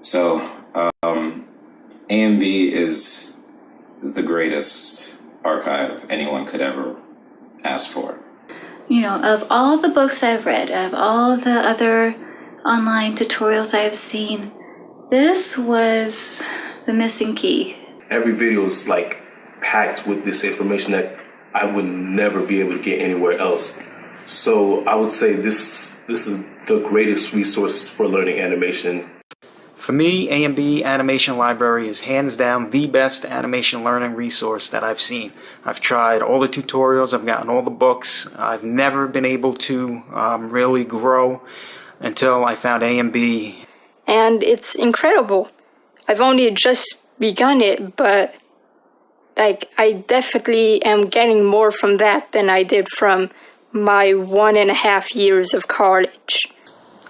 So, A&B is the greatest archive anyone could ever ask for. You know, of all the books I've read, of all the other online tutorials I've seen, this was the missing key. Every video is like packed with this information that I would never be able to get anywhere else. So I would say this is the greatest resource for learning animation. For me, A&B Animation Library is hands down the best animation learning resource that I've seen. I've tried all the tutorials, I've gotten all the books. I've never been able to really grow until I found A&B. And it's incredible. I've only just begun it, but I definitely am getting more from that than I did from my 1.5 years of college.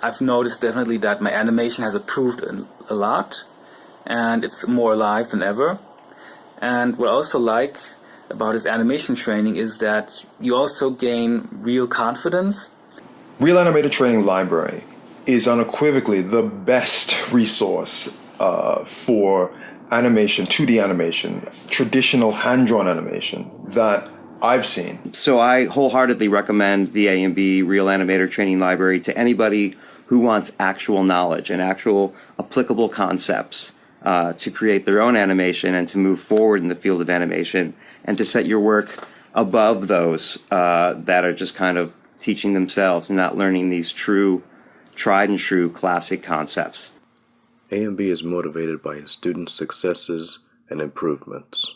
I've noticed definitely that my animation has improved a lot, and it's more alive than ever. And what I also like about this animation training is that you also gain real confidence. Real Animator Training Library is unequivocally the best resource for animation, 2D animation, traditional hand-drawn animation that I've seen. So I wholeheartedly recommend the A&B Real Animator Training Library to anybody who wants actual knowledge and actual applicable concepts to create their own animation and to move forward in the field of animation and to set your work above those that are just kind of teaching themselves and not learning these tried and true classic concepts. A&B is motivated by his students' successes and improvements.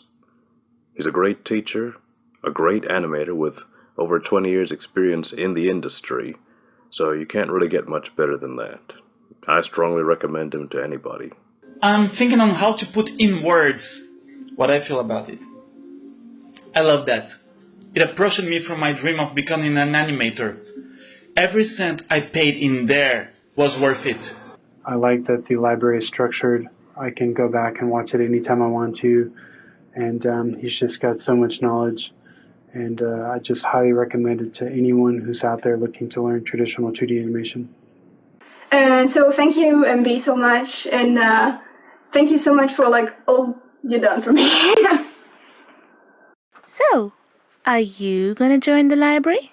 He's a great teacher, a great animator with over 20 years experience in the industry, so you can't really get much better than that. I strongly recommend him to anybody. I'm thinking on how to put in words what I feel about it. I love that. It approached me from my dream of becoming an animator. Every cent I paid in there was worth it. I like that the library is structured. I can go back and watch it anytime I want to. And he's just got so much knowledge. And I just highly recommend it to anyone who's out there looking to learn traditional 2D animation. So thank you, MB, so much. And thank you so much for all you done for me. So, are you gonna join the library?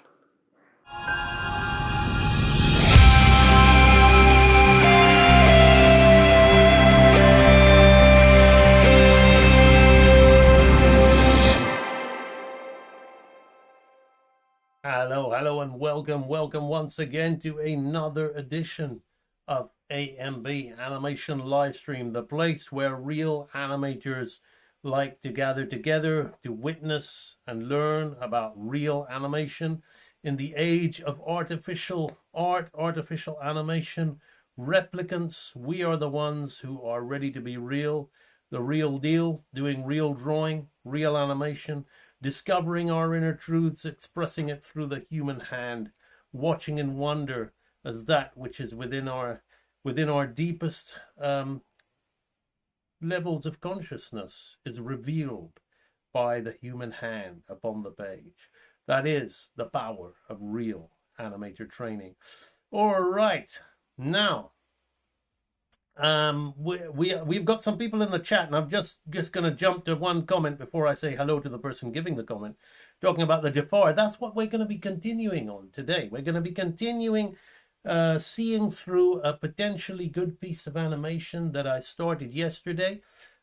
Hello, and welcome once again to another edition of A&B Animation Livestream, the place where real animators like to gather together to witness and learn about real animation in the age of artificial art, artificial animation, replicants. We are the ones who are ready to be real, the real deal, doing real drawing, real animation, discovering our inner truths, expressing it through the human hand, watching in wonder as that which is within our deepest levels of consciousness is revealed by the human hand upon the page. That is the power of real animator training. All right, now we've got some people in the chat, and I'm just going to jump to one comment before I say hello to the person giving the comment, talking about the Jafar. That's what we're going to be continuing on today. We're going to be continuing seeing through a potentially good piece of animation that I started yesterday.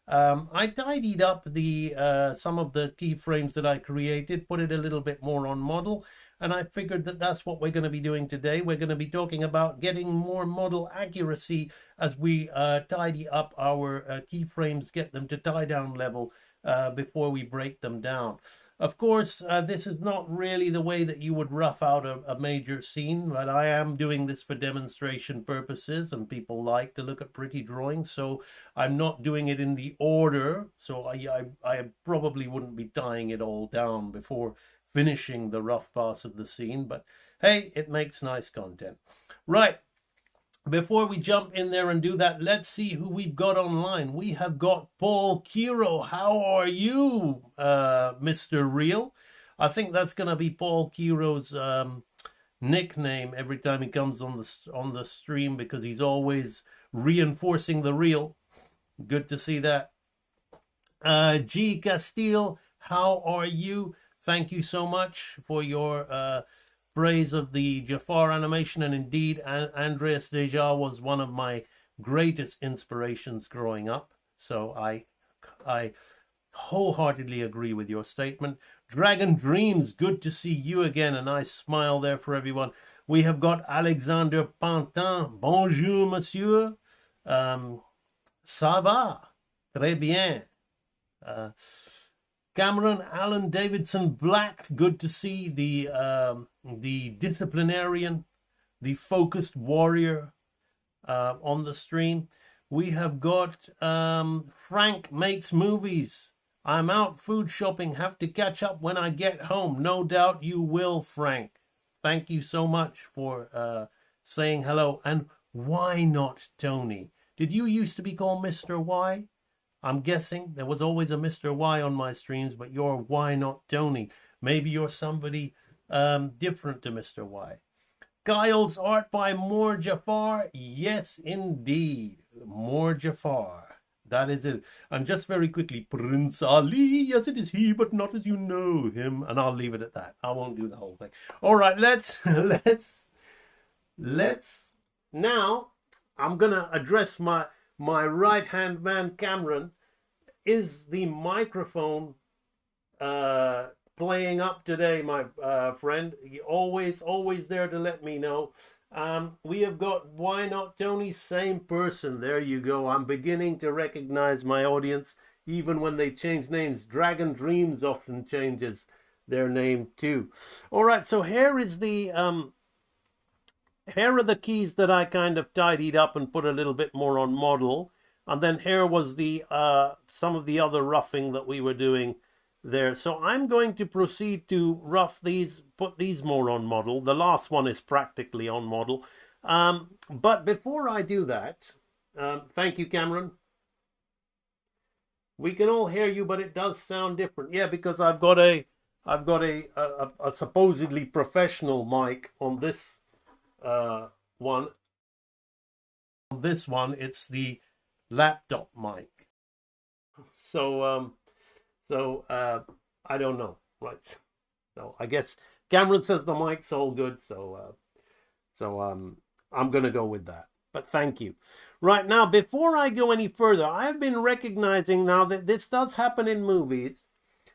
I tidied up the some of the keyframes that I created, put it a little bit more on model, and I figured that that's what we're going to be doing today. We're going to be talking about getting more model accuracy as we tidy up our keyframes, get them to tie-down level before we break them down. Of course, this is not really the way that you would rough out a major scene, but I am doing this for demonstration purposes, and people like to look at pretty drawings, so I'm not doing it in the order, so I probably wouldn't be tying it all down before finishing the rough parts of the scene, but hey, it makes nice content. Right, before we jump in there and do that, let's see who we've got online. We have got Paul Kiro. How are you, Mr. Real? I think that's going to be Paul Kiro's nickname every time he comes on the stream, because he's always reinforcing the real. Good to see that. G. Castile, how are you? Thank you so much for your praise of the Jafar animation, and indeed Andreas Deja was one of my greatest inspirations growing up, so I wholeheartedly agree with your statement. Dragon Dreams, good to see you again. A nice smile there for everyone. We have got Alexander Pantin. Bonjour, monsieur. Ça va? Très bien. Cameron Allen Davidson Black, good to see the disciplinarian, the focused warrior on the stream. We have got Frank Makes Movies. I'm out food shopping, have to catch up when I get home. No doubt you will, Frank. Thank you so much for saying hello. And why not Tony? Did you used to be called Mr. Y? I'm guessing there was always a Mr. Y on my streams, but you're Why Not Tony. Maybe you're somebody different to Mr. Y. Giles art by Moore Jafar. Yes, indeed. Moore Jafar. That is it. And just very quickly, Prince Ali, yes, it is he, but not as you know him. And I'll leave it at that. I won't do the whole thing. All right, let's now, I'm going to address my right-hand man, Cameron. Is the microphone playing up today, my friend? You're always there to let me know. We have got Why Not Tony, same person. There you go. I'm beginning to recognize my audience, even when they change names. Dragon Dreams often changes their name too. All right, so here is the here are the keys that I kind of tidied up and put a little bit more on model. And then here was the some of the other roughing that we were doing there. So I'm going to proceed to rough these, put these more on model. The last one is practically on model. But before I do that, thank you, Cameron. We can all hear you, but it does sound different. Yeah, because I've got a supposedly professional mic on this one. On this one, it's the laptop mic. So I don't know, right? So I guess Cameron says the mic's all good, so I'm gonna go with that. But thank you. Right now, before I go any further, I've been recognizing now that this does happen in movies.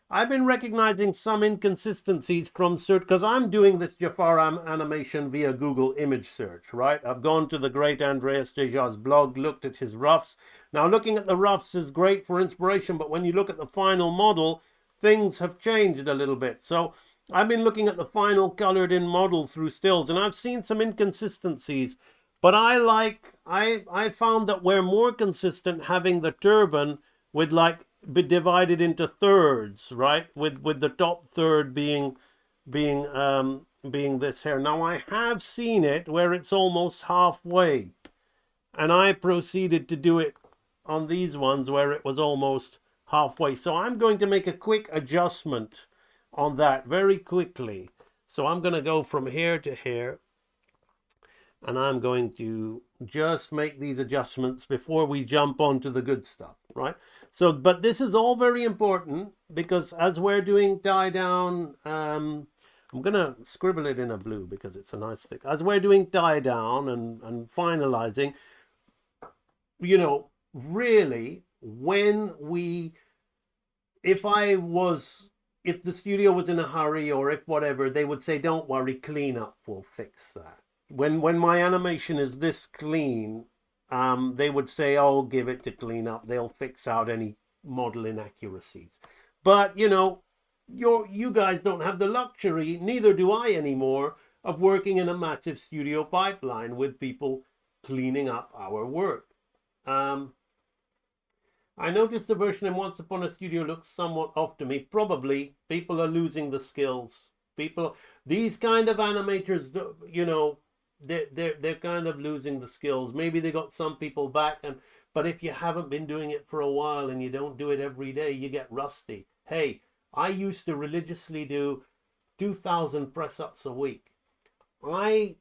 I've been recognizing some inconsistencies from certain, because I'm doing this Jafar animation via Google image search, right? I've gone to the great Andreas Deja's blog, looked at his roughs. Now, looking at the roughs is great for inspiration, but when you look at the final model, things have changed a little bit. So I've been looking at the final colored in model through stills, and I've seen some inconsistencies. But I found that we're more consistent having the turban with like be divided into thirds, right? With the top third being this here. Now I have seen it where it's almost halfway, and I proceeded to do it on these ones where it was almost halfway. So I'm going to make a quick adjustment on that very quickly. So I'm going to go from here to here, and I'm going to just make these adjustments before we jump on to the good stuff, right? So, but this is all very important because as we're doing tie down, I'm going to scribble it in a blue because it's a nice stick. As we're doing tie down and finalizing, you know, really, if the studio was in a hurry or if whatever, they would say, don't worry, cleanup will fix that. When my animation is this clean, they would say, oh, give it to cleanup. They'll fix out any model inaccuracies. But, you know, you guys don't have the luxury, neither do I anymore, of working in a massive studio pipeline with people cleaning up our work. I noticed the version in Once Upon a Studio looks somewhat off to me. Probably people are losing the skills. These kind of animators, you know, they're kind of losing the skills. Maybe they got some people back, but if you haven't been doing it for a while and you don't do it every day, you get rusty. Hey, I used to religiously do 2,000 press-ups a week. I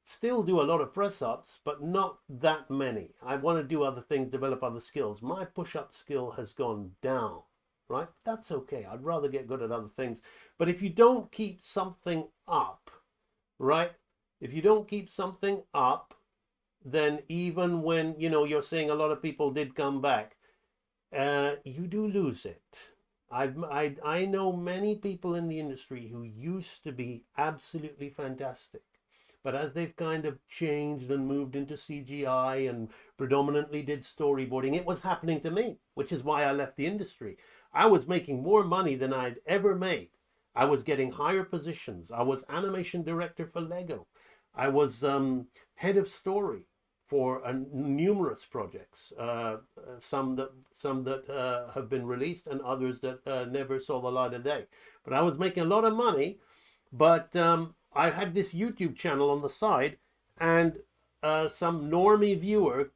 still do a lot of press-ups, but not that many. I want to do other things, develop other skills. My push-up skill has gone down, right? That's okay. I'd rather get good at other things. But if you don't keep something up, right? If you don't keep something up, then even when, you know, you're saying a lot of people did come back, you do lose it. I know many people in the industry who used to be absolutely fantastic, but as they've kind of changed and moved into CGI and predominantly did storyboarding, it was happening to me, which is why I left the industry. I was making more money than I'd ever made. I was getting higher positions. I was animation director for Lego. I was head of story for numerous projects, some that have been released and others that never saw the light of day. But I was making a lot of money, but I had this YouTube channel on the side, and some normie viewer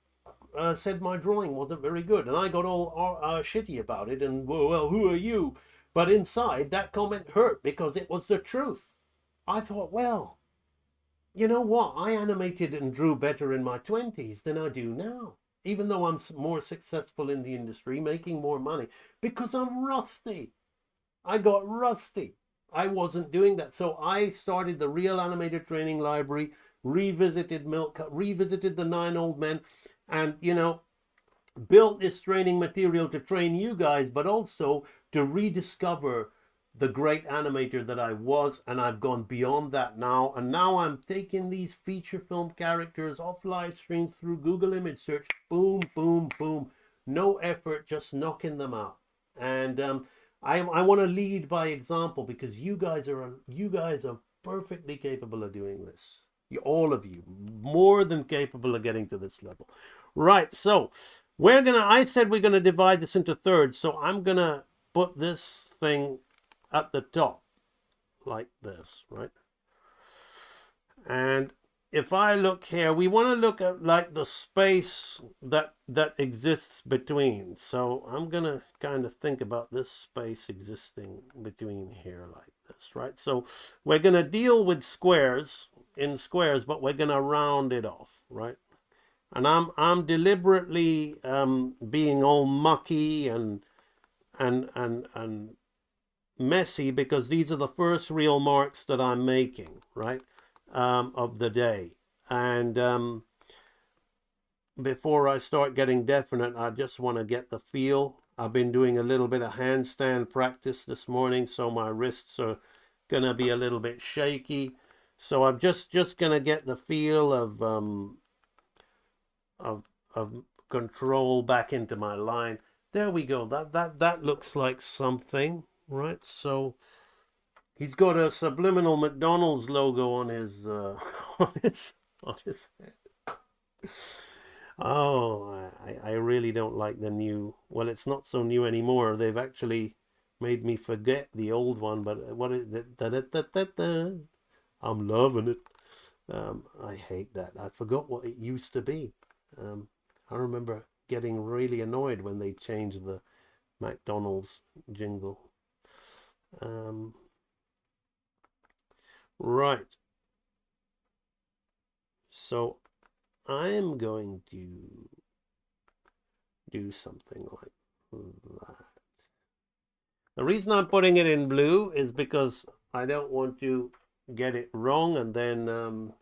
said my drawing wasn't very good, and I got all shitty about it, and well, who are you? But inside, that comment hurt because it was the truth. I thought, well, you know what? I animated and drew better in my 20s than I do now, even though I'm more successful in the industry, making more money, because I'm rusty. I got rusty. I wasn't doing that. So I started the Real Animator Training Library, revisited Milk, revisited the 9 Old Men, and, you know, built this training material to train you guys, but also to rediscover the great animator that I was, and I've gone beyond that now. And now I'm taking these feature film characters off live streams through Google image search, boom, boom, boom, no effort, just knocking them out. And I want to lead by example, because you guys are perfectly capable of doing this. All of you, more than capable of getting to this level. Right, so I said we're gonna divide this into thirds, so I'm gonna put this thing at the top like this, right? And if I look here, we want to look at like the space that exists between. So I'm gonna kind of think about this space existing between here like this, right? So we're gonna deal with squares in squares, but we're gonna round it off, right? And I'm deliberately being all mucky and messy, because these are the first real marks that I'm making, right, of the day. And before I start getting definite, I just want to get the feel. I've been doing a little bit of handstand practice this morning, so my wrists are gonna be a little bit shaky. So I'm just gonna get the feel of control back into my line. There we go. That looks like something, right? So he's got a subliminal McDonald's logo on his on his head. Oh, I really don't like the new. Well, it's not so new anymore. They've actually made me forget the old one. But what is it? I'm loving it. I hate that. I forgot what it used to be. I remember getting really annoyed when they changed the McDonald's jingle. Right. So I'm going to do something like that. The reason I'm putting it in blue is because I don't want to get it wrong, and then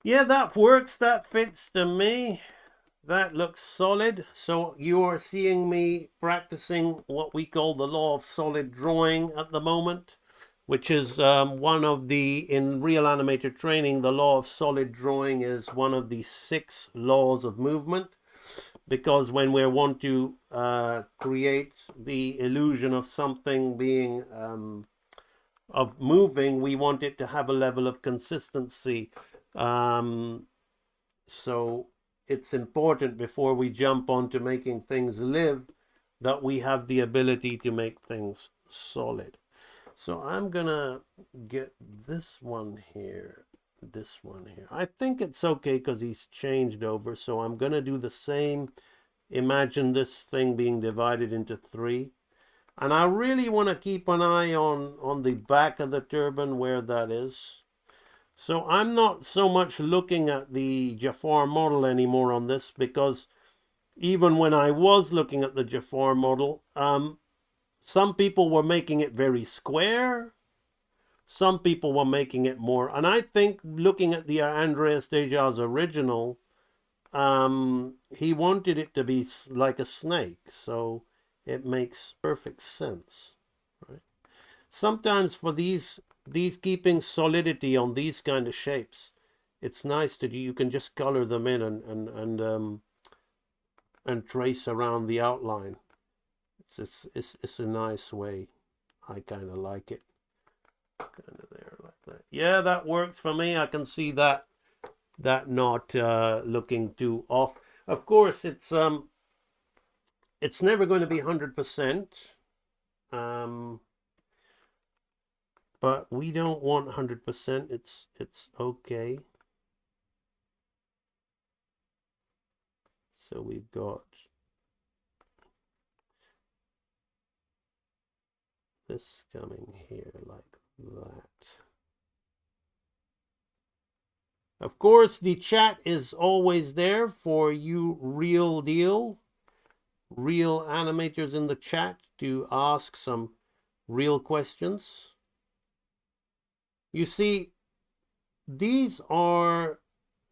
yeah, that works. That fits to me. That looks solid. So you are seeing me practicing what we call the law of solid drawing at the moment, which is one of in Real Animator Training, the law of solid drawing is one of the 6 laws of movement, because when we want to create the illusion of something being of moving, we want it to have a level of consistency. So it's important, before we jump on to making things live, that we have the ability to make things solid. So I'm gonna get this one here, this one here. I think it's okay because he's changed over, so I'm gonna do the same. Imagine this thing being divided into 3. And I really want to keep an eye on the back of the turban, where that is. So I'm not so much looking at the Jafar model anymore on this, because even when I was looking at the Jafar model, some people were making it very square. Some people were making it more. And I think looking at the Andreas Dejas original, he wanted it to be like a snake. So it makes perfect sense. Right? Sometimes for these keeping solidity on these kind of shapes, it's nice that you can just color them in and trace around the outline. It's a nice way. I kind of like it. Kind of there like that. Yeah, that works for me. I can see that not looking too off. Of course, it's never going to be 100%. But we don't want 100%. It's okay. So we've got this coming here like that. Of course, the chat is always there for you real animators in the chat to ask some real questions. You see, these are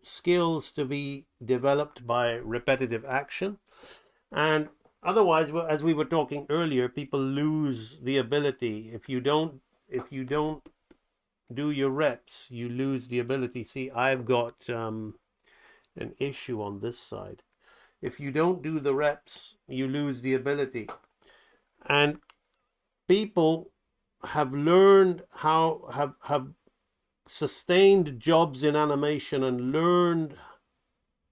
skills to be developed by repetitive action, and otherwise, as we were talking earlier, people lose the ability. If you don't do your reps, you lose the ability. See, I've got an issue on this side. If you don't do the reps, you lose the ability. And people have learned how have sustained jobs in animation and learned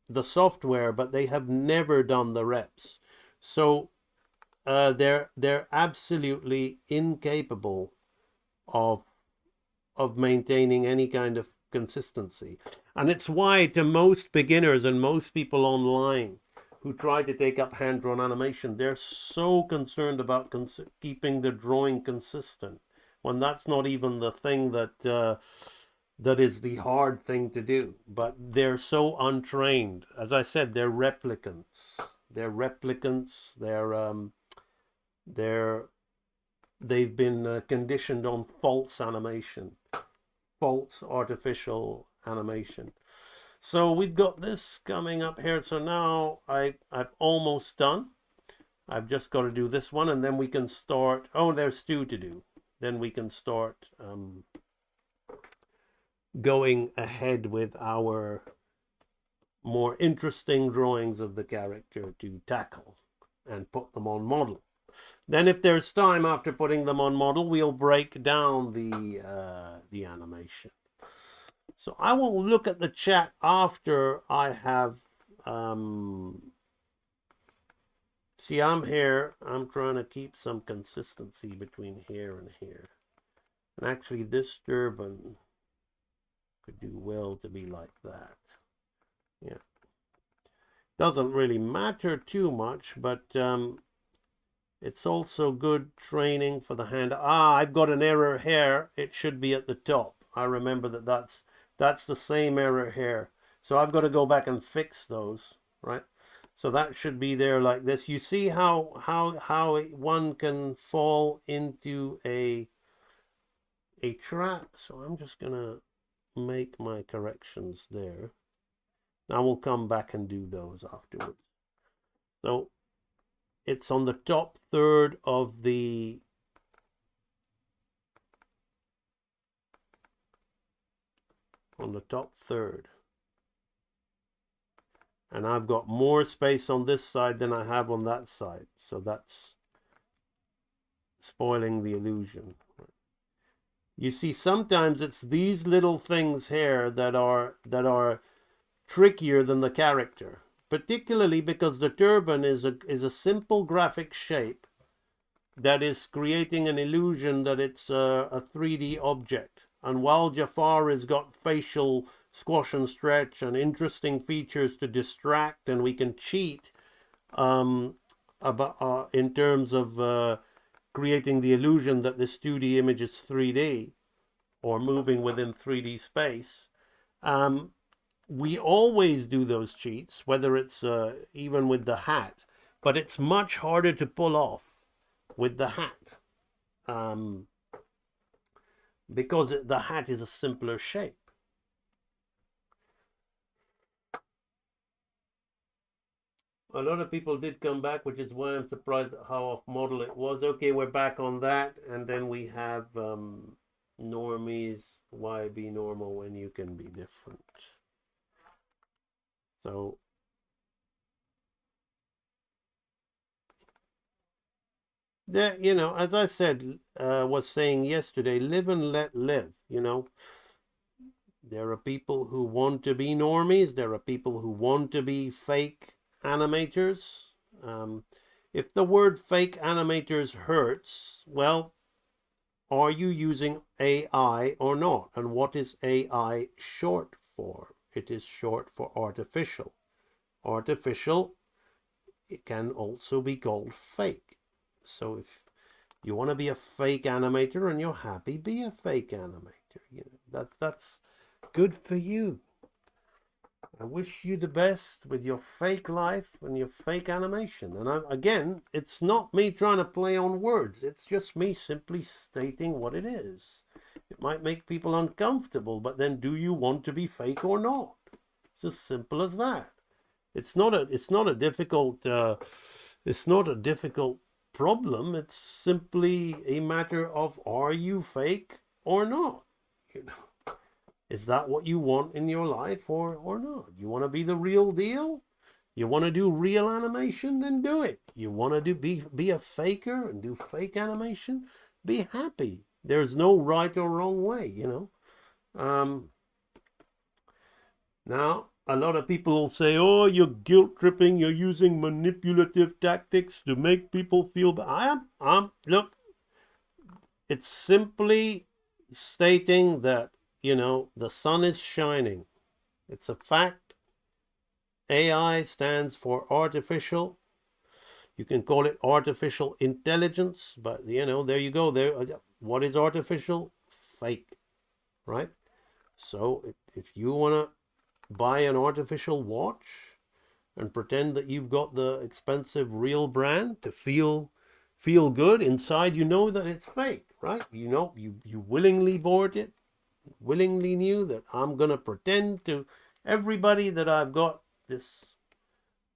the software, but they have never done the reps. So they're absolutely incapable of maintaining any kind of consistency. And it's why to most beginners and most people online who try to take up hand-drawn animation, they're so concerned about keeping the drawing consistent, when that's not even the thing that that is the hard thing to do. But they're so untrained. As I said, they're replicants. They've been conditioned on false animation, false artificial animation. So we've got this coming up here. So now I've almost done. I've just got to do this one, and then we can start. Oh, there's two to do. Then we can start going ahead with our more interesting drawings of the character to tackle and put them on model. Then if there's time after putting them on model, we'll break down the animation. So I will look at the chat after I have see, I'm here, I'm trying to keep some consistency between here and here. And actually this turban could do well to be like that. Yeah. Doesn't really matter too much, but it's also good training for the hand. I've got an error here. It should be at the top. I remember that's the same error here. So I've got to go back and fix those, right? So that should be there like this. You see how one can fall into a trap. So I'm just gonna make my corrections there. Now we'll come back and do those afterwards. So it's on the top third of the top third. And I've got more space on this side than I have on that side. So that's spoiling the illusion. You see, sometimes it's these little things here that are trickier than the character, particularly because the turban is a simple graphic shape that is creating an illusion that it's a 3D object. And while Jafar has got facial squash and stretch and interesting features to distract, and we can cheat in terms of creating the illusion that this 2D image is 3D, or moving within 3D space, we always do those cheats, whether it's even with the hat, but it's much harder to pull off with the hat, because the hat is a simpler shape. A lot of people did come back, which is why I'm surprised at how off model it was. Okay, we're back on that, and then we have normies. Why be normal when you can be different? So there, you know, as I said, was saying yesterday, live and let live. You know, there are people who want to be normies. There are people who want to be fake animators. If the word fake animators hurts, well, are you using AI or not? And what is AI short for? It is short for artificial. Artificial, it can also be called fake. So if you want to be a fake animator and you're happy, be a fake animator. You know, that's good for you. I wish you the best with your fake life and your fake animation. And again, it's not me trying to play on words. It's just me simply stating what it is. It might make people uncomfortable, but then do you want to be fake or not? It's as simple as that. It's not a difficult problem. It's simply a matter of, are you fake or not? You know. Is that what you want in your life or not? You want to be the real deal? You want to do real animation? Then do it. You want to be a faker and do fake animation? Be happy. There's no right or wrong way, you know. Now, a lot of people will say, oh, you're guilt tripping, you're using manipulative tactics to make people feel bad. Look, it's simply stating that, you know, the sun is shining. It's a fact. AI stands for artificial. You can call it artificial intelligence, but you know, there you go. There, what is artificial? Fake, right? So if you want to buy an artificial watch and pretend that you've got the expensive real brand to feel good inside, you know that it's fake, right? You know, you willingly bought it, willingly knew that I'm going to pretend to everybody that I've got this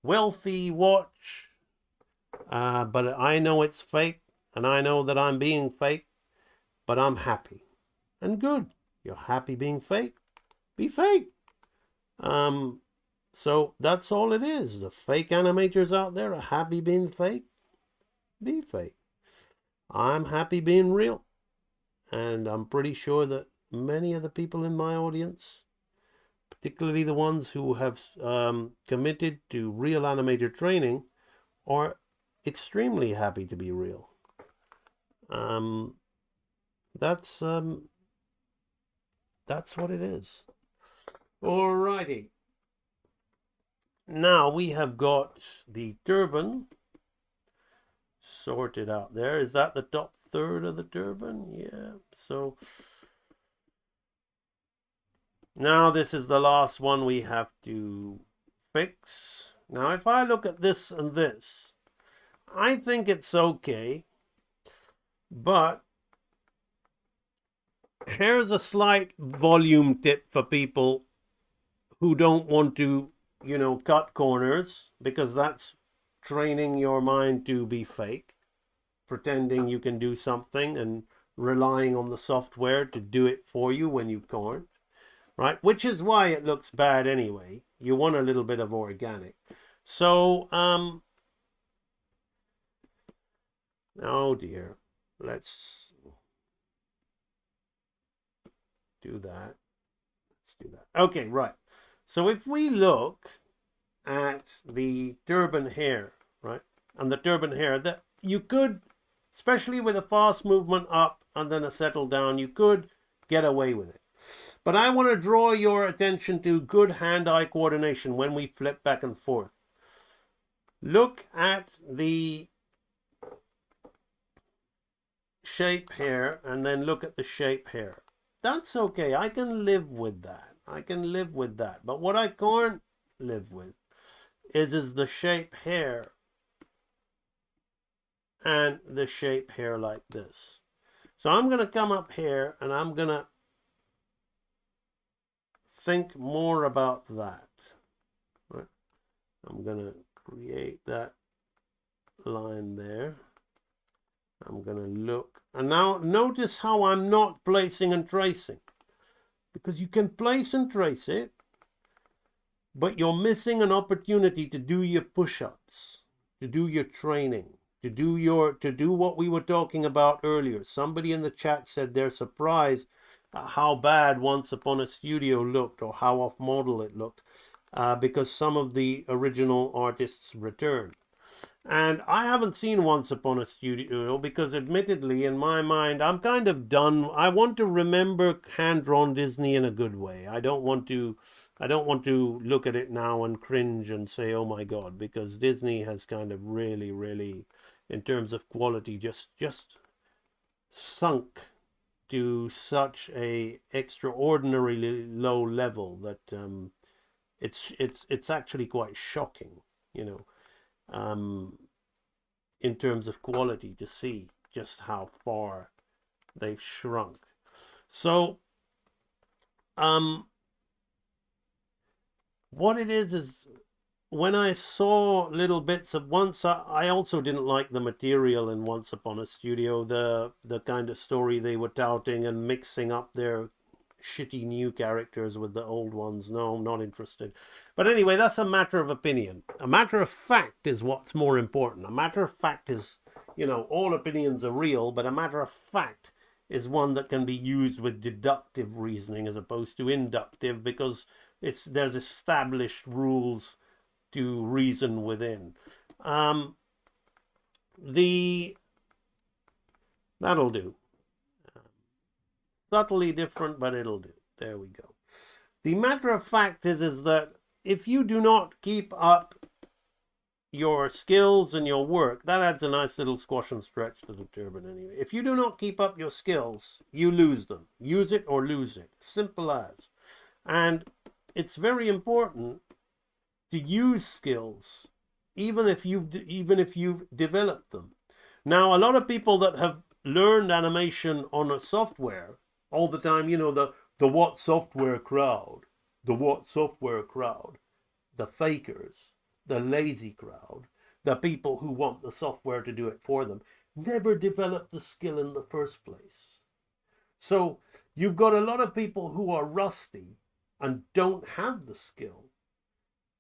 wealthy watch, but I know it's fake, and I know that I'm being fake, but I'm happy and good. You're happy being fake? Be fake. So that's all it is. The fake animators out there are happy being fake? Be fake. I'm happy being real. And I'm pretty sure that many of the people in my audience, particularly the ones who have committed to real animator training, are extremely happy to be real. That's what it is. Alrighty. Now we have got the turban sorted out there. Is that the top third of the turban? Yeah. So now this is the last one we have to fix. Now if I look at this and this, I think it's okay, but here's a slight volume tip for people who don't want to, you know, cut corners, because that's training your mind to be fake, pretending you can do something and relying on the software to do it for you when you can't, right? Which is why it looks bad anyway. You want a little bit of organic. So, oh dear, let's do that. Let's do that. Okay, right. So if we look at the turban hair, right, and the turban hair, that you could, especially with a fast movement up and then a settle down, you could get away with it. But I want to draw your attention to good hand-eye coordination when we flip back and forth. Look at the shape here and then look at the shape here. that's okay. I can live with that. I can live with that. But what I can't live with is the shape here and the shape here like this. So I'm going to come up here and I'm going to think more about that. Right? I'm going to create that line there. I'm going to look. And now notice how I'm not placing and tracing. Because you can place and trace it, but you're missing an opportunity to do your push-ups, to do your training, to do what we were talking about earlier. Somebody in the chat said they're surprised at how bad Once Upon a Studio looked, or how off model it looked, because some of the original artists returned. And I haven't seen Once Upon a Studio because, admittedly, in my mind, I'm kind of done. I want to remember hand-drawn Disney in a good way. I don't want to look at it now and cringe and say, "Oh my God," because Disney has kind of really, really, in terms of quality, just sunk to such a extraordinarily low level that it's actually quite shocking, you know. In terms of quality, to see just how far they've shrunk. So what it is when I saw little bits of I also didn't like the material in Once Upon a Studio, the kind of story they were touting and mixing up their shitty new characters with the old ones. No, I'm not interested. But anyway, that's a matter of opinion. A matter of fact is what's more important. A matter of fact is, you know, all opinions are real, but a matter of fact is one that can be used with deductive reasoning as opposed to inductive, because there's established rules to reason within. That'll do. Subtly different, but it'll do. There we go. The matter of fact is that if you do not keep up your skills and your work, that adds a nice little squash and stretch to the turban anyway. If you do not keep up your skills, you lose them. Use it or lose it. Simple as. And it's very important to use skills, even if you've developed them. Now, a lot of people that have learned animation on a software all the time, you know, the what software crowd, the fakers, the lazy crowd, the people who want the software to do it for them, never developed the skill in the first place. So you've got a lot of people who are rusty and don't have the skill.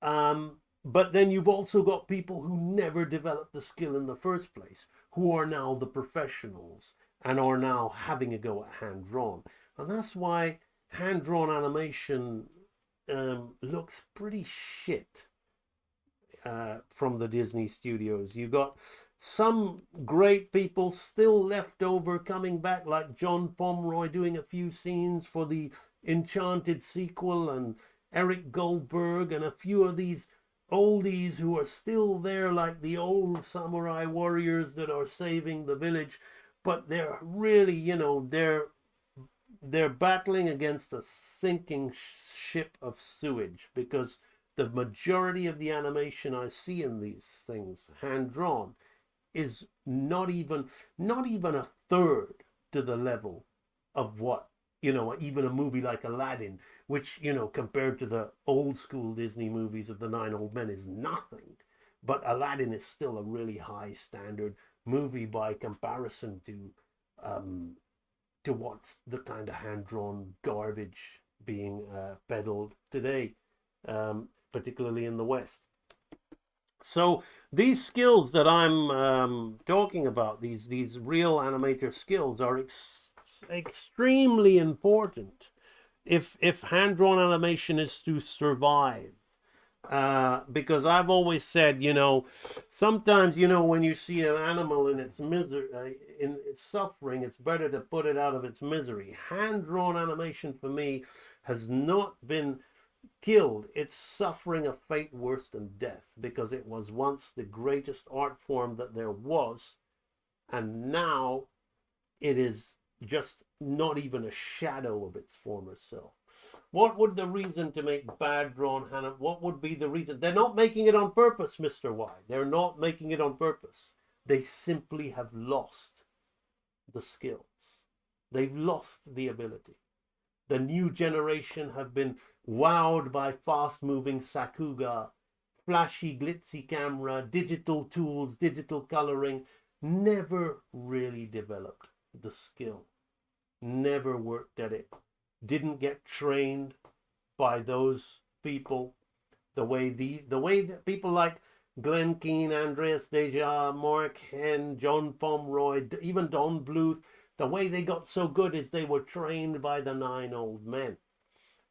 But then you've also got people who never developed the skill in the first place, who are now the professionals and are now having a go at hand-drawn. And that's why hand-drawn animation looks pretty shit from the Disney studios. You got some great people still left over coming back, like John Pomeroy doing a few scenes for the Enchanted sequel, and Eric Goldberg, and a few of these oldies who are still there, like the old samurai warriors that are saving the village. But they're really, you know, they're battling against a sinking ship of sewage, because the majority of the animation I see in these things, hand-drawn, is not even a third to the level of what, you know, even a movie like Aladdin, which, you know, compared to the old school Disney movies of the Nine Old Men, is nothing. But Aladdin is still a really high standard movie by comparison to what's the kind of hand-drawn garbage being peddled today, particularly in the West. So these skills that I'm talking about, these real animator skills, are extremely important if hand-drawn animation is to survive. Because I've always said, you know, sometimes, you know, when you see an animal in its misery, in its suffering, it's better to put it out of its misery. Hand-drawn animation for me has not been killed. It's suffering a fate worse than death, because it was once the greatest art form that there was, and now it is just not even a shadow of its former self. What would the reason to make bad drawn Hannah? What would be the reason? They're not making it on purpose, Mr. Y. They're not making it on purpose. They simply have lost the skills. They've lost the ability. The new generation have been wowed by fast-moving Sakuga, flashy, glitzy camera, digital tools, digital coloring, never really developed the skill, never worked at it, didn't get trained by those people the way that people like Glenn Keane, Andreas Deja, Mark Henn, John Pomeroy, even Don Bluth, the way they got so good is they were trained by the 9 old men.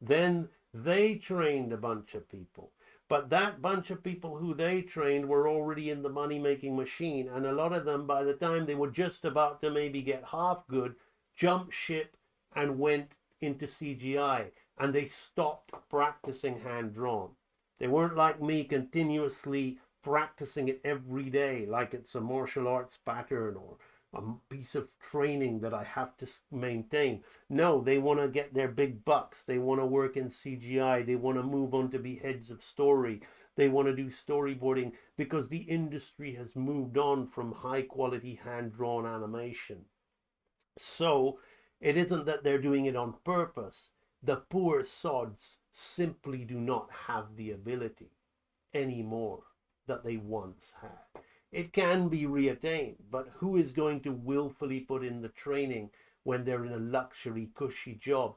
Then they trained a bunch of people. But that bunch of people who they trained were already in the money-making machine. And a lot of them, by the time they were just about to maybe get half good, jumped ship and went into CGI. And they stopped practicing hand-drawn. They weren't like me, continuously practicing it every day like it's a martial arts pattern or a piece of training that I have to maintain. No, they want to get their big bucks. They want to work in CGI. They want to move on to be heads of story. They want to do storyboarding because the industry has moved on from high quality hand-drawn animation. So it isn't that they're doing it on purpose. The poor sods simply do not have the ability anymore that they once had. It can be reattained, but who is going to willfully put in the training when they're in a luxury, cushy job,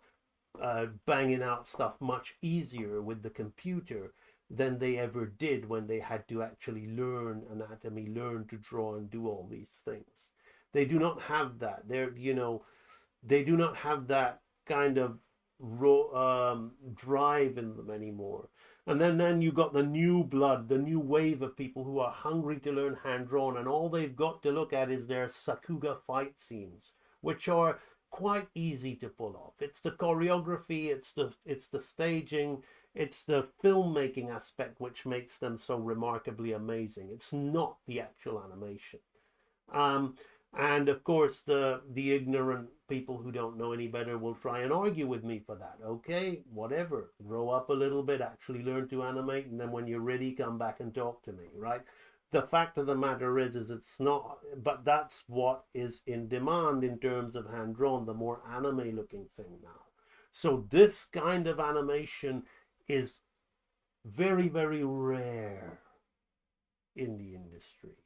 banging out stuff much easier with the computer than they ever did when they had to actually learn anatomy, learn to draw and do all these things? They do not have that. They do not have that kind of drive in them anymore. And then you got the new blood, the new wave of people who are hungry to learn hand-drawn, and all they've got to look at is their Sakuga fight scenes, which are quite easy to pull off. It's the choreography, it's the staging, it's the filmmaking aspect which makes them so remarkably amazing. It's not the actual animation. And of course, the ignorant people who don't know any better will try and argue with me for that. Okay, whatever. Grow up a little bit, actually learn to animate, and then when you're ready, come back and talk to me, right? The fact of the matter is it's not, but that's what is in demand in terms of hand-drawn, the more anime-looking thing now. So this kind of animation is very, very rare in the industry.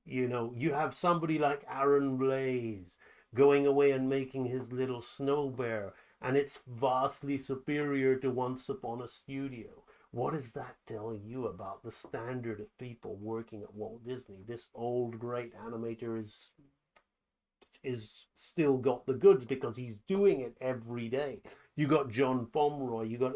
You have somebody like Aaron Blaze going away and making his little snow bear, and it's vastly superior to Once Upon a Studio. What does that tell you about the standard of people working at Walt Disney? This old great animator is still got the goods because he's doing it every day. You got John Pomeroy, you got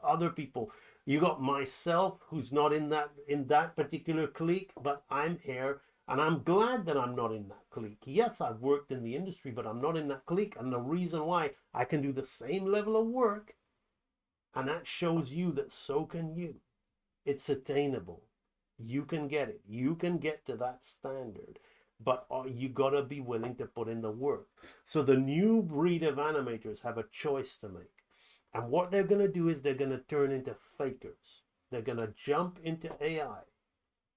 other people. You got myself, who's not in that particular clique, but I'm here. And I'm glad that I'm not in that clique. Yes, I've worked in the industry, but I'm not in that clique. And the reason why, I can do the same level of work, and that shows you that so can you. It's attainable. You can get it. You can get to that standard. But you gotta be willing to put in the work. So the new breed of animators have a choice to make. And what they're gonna do is they're gonna turn into fakers. They're gonna jump into AI.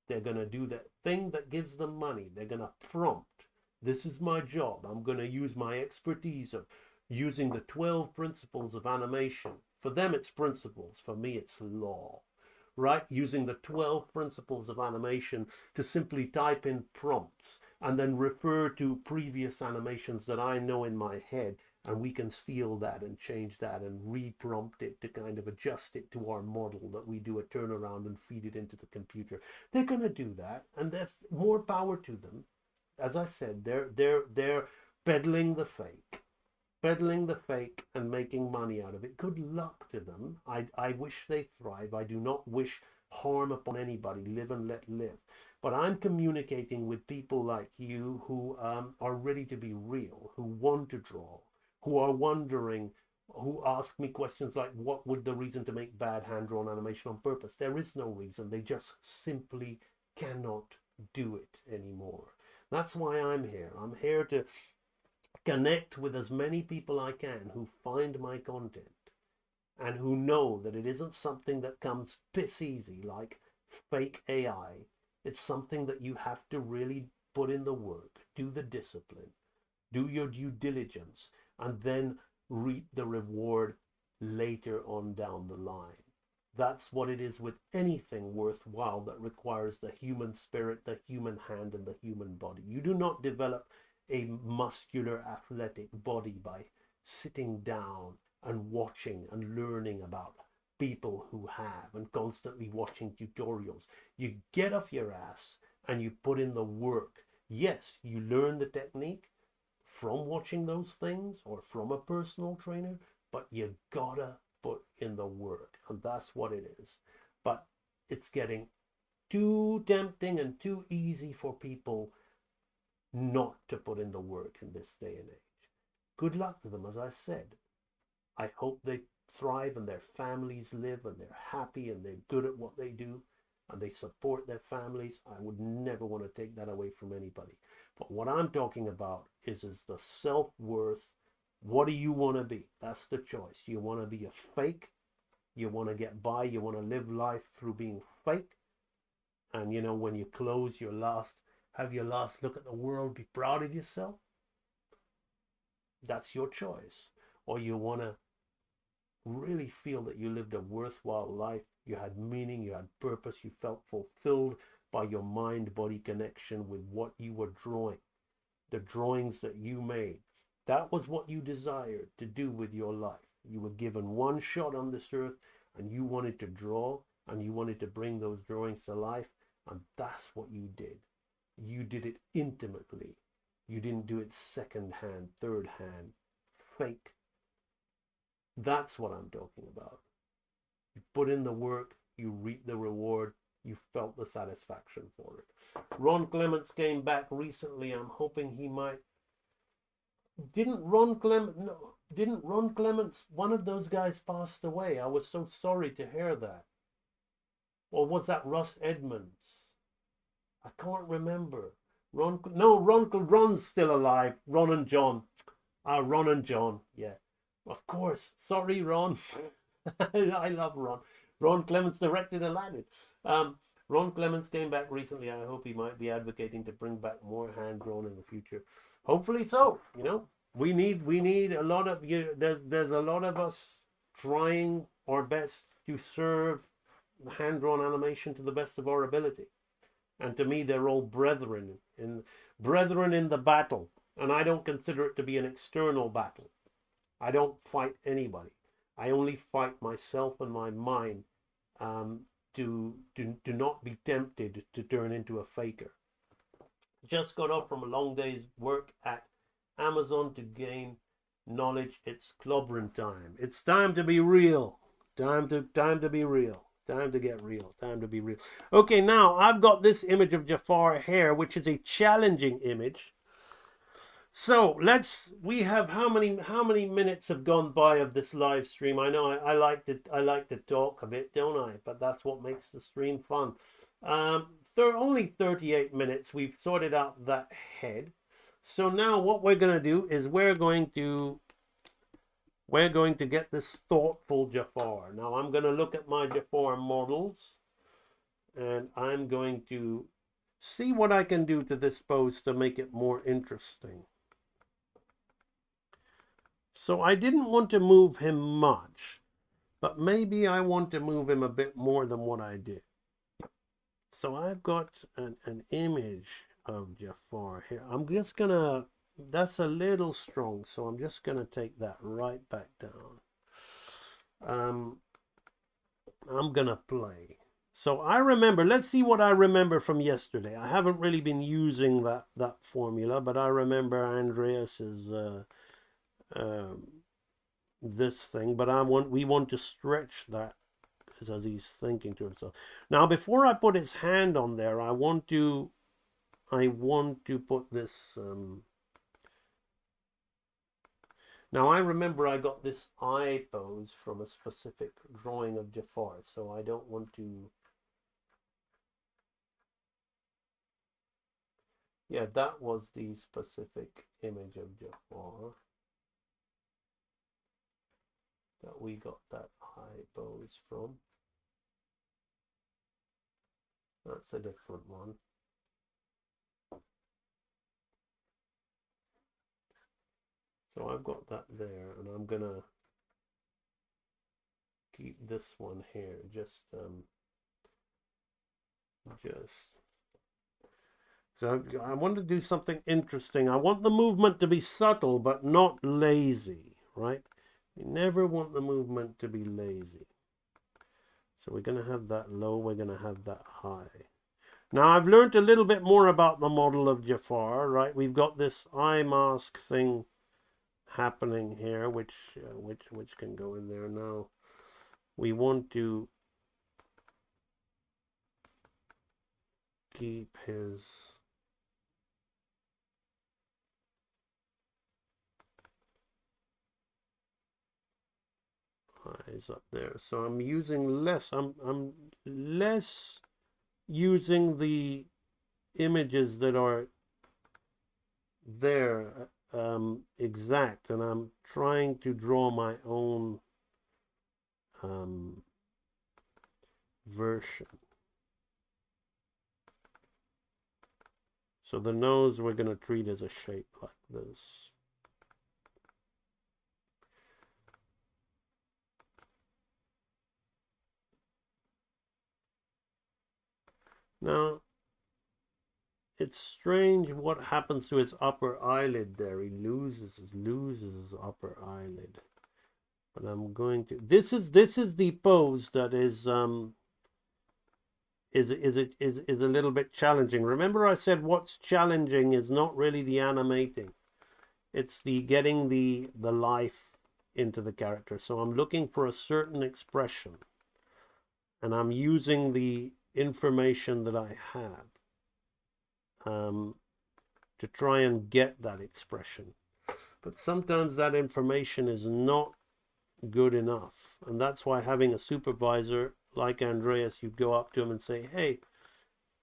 They're going to do that thing that gives them money. They're going to prompt. This is my job. I'm going to use my expertise of using the 12 principles of animation. For them, it's principles. For me, it's law. Right? Using the 12 principles of animation to simply type in prompts and then refer to previous animations that I know in my head, and we can steal that and change that and re-prompt it to kind of adjust it to our model that we do a turnaround and feed it into the computer. They're going to do that, and that's more power to them. As I said, they're peddling the fake. Peddling the fake and making money out of it. Good luck to them. I wish they thrive. I do not wish harm upon anybody. Live and let live. But I'm communicating with people like you who are ready to be real, who want to draw, who are wondering, who ask me questions like, what would the reason to make bad hand-drawn animation on purpose? There is no reason. They just simply cannot do it anymore. That's why I'm here. I'm here to connect with as many people I can who find my content and who know that it isn't something that comes piss easy like fake AI. It's something that you have to really put in the work, do the discipline, do your due diligence, and then reap the reward later on down the line. That's what it is with anything worthwhile that requires the human spirit, the human hand, and the human body. You do not develop a muscular, athletic body by sitting down and watching and learning about people who have and constantly watching tutorials. You get off your ass and you put in the work. Yes, you learn the technique from watching those things or from a personal trainer, but you gotta put in the work, and that's what it is. But it's getting too tempting and too easy for people not to put in the work in this day and age. Good luck to them, as I said. I hope they thrive and their families live and they're happy and they're good at what they do and they support their families. I would never want to take that away from anybody. But what I'm talking about is the self-worth. What do you want to be? That's the choice. You want to be a fake. You want to get by. You want to live life through being fake. And you know, when you close your last, have your last look at the world, be proud of yourself. That's your choice. Or you want to really feel that you lived a worthwhile life. You had meaning, you had purpose, you felt fulfilled by your mind-body connection with what you were drawing, the drawings that you made. That was what you desired to do with your life. You were given one shot on this earth and you wanted to draw and you wanted to bring those drawings to life, and that's what you did. You did it intimately. You didn't do it second hand, third hand, fake. That's what I'm talking about. You put in the work, you reap the reward, you felt the satisfaction for it. Ron Clements came back recently. I'm hoping he might. Didn't Ron Clements, one of those guys passed away? I was so sorry to hear that. Or was that Russ Edmonds? I can't remember. Ron's still alive. Ron and John. Ron and John, yeah. Of course. Sorry, Ron. I love Ron. Ron Clements directed Aladdin. Ron Clements came back recently. I hope he might be advocating to bring back more hand-drawn in the future. Hopefully so. You know, we need a lot of you. There's a lot of us trying our best to serve hand-drawn animation to the best of our ability. And to me, they're all brethren in the battle. And I don't consider it to be an external battle. I don't fight anybody. I only fight myself and my mind to not be tempted to turn into a faker. Just got off from a long day's work at Amazon to gain knowledge. It's clobbering time. It's time to be real. Time to be real. Time to get real. Time to be real. Okay, now I've got this image of Jafar here, which is a challenging image. So we have how many minutes have gone by of this live stream? I know I like to talk a bit, don't I? But that's what makes the stream fun. Only 38 minutes. We've sorted out that head. So now what we're going to do is we're going to get this thoughtful Jafar. Now I'm going to look at my Jafar models and I'm going to see what I can do to this pose to make it more interesting. So I didn't want to move him much, but maybe I want to move him a bit more than what I did. So I've got an image of Jafar here. I'm just gonna, that's a little strong, so I'm just gonna take that right back down. I'm gonna play. So I remember, let's see what I remember from yesterday. I haven't really been using that formula, but I remember Andreas's this thing, but we want to stretch that as he's thinking to himself. Now, before I put his hand on there, I want to put this. Now I remember I got this eye pose from a specific drawing of Jafar, so I don't want to. Yeah, that was the specific image of Jafar that we got that high pose from. That's a different one. So I've got that there, and I'm gonna keep this one here. So I want to do something interesting. I want the movement to be subtle, but not lazy, right? We never want the movement to be lazy. So we're going to have that low, we're going to have that high. Now I've learned a little bit more about the model of Jafar, right? We've got this eye mask thing happening here, which can go in there now. We want to keep his eyes up there. So I'm using less. I'm less using the images that are there exact, and I'm trying to draw my own version. So the nose we're going to treat as a shape like this. Now, it's strange what happens to his upper eyelid there. He loses his upper eyelid. But I'm going to. This is the pose that is a little bit challenging. Remember, I said what's challenging is not really the animating. It's the getting the life into the character. So I'm looking for a certain expression, and I'm using the information that I have to try and get that expression. But sometimes that information is not good enough, and that's why having a supervisor like Andreas, you go up to him and say, hey,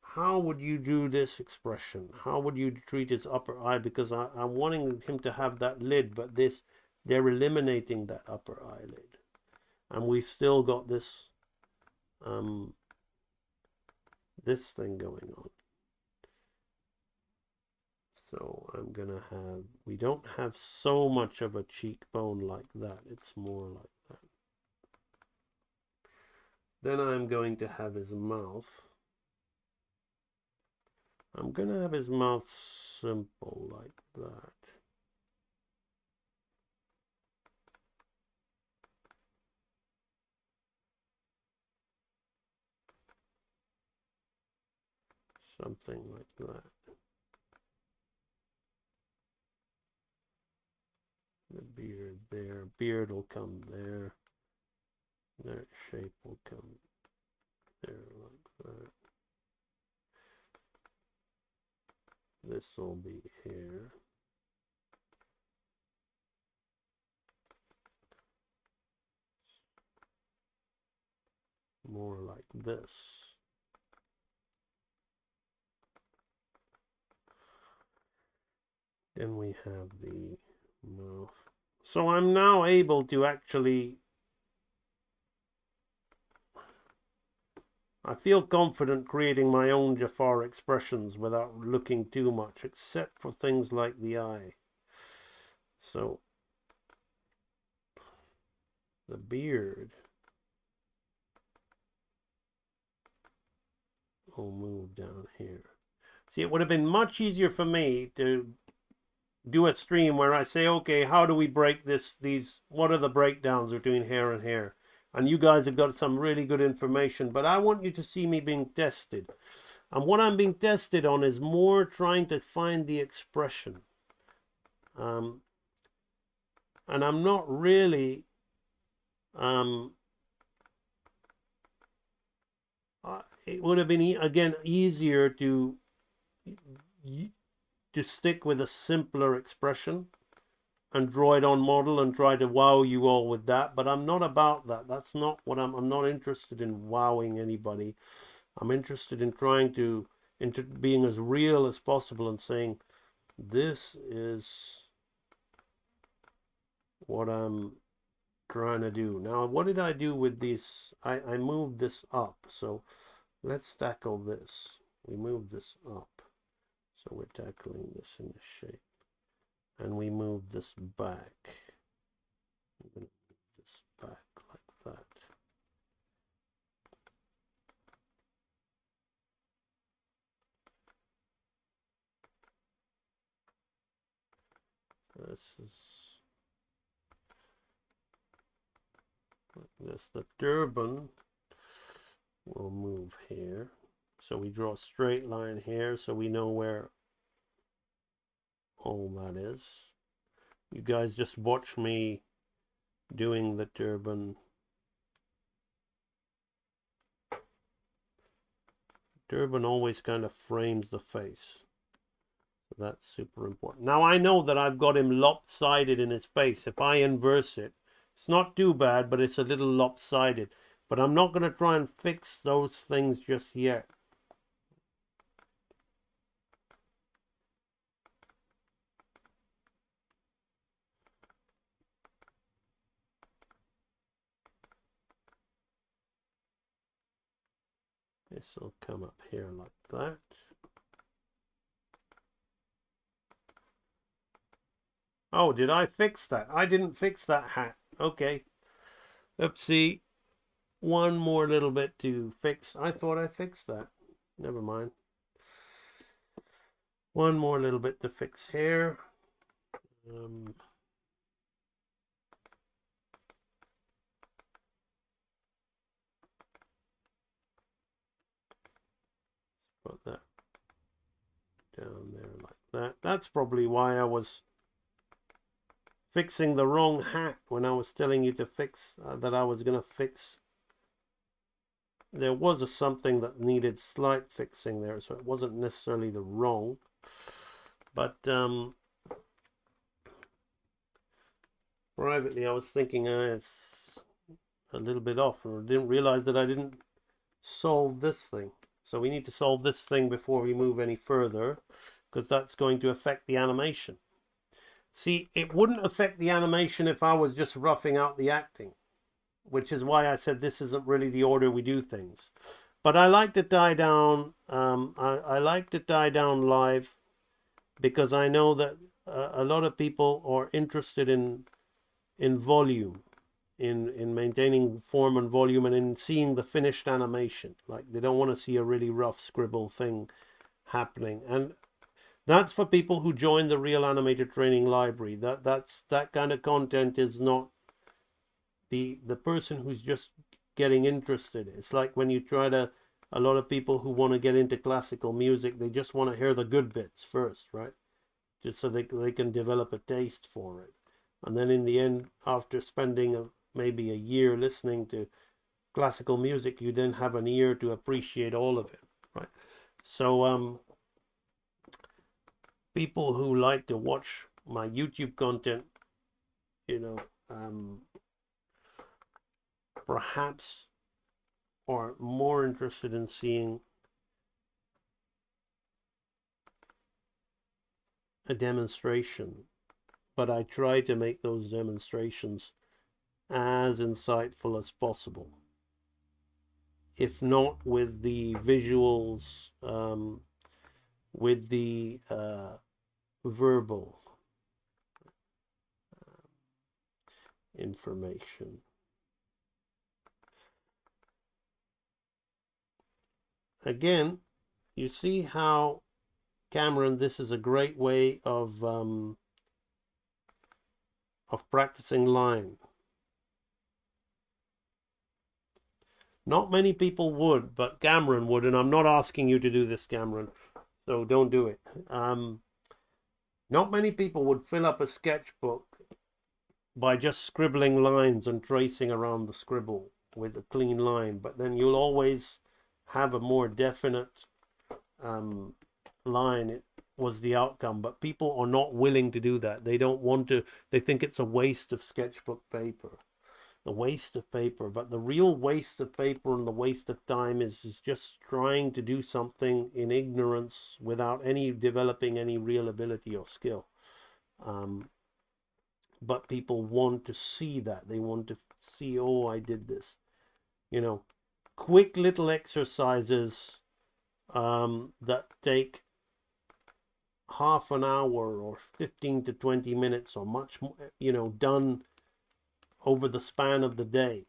how would you do this expression? How would you treat his upper eye? Because I'm wanting him to have that lid, but they're eliminating that upper eyelid, and we've still got this this thing going on. So I'm gonna have, we don't have so much of a cheekbone like that. It's more like that. Then I'm going to have his mouth. I'm gonna have his mouth simple like that. Something like that. The beard there. Beard will come there. That shape will come there like that. This will be here. More like this. Then we have the mouth. So I'm now able to actually, I feel confident creating my own Jafar expressions without looking too much, except for things like the eye. So the beard will move down here. See, it would have been much easier for me to do a stream where I say, okay, how do we break these, what are the breakdowns between hair and hair? And you guys have got some really good information, but I want you to see me being tested. And what I'm being tested on is more trying to find the expression. And I'm not really, it would have been, again, easier to stick with a simpler expression and draw it on model and try to wow you all with that. But I'm not about that. That's not what I'm not interested in wowing anybody. I'm interested in trying to into being as real as possible and saying, this is what I'm trying to do. Now, what did I do with this? I moved this up. So let's tackle this. We move this up. So we're tackling this in a shape. And we move this back. I'm going to move this back like that. So this is the turban will move here. So we draw a straight line here so we know where all that is. You guys just watch me doing the turban. Turban always kind of frames the face. So that's super important. Now I know that I've got him lopsided in his face. If I inverse it, it's not too bad, but it's a little lopsided. But I'm not going to try and fix those things just yet. This will come up here like that. Oh, did I fix that? I didn't fix that hat. Okay. Oopsie. One more little bit to fix. I thought I fixed that. Never mind. One more little bit to fix here. Put that down there like that. That's probably why I was fixing the wrong hat when I was telling you to fix, that I was going to fix. There was something that needed slight fixing there, so it wasn't necessarily the wrong. But privately I was thinking it's a little bit off, and I didn't realize that I didn't solve this thing. So we need to solve this thing before we move any further, because that's going to affect the animation. See, it wouldn't affect the animation if I was just roughing out the acting, which is why I said this isn't really the order we do things. But I like to tie down, I like to tie down live, because I know that a lot of people are interested in volume, in maintaining form and volume, and in seeing the finished animation. Like, they don't want to see a really rough scribble thing happening. And that's for people who join the Real Animator Training Library. That kind of content is not the person who's just getting interested. It's like when you try to, a lot of people who want to get into classical music, they just want to hear the good bits first, right? Just so they can develop a taste for it. And then in the end, after spending maybe a year listening to classical music, you then have an ear to appreciate all of it, right? So people who like to watch my YouTube content, you know, perhaps are more interested in seeing a demonstration, but I try to make those demonstrations as insightful as possible. If not with the visuals, with the verbal information. Again, you see how, Cameron, this is a great way of practicing line. Not many people would, but Cameron would, and I'm not asking you to do this, Cameron, so don't do it. Not many people would fill up a sketchbook by just scribbling lines and tracing around the scribble with a clean line, but then you'll always have a more definite line. It was the outcome, but people are not willing to do that. They don't want to, they think it's a waste of sketchbook paper. the waste of paper. But the real waste of paper and the waste of time is just trying to do something in ignorance without any developing any real ability or skill. But people want to see that. They want to see, oh, I did this. You know, quick little exercises that take half an hour or 15 to 20 minutes or much more, you know, done over the span of the day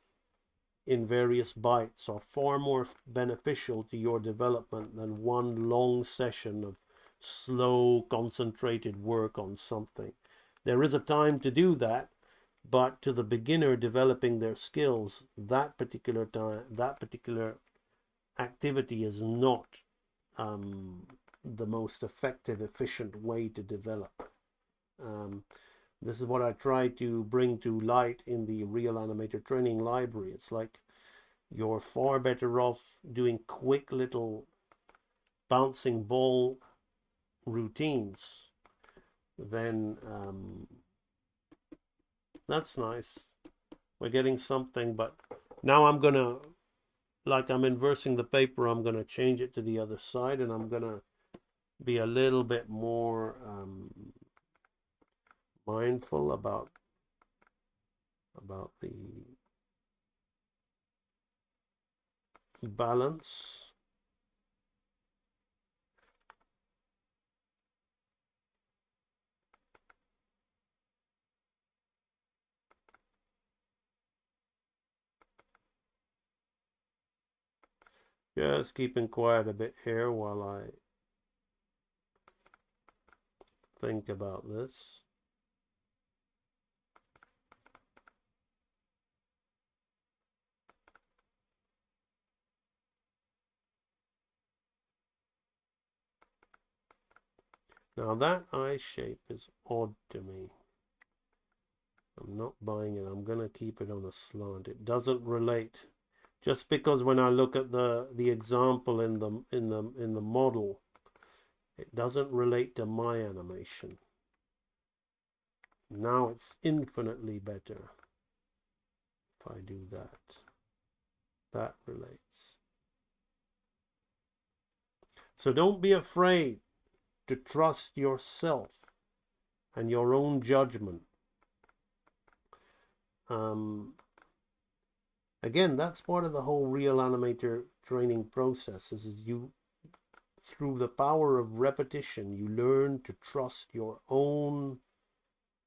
in various bites are far more beneficial to your development than one long session of slow, concentrated work on something. There is a time to do that, but to the beginner developing their skills, that particular time, that particular activity is not the most effective, efficient way to develop. This is what I try to bring to light in the Real Animator Training Library. It's like you're far better off doing quick little bouncing ball routines than that's nice. We're getting something, but now I'm gonna, like I'm inversing the paper, I'm gonna change it to the other side, and I'm gonna be a little bit more mindful about the balance. Just keeping quiet a bit here while I think about this. Now that eye shape is odd to me. I'm not buying it. I'm gonna keep it on a slant. It doesn't relate. Just because when I look at the example in the model, it doesn't relate to my animation. Now it's infinitely better if I do that. That relates. So don't be afraid to trust yourself and your own judgment. Again, that's part of the whole Real Animator training process, is you, through the power of repetition, you learn to trust your own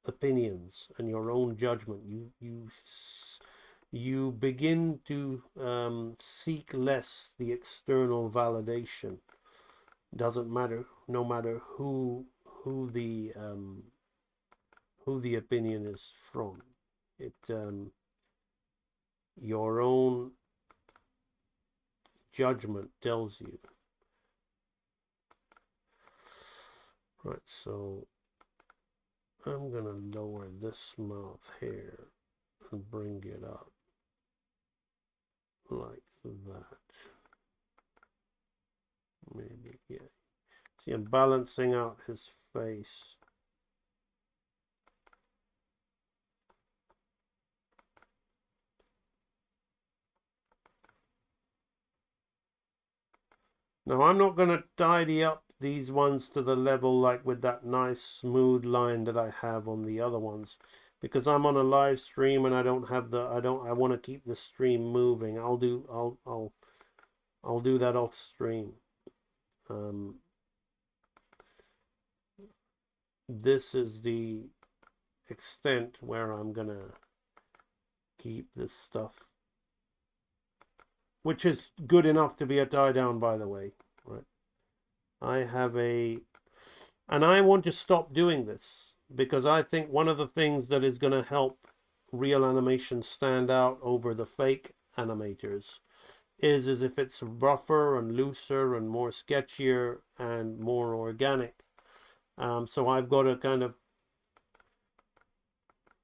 opinions and your own judgment. You begin to seek less the external validation. Doesn't matter, no matter who the opinion is from. It your own judgment tells you. Right, so I'm gonna lower this mouth here and bring it up like that. Maybe, yeah. See, I'm balancing out his face. Now I'm not going to tidy up these ones to the level like with that nice smooth line that I have on the other ones, because I'm on a live stream and I don't have the, I want to keep the stream moving. I'll do that off stream. This is the extent where I'm gonna keep this stuff, which is good enough to be a tie down, by the way. Right, I have and I want to stop doing this, because I think one of the things that is going to help real animation stand out over the fake animators is if it's rougher and looser and more sketchier and more organic. So I've got to kind of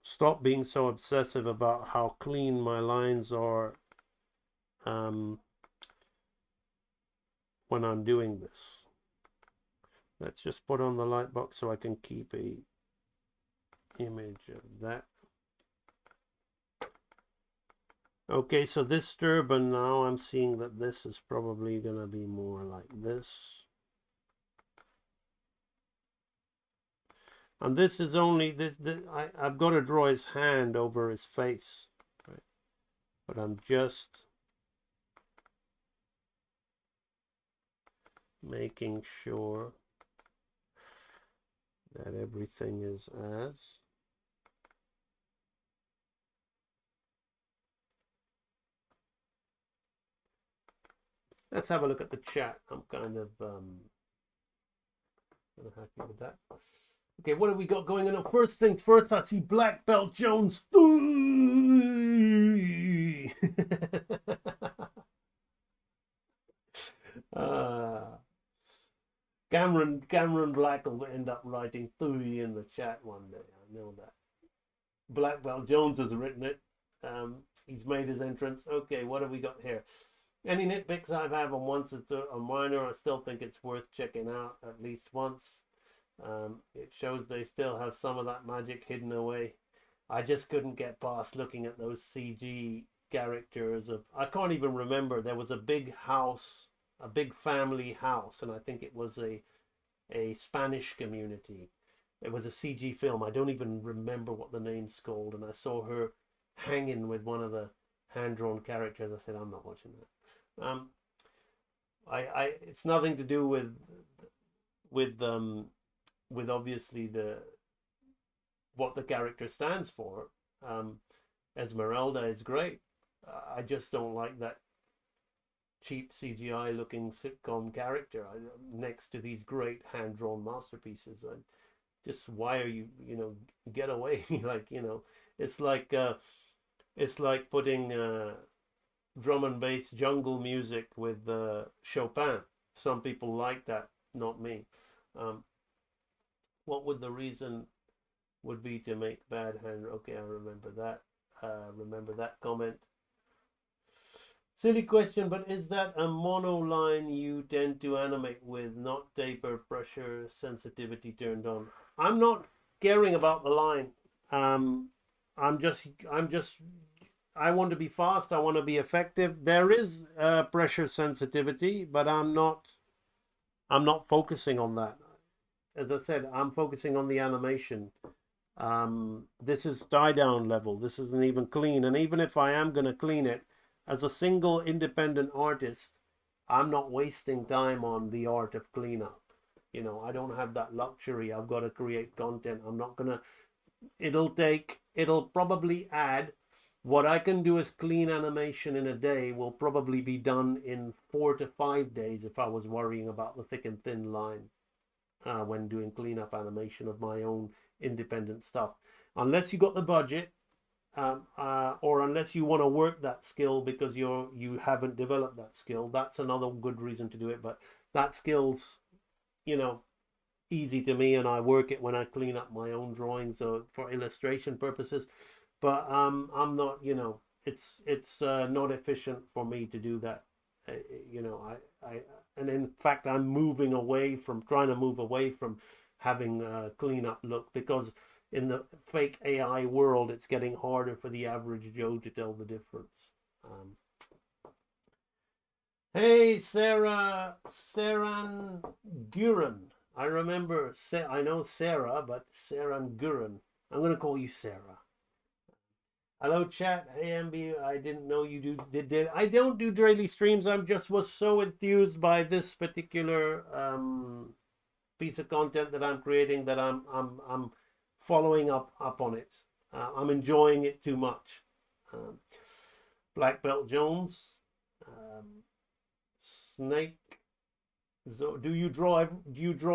stop being so obsessive about how clean my lines are when I'm doing this. Let's just put on the light box so I can keep a image of that. Okay, so this turban now, I'm seeing that this is probably going to be more like this. And this is only, I've got to draw his hand over his face. Right? But I'm just making sure that everything is as. Let's have a look at the chat. I'm kind of happy with that. Okay, what have we got going on? First things first, I see Black Belt Jones. Cameron Black will end up writing "thui" in the chat one day. I know that. Black Belt Jones has written it. He's made his entrance. Okay, what have we got here? Any nitpicks I've had on once it's a minor, I still think it's worth checking out at least once. It shows they still have some of that magic hidden away. I just couldn't get past looking at those CG characters. I can't even remember. There was a big house, a big family house, and I think it was a Spanish community. It was a CG film. I don't even remember what the name's called, and I saw her hanging with one of the hand-drawn characters. I said, I'm not watching that. It's nothing to do with obviously what the character stands for. Esmeralda is great. I just don't like that cheap CGI looking sitcom character next to these great hand-drawn masterpieces. Just why are you get away? Like, it's like putting drum and bass jungle music with Chopin. Some people like that, not me. What would the reason would be to make bad hand? Okay, I remember that. Remember that comment. Silly question, but is that a mono line you tend to animate with, not taper, pressure, sensitivity turned on? I'm not caring about the line. I'm just I want to be fast. I want to be effective. There is pressure sensitivity, but I'm not focusing on that. As I said, I'm focusing on the animation. This is tie down level. This isn't even clean. And even if I am going to clean it, as a single independent artist, I'm not wasting time on the art of cleanup. I don't have that luxury. I've got to create content. I'm not going to, it'll probably add, what I can do as clean animation in a day will probably be done in 4 to 5 days if I was worrying about the thick and thin line when doing cleanup animation of my own independent stuff. Unless you got the budget, or unless you want to work that skill because you haven't developed that skill, that's another good reason to do it. But that skill's easy to me, and I work it when I clean up my own drawings for illustration purposes. But I'm not, it's not efficient for me to do that. And in fact, I'm trying to move away from having a cleanup look, because in the fake AI world, it's getting harder for the average Joe to tell the difference. Hey, Saran Guren. I remember, I know Sarah, but Saran Guren. I'm going to call you Sarah. Hello, chat. Hey, MB. I didn't know you did. I don't do daily streams. Was so enthused by this particular piece of content that I'm creating that I'm following up on it. I'm enjoying it too much. Black Belt Jones, Snake. So do you draw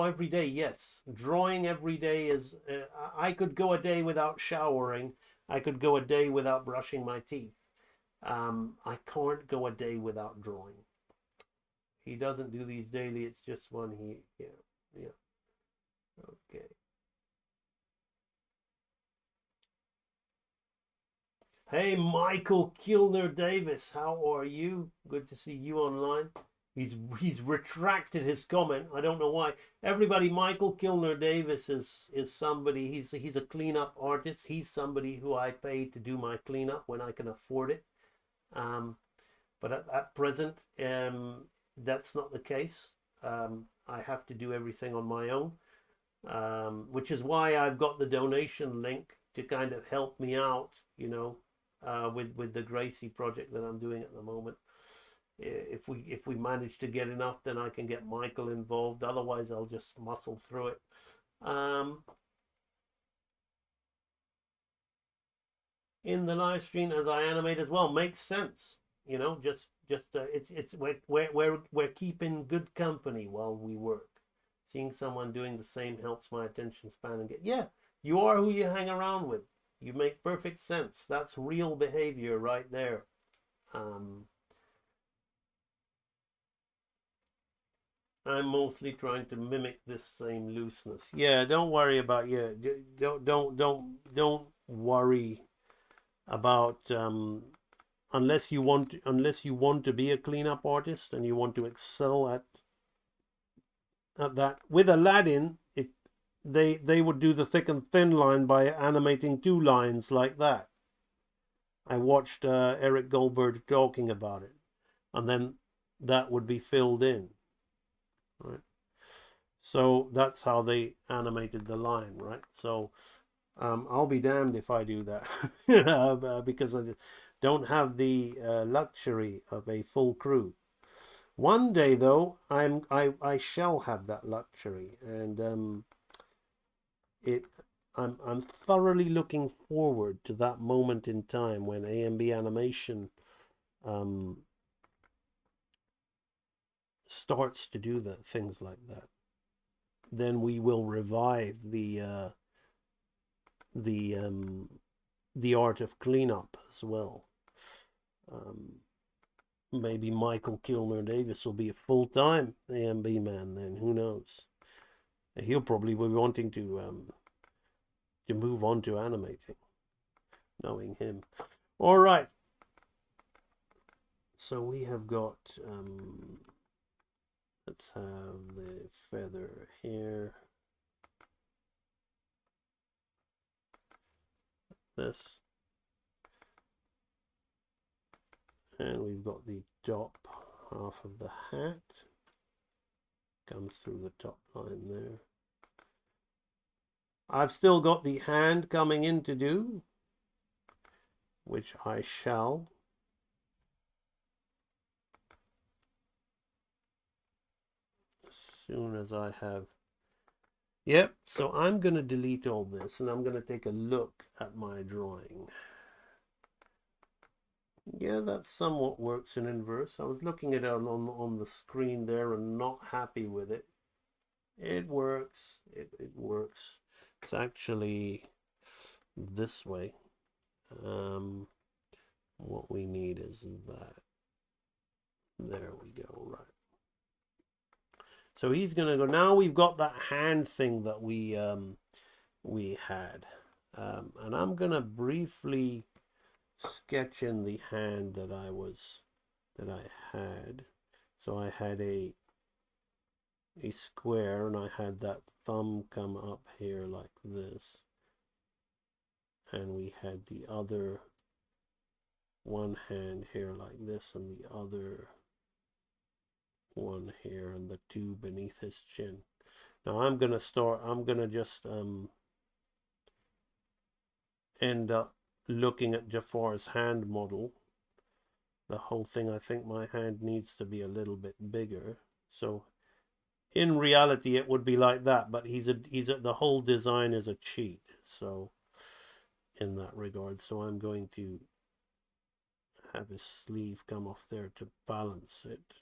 every day? Yes, drawing every day is. I could go a day without showering. I could go a day without brushing my teeth. I can't go a day without drawing. He doesn't do these daily. It's just one yeah. Okay. Hey, Michael Kilner Davis, how are you? Good to see you online. He's retracted his comment. I don't know why. Everybody, Michael Kilner Davis is somebody. He's a cleanup artist. He's somebody who I pay to do my cleanup when I can afford it. But at present, that's not the case. I have to do everything on my own, which is why I've got the donation link to kind of help me out, with the Gracie project that I'm doing at the moment. If we manage to get enough, then I can get Michael involved. Otherwise, I'll just muscle through it. In the live stream as I animate as well makes sense. It's we're keeping good company while we work. Seeing someone doing the same helps my attention span and you are who you hang around with. You make perfect sense. That's real behavior right there. I'm mostly trying to mimic this same looseness. Yeah, don't worry about don't worry about unless you want to be a cleanup artist and you want to excel at that. With Aladdin, they would do the thick and thin line by animating 2 lines like that. I watched Eric Goldberg talking about it, and then that would be filled in, right? So that's how they animated the line, right? So I'll be damned if I do that because I don't have the luxury of a full crew. One day, though, I shall have that luxury, and I'm thoroughly looking forward to that moment in time when AMB Animation starts to do things like that. Then we will revive the art of cleanup as well. Maybe Michael Kilmer Davis will be a full-time AMB man then. Who knows? He'll probably be wanting to move on to animating, knowing him. All right. So we have got. Let's have the feather here. This. And we've got the top half of the hat. Comes through the top line there. I've still got the hand coming in to do, which I shall. As soon as I have. Yep, so I'm going to delete all this and I'm going to take a look at my drawing. Yeah, that somewhat works in inverse. I was looking at it on the screen there and not happy with it. It works. It works. It's actually this way. What we need is that. There we go. Right. So he's gonna go. Now we've got that hand thing that we had, and I'm gonna briefly sketch in the hand that I had. So I had a square, and I had that thumb come up here like this, and we had the other one hand here like this, and the other one here, and the 2 beneath his chin. Now I'm gonna just end up looking at Jafar's hand model. The whole thing, I think my hand needs to be a little bit bigger. So in reality it would be like that, but the whole design is a cheat. So in that regard, so I'm going to have his sleeve come off there to balance it.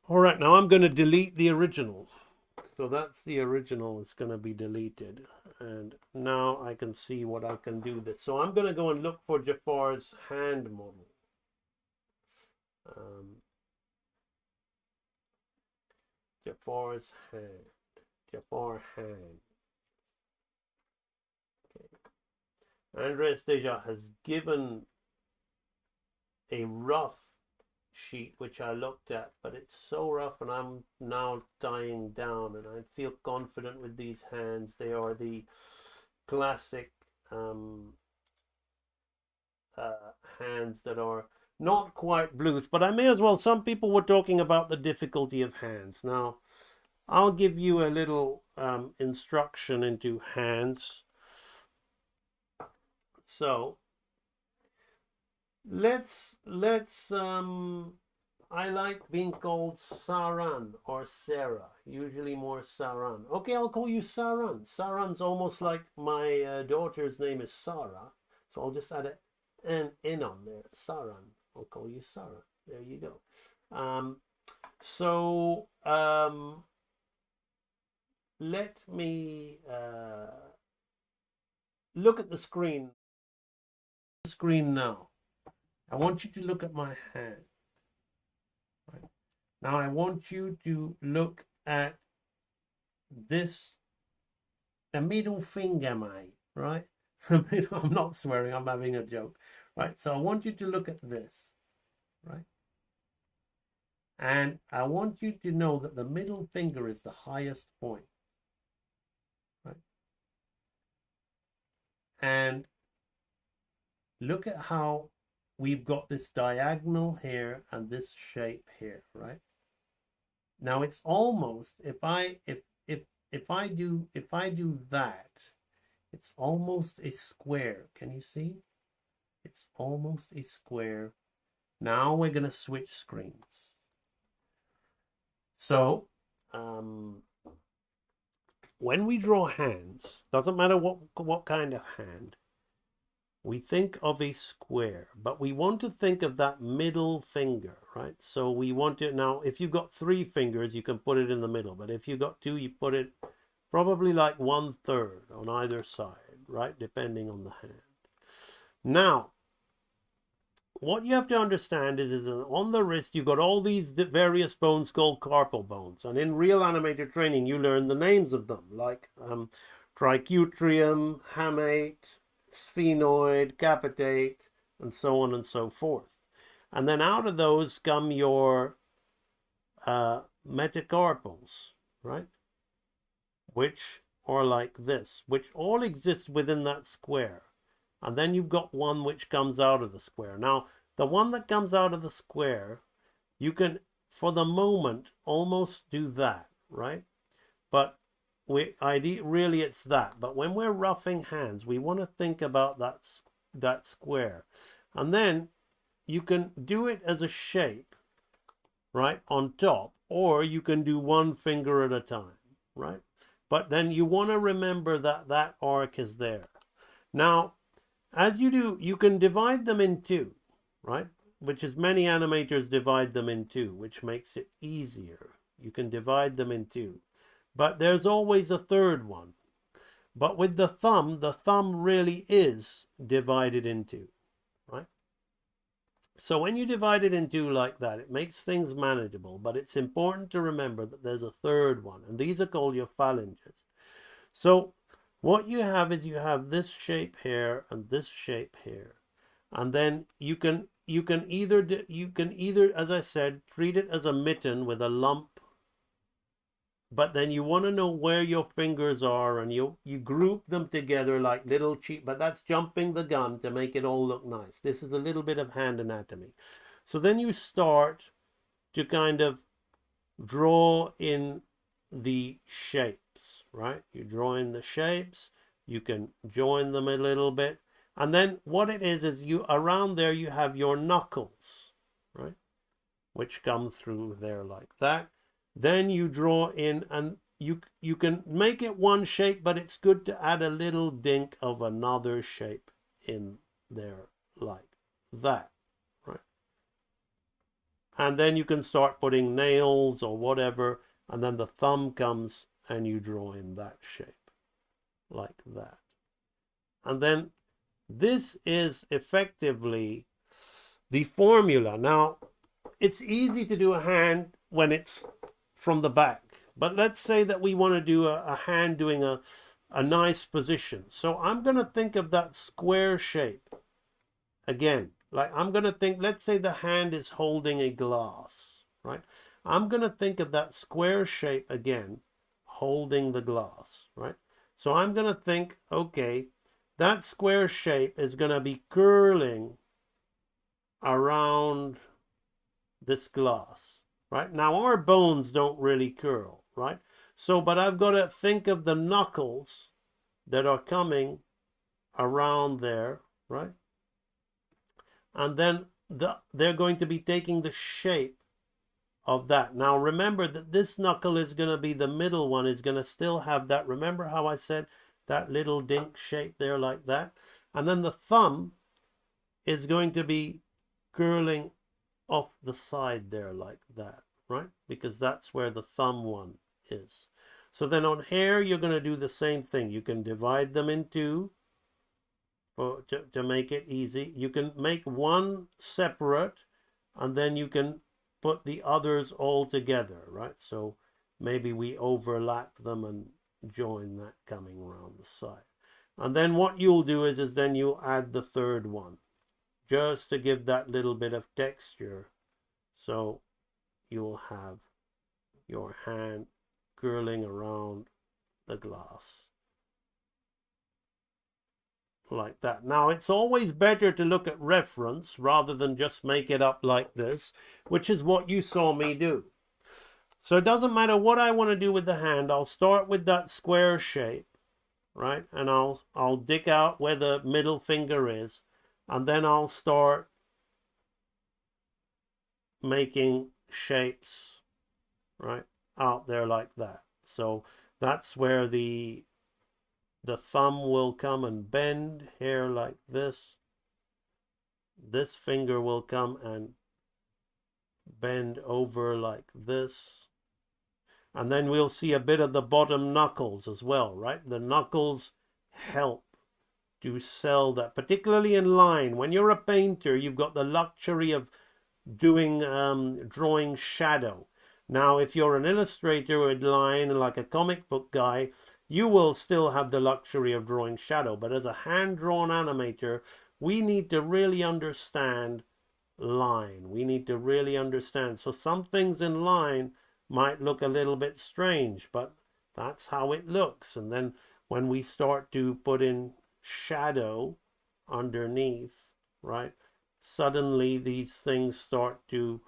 All right, now I'm going to delete the original. So that's the original. It's going to be deleted. And now I can see what I can do. So I'm going to go and look for Jafar's hand model. Jafar's hand. Jafar hand. Okay. Andreas Deja has given a rough sheet which I looked at, but it's so rough, and I'm now tying down, and I feel confident with these hands. They are the classic hands that are not quite blues, but I may as well. Some people were talking about the difficulty of hands. Now, I'll give you a little instruction into hands. So let's I like being called Saran or Sarah, usually more Saran. Okay, I'll call you Saran. Saran's almost like my daughter's name is Sarah, so I'll just add an N on there. Saran. I'll call you Sarah. There you go. Let me look at the screen. Now. I want you to look at my hand. Right. Now I want you to look at this, the middle finger, mate, right? I'm not swearing, I'm having a joke. Right, so I want you to look at this, right? And I want you to know that the middle finger is the highest point, right? And look at how we've got this diagonal here and this shape here, right? Now it's almost, if I do that, it's almost a square. Can you see? It's almost a square. Now we're going to switch screens. So when we draw hands, doesn't matter what kind of hand, we think of a square, but we want to think of that middle finger, right? So we want to, now if you've got 3 fingers, you can put it in the middle, but if you've got 2, you put it probably like 1/3 on either side, right? Depending on the hand. Now, what you have to understand is on the wrist, you've got all these various bones called carpal bones. And in real animator training, you learn the names of them, like tricutrium, hamate, sphenoid, capitate, and so on and so forth. And then out of those come your metacarpals, right? Which are like this, which all exist within that square. And then you've got one which comes out of the square. Now, the one that comes out of the square, you can, for the moment, almost do that, right? But really it's that. But when we're roughing hands, we want to think about that square. And then you can do it as a shape, right, on top, or you can do one finger at a time, right? But then you want to remember that that arc is there. Now, as you do, you can divide them in 2, right? Which is many animators divide them in 2, which makes it easier. You can divide them in 2. But there's always a third one. But with the thumb really is divided in 2, right? So when you divide it in 2 like that, it makes things manageable, but it's important to remember that there's a third one, and these are called your phalanges. So what you have is you have this shape here and this shape here. And then you can either, as I said, treat it as a mitten with a lump, but then you want to know where your fingers are, and you group them together like little cheap, but that's jumping the gun to make it all look nice. This is a little bit of hand anatomy. So then you start to kind of draw in the shapes, right? You draw in the shapes, you can join them a little bit. And then what it is you, around there you have your knuckles, right? Which come through there like that. Then you draw in, and you can make it one shape, but it's good to add a little dink of another shape in there like that, right? And then you can start putting nails or whatever, and then the thumb comes and you draw in that shape like that. And then this is effectively the formula. Now, it's easy to do a hand when it's from the back, but let's say that we want to do a hand doing a nice position. So I'm going to think of that square shape again. Like I'm going to think, let's say the hand is holding a glass, right? I'm going to think of that square shape again, holding the glass, right? So I'm going to think, okay, that square shape is going to be curling around this glass, right? Now our bones don't really curl, right? So, but I've got to think of the knuckles that are coming around there, right? And then they're going to be taking the shape of that. Now remember that this knuckle is going to be the middle one, is going to still have that. Remember how I said that little dink shape there like that? And then the thumb is going to be curling off the side there like that, right? Because that's where the thumb one is. So then on hair, you're going to do the same thing. You can divide them in two to make it easy. You can make one separate, and then you can put the others all together, right? So maybe we overlap them and join that coming around the side. And then what you'll do is then you'll add the third one, just to give that little bit of texture. So you'll have your hand curling around the glass like that. Now it's always better to look at reference rather than just make it up like this, which is what you saw me do. So it doesn't matter what I want to do with the hand. I'll start with that square shape, right? And I'll dig out where the middle finger is, and then I'll start making shapes, right, out there like that. So that's where the thumb will come and bend here like this. This finger will come and bend over like this. And then we'll see a bit of the bottom knuckles as well, right? The knuckles help to sell that, particularly in line. When you're a painter, you've got the luxury of doing drawing shadow. Now, if you're an illustrator with line, like a comic book guy, you will still have the luxury of drawing shadow. But as a hand-drawn animator, we need to really understand line. We need to really understand. So some things in line might look a little bit strange, but that's how it looks. And then when we start to put in shadow underneath, right, suddenly these things start to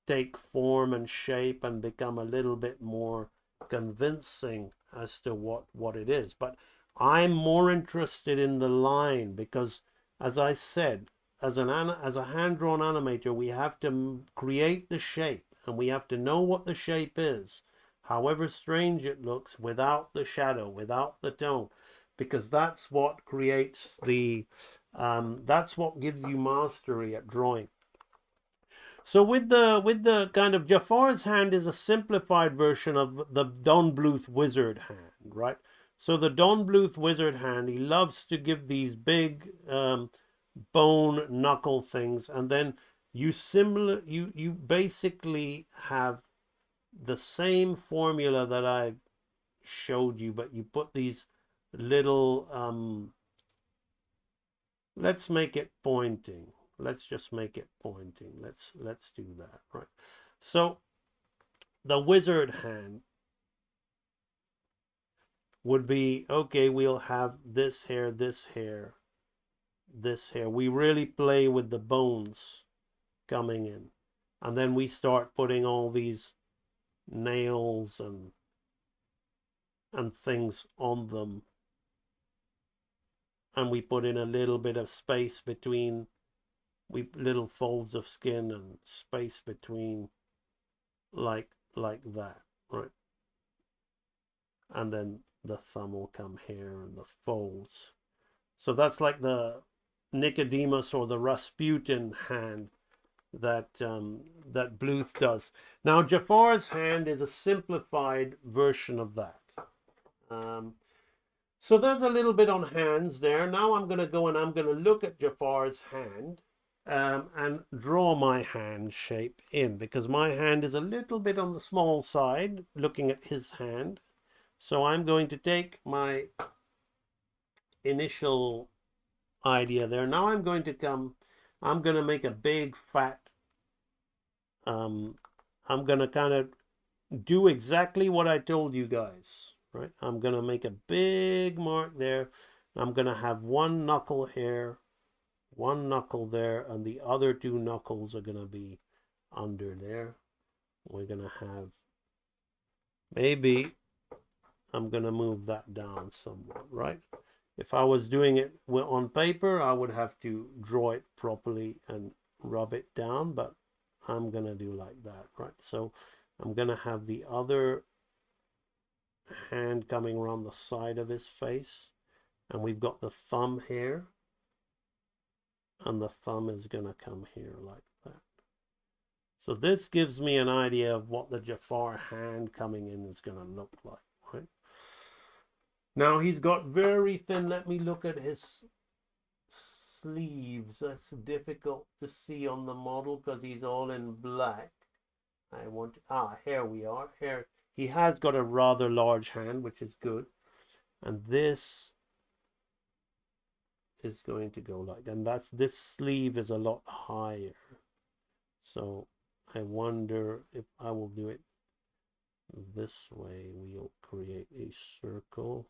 take form and shape and become a little bit more convincing as to what it is. But I'm more interested in the line because, as I said, as a hand-drawn animator, we have to create the shape, and we have to know what the shape is, however strange it looks, without the shadow, without the tone, because that's what creates that's what gives you mastery at drawing. So with the kind of Jafar's hand is a simplified version of the Don Bluth wizard hand, right? So the Don Bluth wizard hand, he loves to give these big bone knuckle things, and then you basically have the same formula that I showed you, but you put these little let's make it pointing. Let's just make it pointing. Let's do that, right? So the wizard hand would be, okay, we'll have this hair, this hair, this hair. We really play with the bones coming in. And then we start putting all these nails and things on them. And we put in a little bit of space between little folds of skin and space between, like that, right? And then the thumb will come here and the folds. So that's like the Nicodemus or the Rasputin hand that that Bluth does. Now Jafar's hand is a simplified version of that. So there's a little bit on hands there. Now I'm going to go and I'm going to look at Jafar's hand and draw my hand shape in, because my hand is a little bit on the small side looking at his hand. So I'm going to take my initial idea there. Now I'm going to make a big fat, I'm going to kind of do exactly what I told you guys, right? I'm going to make a big mark there. I'm going to have one knuckle here, one knuckle there, and the other two knuckles are going to be under there. We're going to have, maybe I'm going to move that down somewhat, right? If I was doing it on paper, I would have to draw it properly and rub it down, but I'm going to do like that, right? So I'm going to have the other hand coming around the side of his face, and we've got the thumb here, and the thumb is going to come here like that. So this gives me an idea of what the Jafar hand coming in is going to look like, right? Now he's got very thin, let me look at his sleeves. That's difficult to see on the model because he's all in black. I want, here we are. Here, he has got a rather large hand, which is good. And this is going to go like, and this sleeve is a lot higher. So I wonder if I will do it this way. We'll create a circle.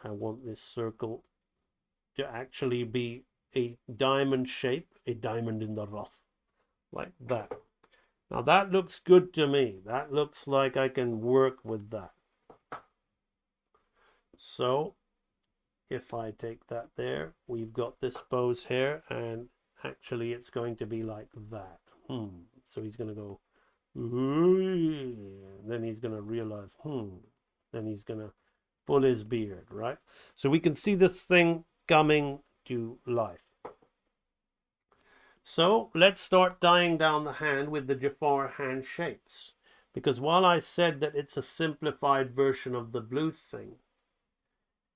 I want this circle to actually be a diamond shape, a diamond in the rough, like that. Now that looks good to me. That looks like I can work with that. So if I take that there, we've got this pose here, and actually it's going to be like that. So he's going to go, then he's going to realize, then he's going to pull his beard, right? So we can see this thing coming to life. So let's start dyeing down the hand with the Jafar hand shapes. Because while I said that it's a simplified version of the blue thing,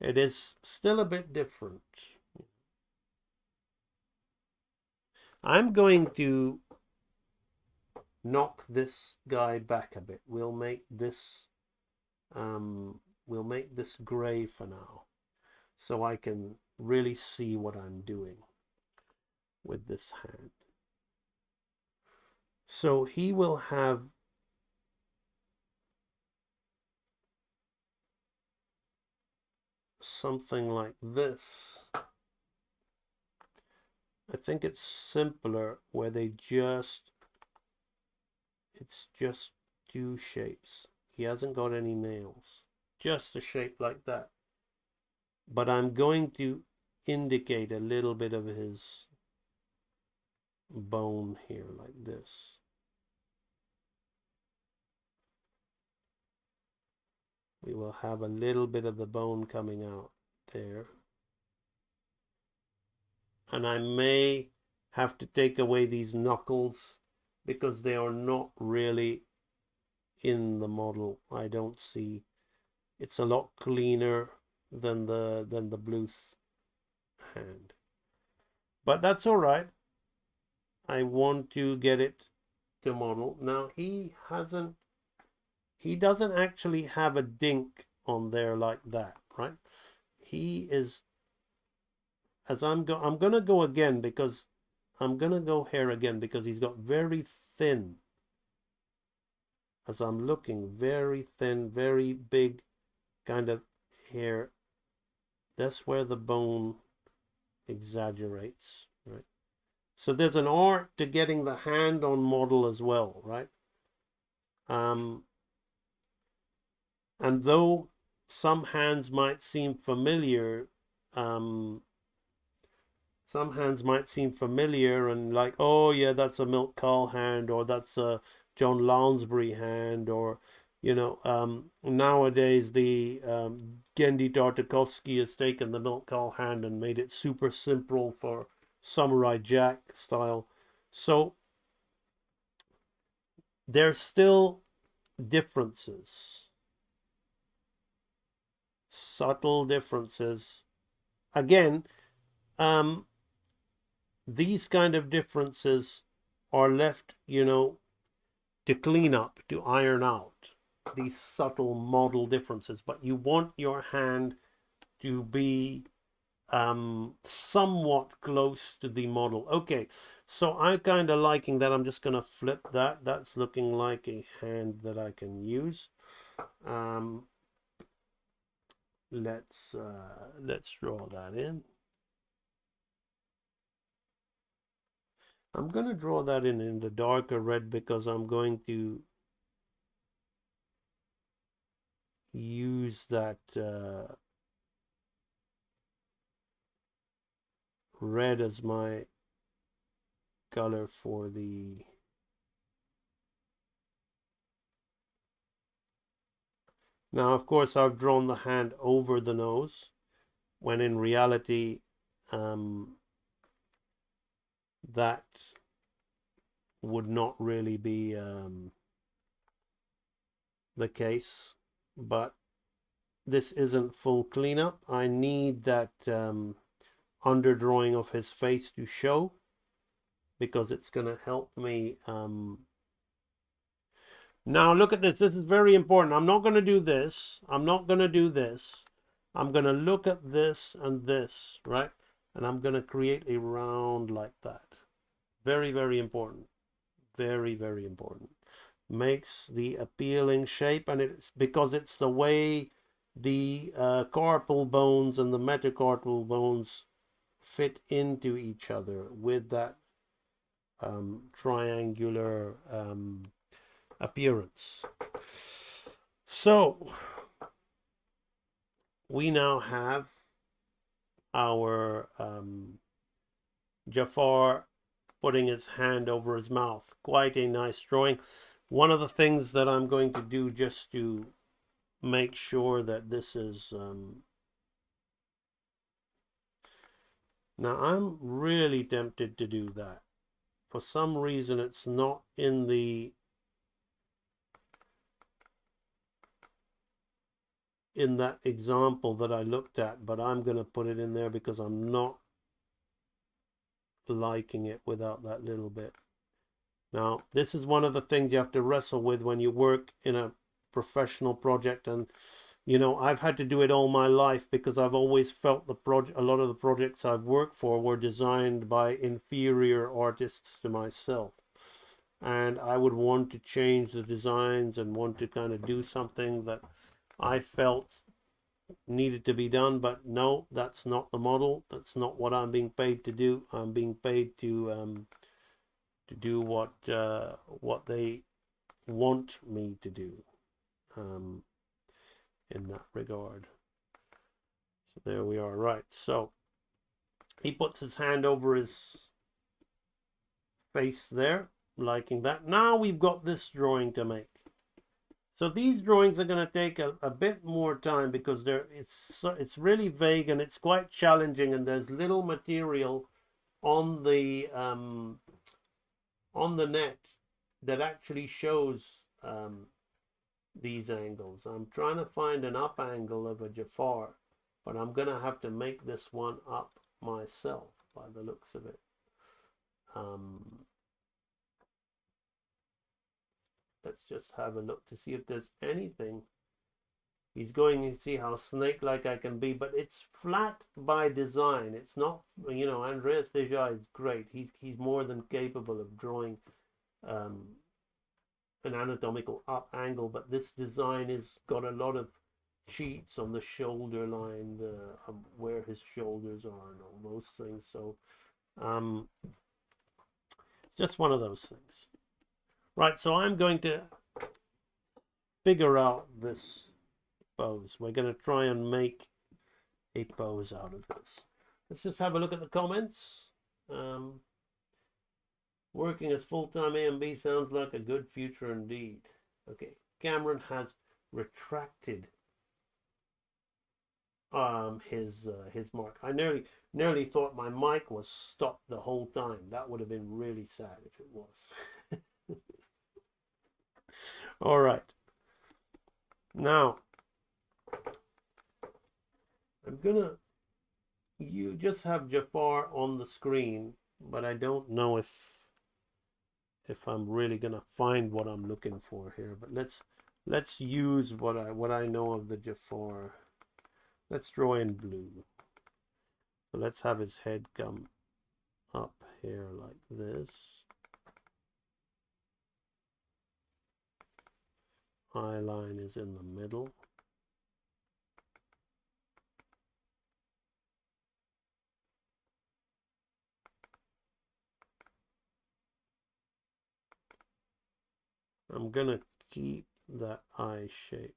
it is still a bit different. I'm going to knock this guy back a bit. We'll make this gray for now, so I can really see what I'm doing with this hand. So he will have something like this. I think it's simpler where it's just two shapes. He hasn't got any nails, just a shape like that. But I'm going to indicate a little bit of his bone here like this. We will have a little bit of the bone coming out there. And I may have to take away these knuckles because they are not really in the model. I don't see. It's a lot cleaner than the Bluth hand. But that's all right. I want to get it to model. Now he doesn't actually have a dink on there like that, right? He is, as I'm going to go again because I'm going to go here again because he's got very thin, as I'm looking, very thin, very big kind of hair. That's where the bone exaggerates, right? So there's an art to getting the hand on model as well, right? And though some hands might seem familiar, and like, oh yeah, that's a Milt Kahl hand, or that's a John Lounsbury hand, or nowadays the Gendy Tartakovsky has taken the Milt Kahl hand and made it super simple for Samurai Jack style. So there's still differences, subtle differences. Again, these kind of differences are left, to clean up, to iron out these subtle model differences. But you want your hand to be somewhat close to the model. Okay, so I'm kind of liking that. I'm just going to flip that. That's looking like a hand that I can use. let's draw that in. I'm going to draw that in the darker red because I'm going to use that red as my color for the now. Of course, I've drawn the hand over the nose when in reality that would not really be the case, but this isn't full cleanup. I need that underdrawing of his face to show because it's going to help me. Now look at this. This is very important. I'm not going to do this. I'm not going to do this. I'm going to look at this and this, right? And I'm going to create a round like that. Very, very important. Very, very important. Makes the appealing shape, and it's because it's the way the carpal bones and the metacarpal bones fit into each other with that triangular appearance. So we now have our Jafar putting his hand over his mouth. Quite a nice drawing. One of the things that I'm going to do just to make sure that this is now I'm really tempted to do that. For some reason it's not in that example that I looked at, but I'm going to put it in there because I'm not liking it without that little bit. Now, this is one of the things you have to wrestle with when you work in a professional project, and you know, I've had to do it all my life because I've always felt a lot of the projects I've worked for were designed by inferior artists to myself, and I would want to change the designs and want to kind of do something that I felt needed to be done, but no, that's not the model. That's not what I'm being paid to do. I'm being paid to do what they want me to do in that regard. So there we are. Right, so he puts his hand over his face there, liking that. Now we've got this drawing to make. So these drawings are going to take a bit more time because it's really vague and it's quite challenging, and there's little material on the net that actually shows these angles. I'm trying to find an up angle of a Jafar, but I'm going to have to make this one up myself by the looks of it. Let's just have a look to see if there's anything. He's going to see how snake-like I can be, but it's flat by design. It's not, you know, Andreas Deja is great. He's more than capable of drawing an anatomical up angle, but this design has got a lot of cheats on the shoulder line, where his shoulders are and all those things. So it's just one of those things. Right, so I'm going to figure out this pose. We're going to try and make a pose out of this. Let's just have a look at the comments. Working as full-time A&B sounds like a good future indeed. Okay, Cameron has retracted his mark. I nearly thought my mic was stopped the whole time. That would have been really sad if it was. All right. Now, you just have Jafar on the screen, but I don't know if I'm really gonna find what I'm looking for here. But let's use what I know of the Jafar. Let's draw in blue. So let's have his head come up here like this. Eye line is in the middle. I'm gonna keep that eye shape.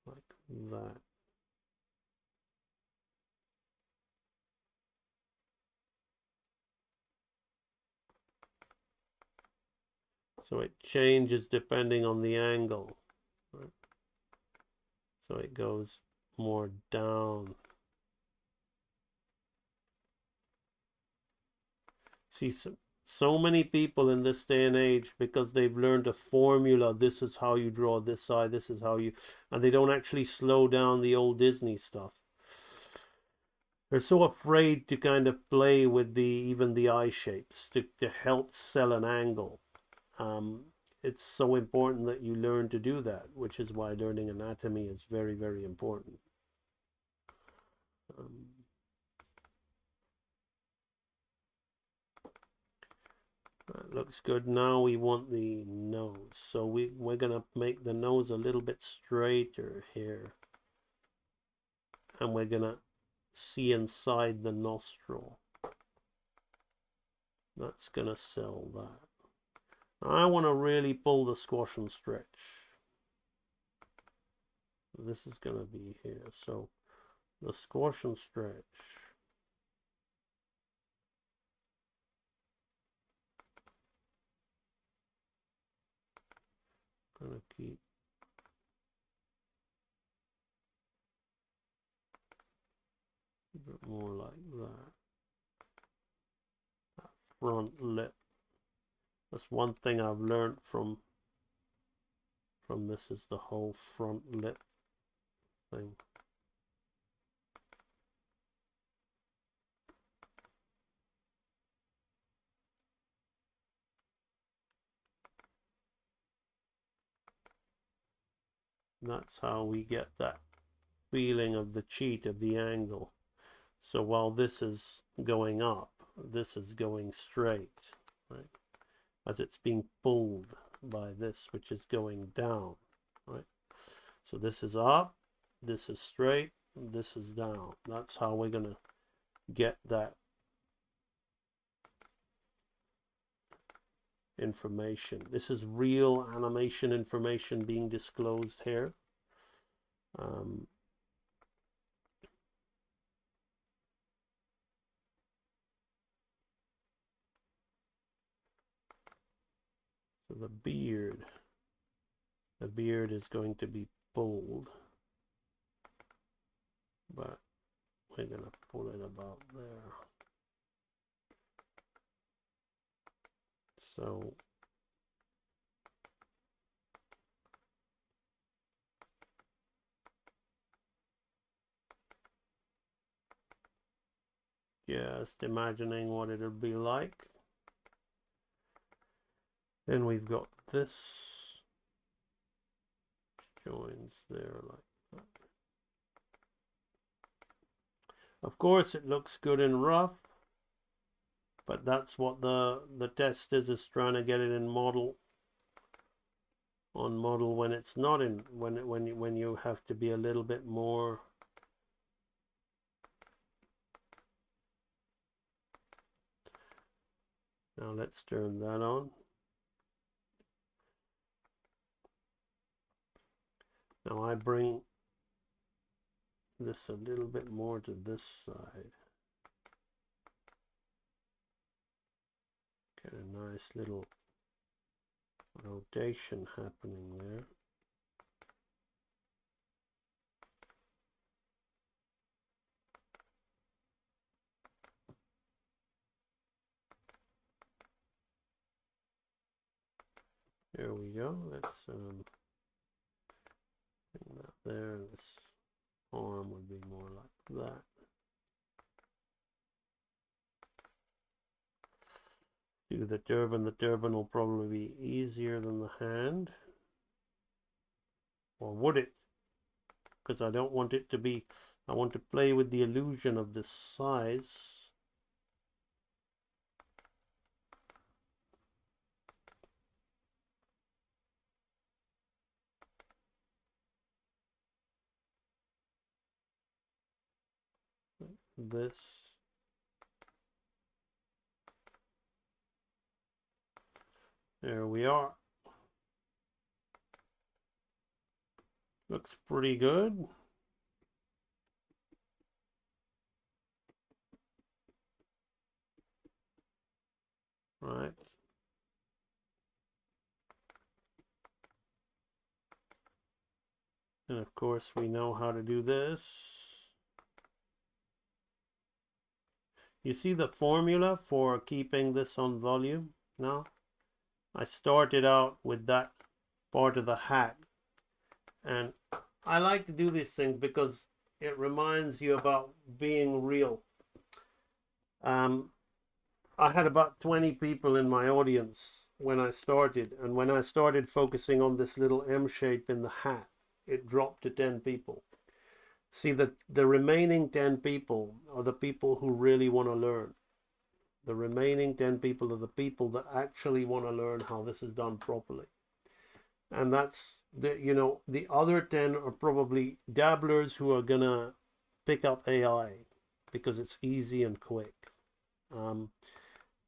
Like that. So it changes depending on the angle. Right? So it goes more down. See, so many people in this day and age, because they've learned a formula, this is how you draw this side, this is how you, and they don't actually slow down the old Disney stuff. They're so afraid to kind of play with even the eye shapes to help sell an angle. It's so important that you learn to do that, which is why learning anatomy is very, very important. That looks good. Now we want the nose. So we're going to make the nose a little bit straighter here. And we're going to see inside the nostril. That's going to sell that. I want to really pull the squash and stretch. This is going to be here. So the squash and stretch. Going to keep a bit more like that. That front lip. That's one thing I've learned from this, is the whole front lip thing. That's how we get that feeling of the cheat, of the angle. So while this is going up, this is going straight, right? As it's being pulled by this, which is going down, right? So this is up, this is straight, this is down. That's how we're going to get that information. This is real animation information being disclosed here. So the beard is going to be pulled, but we're going to pull it about there. So just imagining what it'll be like. Then we've got this joins there like that. Of course it looks good in rough, but that's what the test is trying to get it in model. On model when it's not in, when you have to be a little bit more now. Let's turn that on. Now I bring this a little bit more to this side. Get a nice little rotation happening there. There we go. Let's bring that there. This arm would be more like that. Do the turban. The turban will probably be easier than the hand. Or would it? Because I don't want it to be, I want to play with the illusion of the size. this. There we are. Looks pretty good. Right. And of course we know how to do this. You see the formula for keeping this on volume now? I started out with that part of the hat. And I like to do these things because it reminds you about being real. I had about 20 people in my audience when I started. And when I started focusing on this little M shape in the hat, it dropped to 10 people. See, the remaining 10 people are the people who really want to learn. The remaining 10 people are the people that actually want to learn how this is done properly. And that's the other 10 are probably dabblers who are gonna pick up AI because it's easy and quick.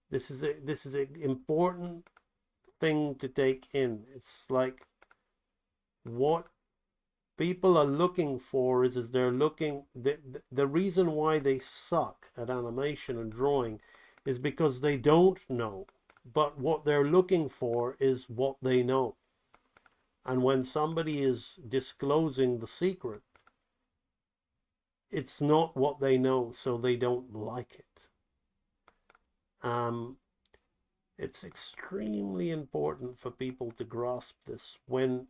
This is an important thing to take in. It's like what people are looking for is they're looking, the reason why they suck at animation and drawing is because they don't know. But what they're looking for is what they know. And when somebody is disclosing the secret, it's not what they know, so they don't like it. It's extremely important for people to grasp this when,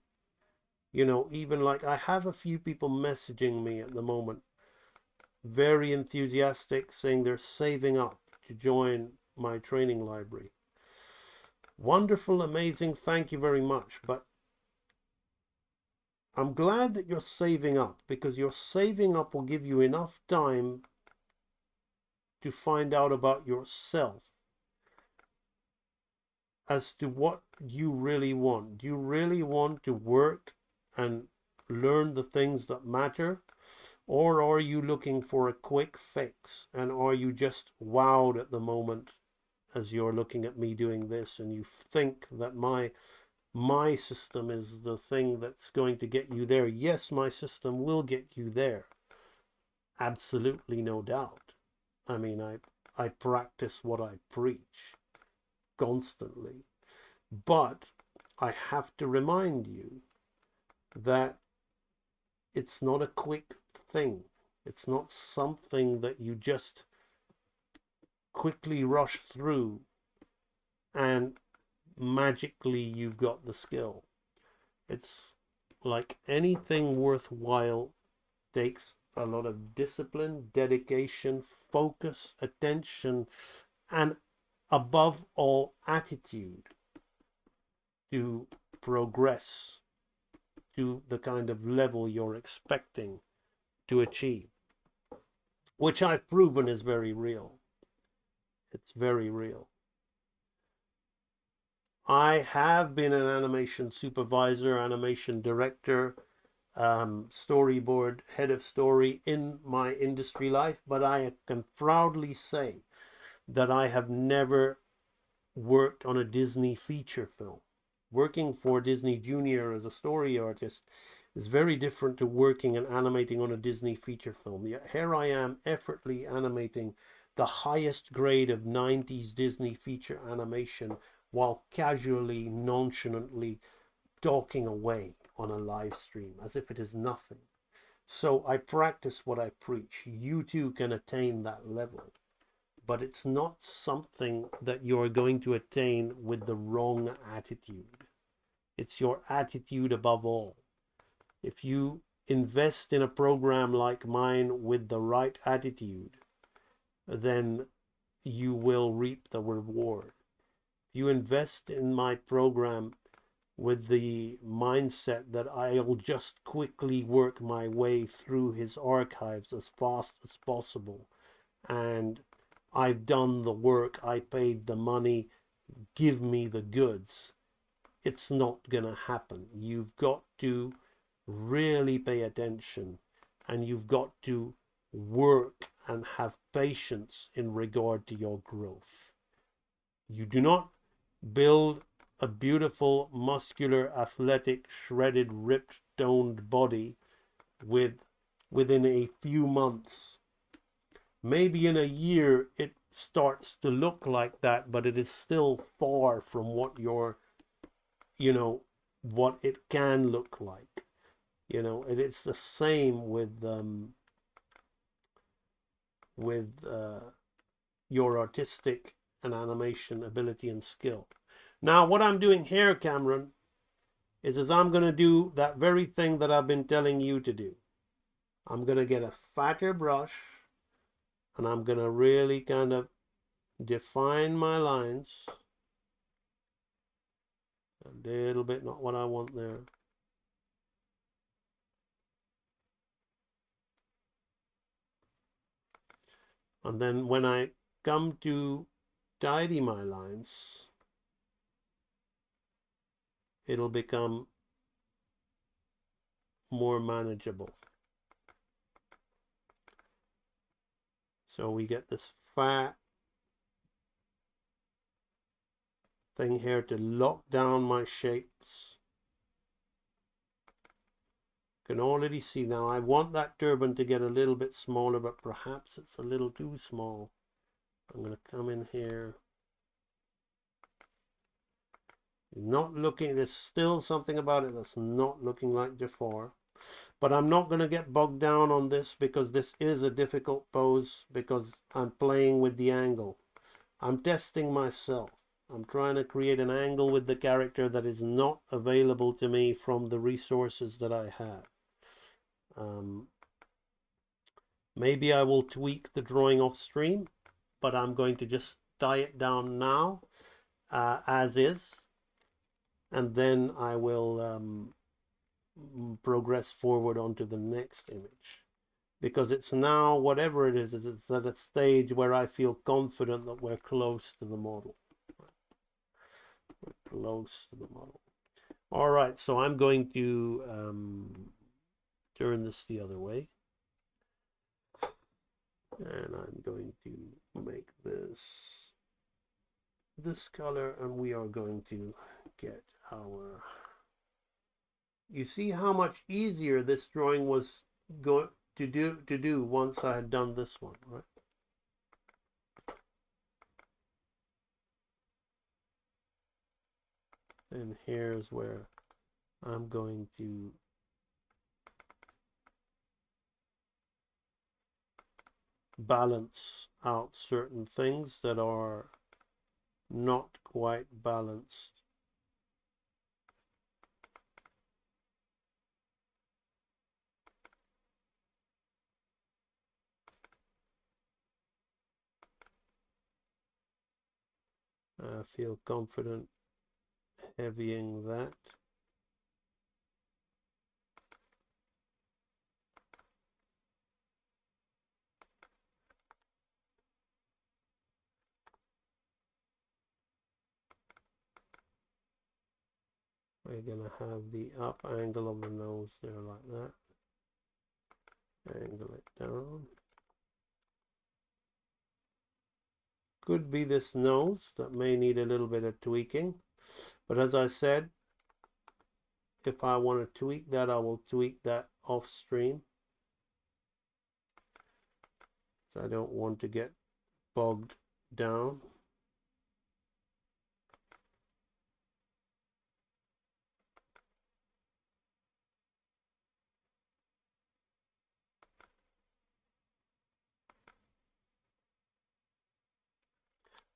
even like I have a few people messaging me at the moment, very enthusiastic, saying they're saving up to join my training library. Wonderful, amazing, thank you very much. But I'm glad that you're saving up, because your saving up will give you enough time to find out about yourself as to what you really want. Do you really want to work and learn the things that matter? Or are you looking for a quick fix? And are you just wowed at the moment as you're looking at me doing this and you think that my system is the thing that's going to get you there? Yes, my system will get you there. Absolutely, no doubt. I mean, I practice what I preach constantly. But I have to remind you that it's not a quick thing. It's not something that you just quickly rush through and magically you've got the skill. It's like anything worthwhile takes a lot of discipline, dedication, focus, attention, and above all, attitude to progress to the kind of level you're expecting to achieve, which I've proven is very real. It's very real. I have been an animation supervisor, animation director, storyboard, head of story in my industry life, but I can proudly say that I have never worked on a Disney feature film. Working for Disney Junior as a story artist is very different to working and animating on a Disney feature film. Here I am effortlessly animating the highest grade of 90s Disney feature animation while casually, nonchalantly talking away on a live stream as if it is nothing. So I practice what I preach. You too can attain that level. But it's not something that you're going to attain with the wrong attitude. It's your attitude above all. If you invest in a program like mine with the right attitude, then you will reap the reward. If you invest in my program with the mindset that I'll just quickly work my way through his archives as fast as possible, and I've done the work, I paid the money, give me the goods, it's not gonna happen. You've got to really pay attention, and you've got to work and have patience in regard to your growth. You do not build a beautiful, muscular, athletic, shredded, ripped, toned body within a few months. Maybe in a year it starts to look like that, but it is still far from what what it can look like. And it's the same with your artistic and animation ability and skill. Now, what I'm doing here, Cameron, is I'm going to do that very thing that I've been telling you to do. I'm going to get a fatter brush, and I'm going to really kind of define my lines. A little bit, not what I want there. And then when I come to tidy my lines, it'll become more manageable. So we get this fat thing here to lock down my shapes. Can already see now I want that turban to get a little bit smaller, but perhaps it's a little too small. I'm going to come in here. Not looking, there's still something about it that's not looking like Jafar. But I'm not going to get bogged down on this because this is a difficult pose because I'm playing with the angle. I'm testing myself. I'm trying to create an angle with the character that is not available to me from the resources that I have. Maybe I will tweak the drawing off stream, but I'm going to just tie it down now as is, and then I will progress forward onto the next image, because it's now, whatever it is it's at a stage where I feel confident that we're close to the model. We're close to the model. All right, so I'm going to turn this the other way, and I'm going to make this color, and we are going to get our, you see how much easier this drawing was going to do once I had done this one, right? And here's where I'm going to balance out certain things that are not quite balanced. I feel confident heavying that. We're gonna have the up angle of the nose there like that. Angle it down. Could be this nose that may need a little bit of tweaking, but as I said, if I want to tweak that, I will tweak that off stream. So I don't want to get bogged down.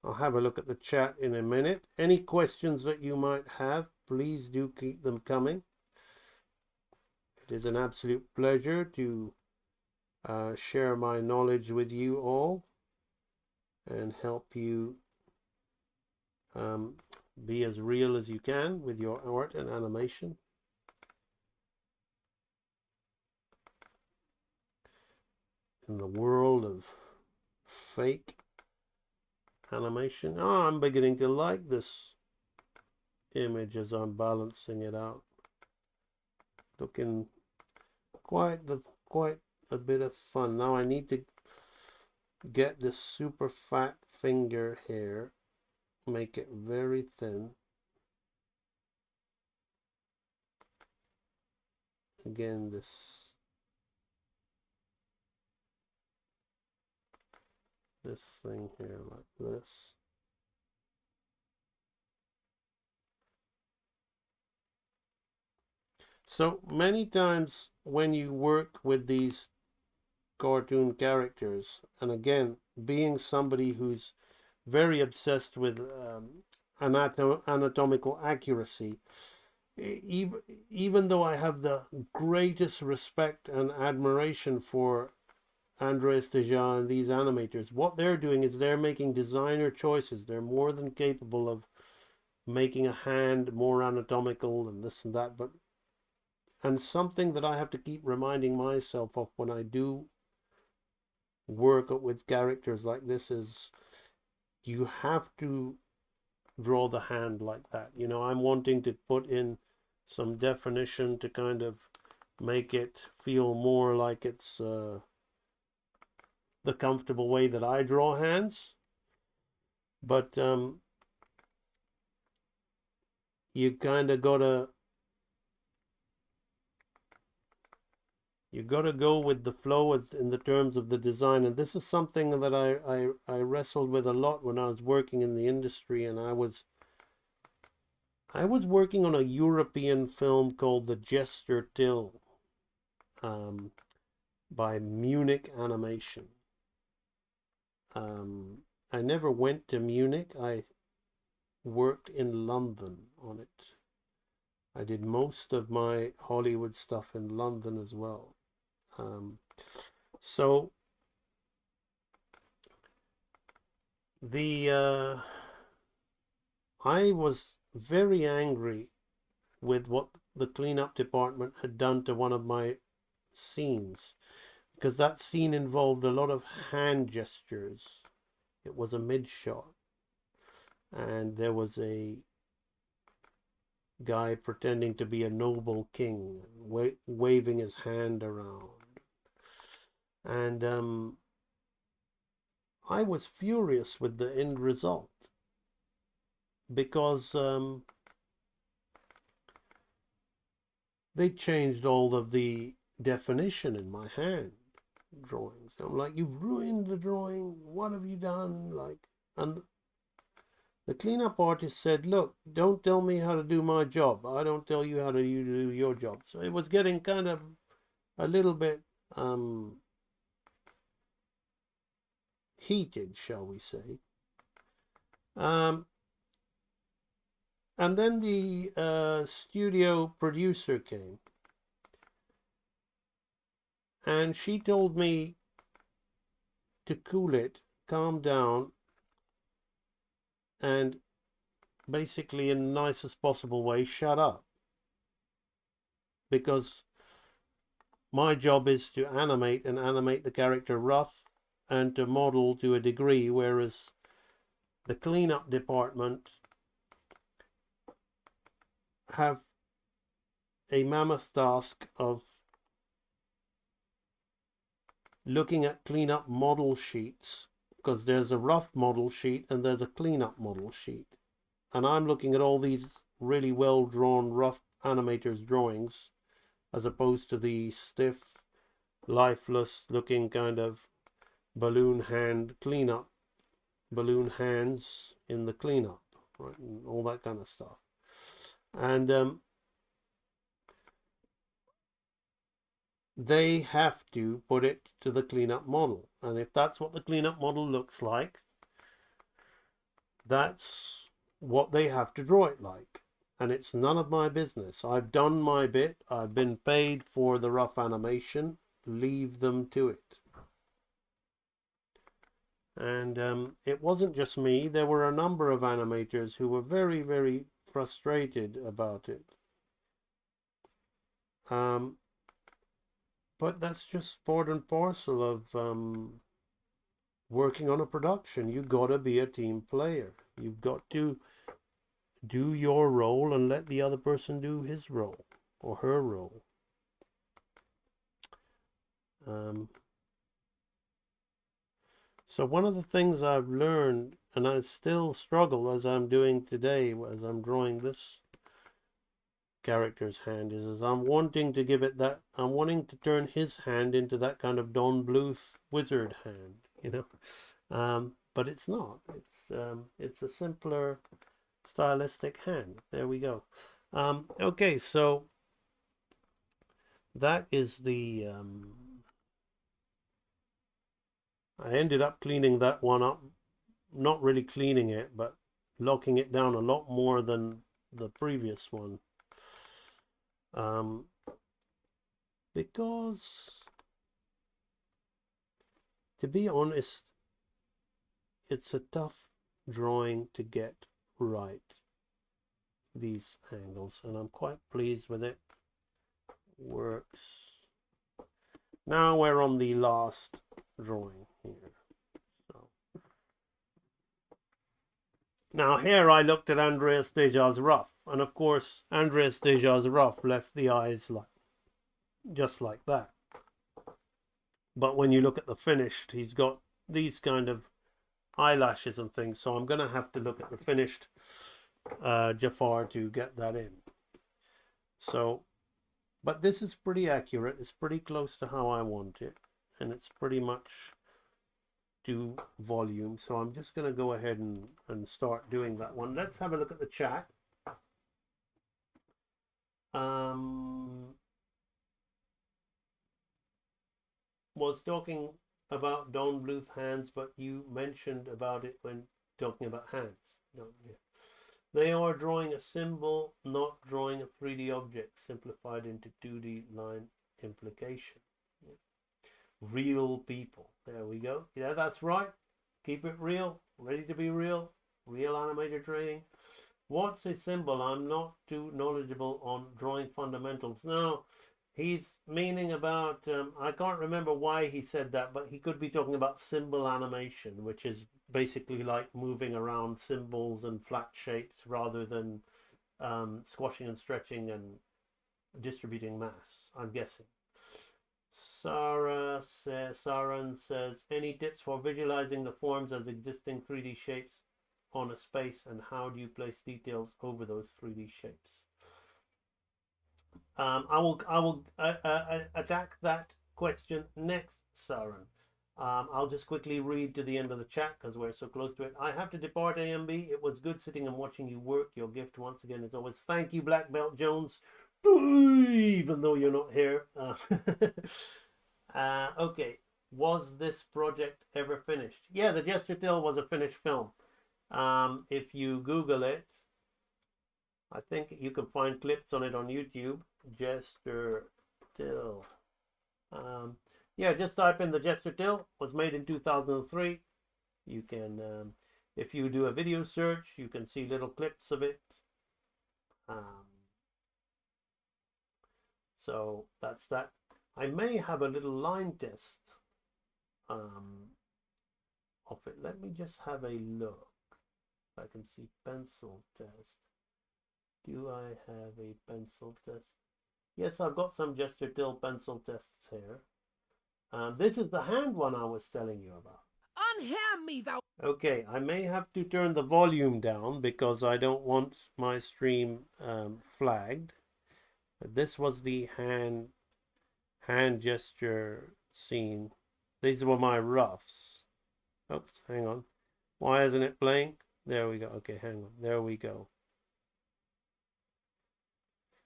I'll have a look at the chat in a minute. Any questions that you might have, please do keep them coming. It is an absolute pleasure to share my knowledge with you all and help you be as real as you can with your art and animation. In the world of fake animation. Oh, I'm beginning to like this image as I'm balancing it out. Looking quite a bit of fun. Now I need to get this super fat finger here, make it very thin. Again, this thing here like this. So many times when you work with these cartoon characters, and again, being somebody who's very obsessed with anatomical accuracy, even though I have the greatest respect and admiration for Andres Deja and these animators, what they're doing is they're making designer choices. They're more than capable of making a hand more anatomical and this and that. And something that I have to keep reminding myself of when I do work with characters like this is you have to draw the hand like that. You know, I'm wanting to put in some definition to kind of make it feel more like it's the comfortable way that I draw hands. But you kind of gotta go with the flow in the terms of the design. And this is something that I wrestled with a lot when I was working in the industry, and I was working on a European film called The Jester Till by Munich Animation. I never went to Munich. I worked in London on it. I did most of my Hollywood stuff in London as well. So I was very angry with what the cleanup department had done to one of my scenes, because that scene involved a lot of hand gestures. It was a mid shot, and there was a guy pretending to be a noble king, waving his hand around. And I was furious with the end result, because they changed all of the definition in my hand drawings. I'm like, you've ruined the drawing. What have you done? Like, and the cleanup artist said, look, don't tell me how to do my job. I don't tell you how to do your job. So it was getting kind of a little bit heated, shall we say. And then the studio producer came, and she told me to cool it, calm down, and basically in the nicest possible way, shut up. Because my job is to animate the character rough and to model to a degree, whereas the cleanup department have a mammoth task of looking at cleanup model sheets, because there's a rough model sheet and there's a cleanup model sheet. And I'm looking at all these really well drawn rough animators' drawings, as opposed to the stiff, lifeless looking kind of balloon hands in the cleanup, right, and all that kind of stuff. And they have to put it to the cleanup model. And if that's what the cleanup model looks like, that's what they have to draw it like. And it's none of my business. I've done my bit. I've been paid for the rough animation. Leave them to it. And it wasn't just me. There were a number of animators who were very, very frustrated about it. But that's just part and parcel of working on a production. You've got to be a team player. You've got to do your role and let the other person do his role or her role. So one of the things I've learned, and I still struggle as I'm doing today, as I'm drawing this character's hand, is I'm wanting to give it that, I'm wanting to turn his hand into that kind of Don Bluth wizard hand, you know. But it's not. It's a simpler stylistic hand. There we go. Okay, so that is the I ended up cleaning that one up, not really cleaning it, but locking it down a lot more than the previous one, because to be honest, it's a tough drawing to get right, these angles, and I'm quite pleased with it. Works. Now we're on the last drawing here. So now here I looked at Andreas Deja's rough, and of course Andreas Deja's rough left the eyes like just like that. But when you look at the finished, he's got these kind of eyelashes and things, so I'm gonna have to look at the finished Jafar to get that in. So, but this is pretty accurate. It's pretty close to how I want it, and it's pretty much to volume. So I'm just going to go ahead and start doing that one. Let's have a look at the chat. Was talking about Don Bluth hands, but you mentioned about it when talking about hands. No, yeah. They are drawing a symbol, not drawing a 3D object, simplified into 2D line implication. Yeah. Real people. There we go. Yeah, that's right. Keep it real. Ready to be real. Real animator training. What's a symbol? I'm not too knowledgeable on drawing fundamentals. No, he's meaning about, I can't remember why he said that, but he could be talking about symbol animation, which is basically like moving around symbols and flat shapes rather than squashing and stretching and distributing mass, I'm guessing. Saran says, any tips for visualizing the forms as existing 3D shapes on a space, and how do you place details over those 3D shapes? I will attack that question next, Saran. I'll just quickly read to the end of the chat because we're so close to it. I have to depart, AMB. It was good sitting and watching you work. Your gift once again is always. Thank you, Black Belt Jones. Even though you're not here. Okay. Was this project ever finished? Yeah, the Jester Till was a finished film. If you Google it, I think you can find clips on it on YouTube. Jester Till. Yeah, just type in the Jester Till. Was made in 2003. You can, if you do a video search, you can see little clips of it. So that's that. I may have a little line test of it. Let me just have a look. I can see pencil test. Do I have a pencil test? Yes, I've got some Jester Till pencil tests here. This is the hand one I was telling you about. Unhand me, thou. Okay, I may have to turn the volume down because I don't want my stream flagged. But this was the hand gesture scene. These were my roughs. Oops, hang on. Why isn't it playing? There we go. Okay, hang on. There we go.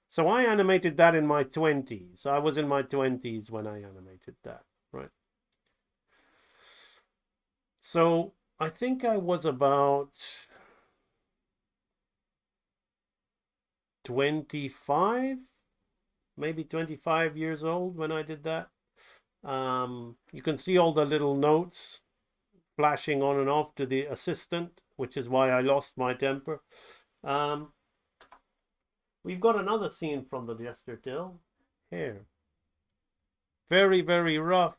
So I animated that in my 20s. I was in my 20s when I animated that, right? So I think I was about 25, maybe 25 years old when I did that. You can see all the little notes flashing on and off to the assistant, which is why I lost my temper. We've got another scene from the Jester Till here. Very, very rough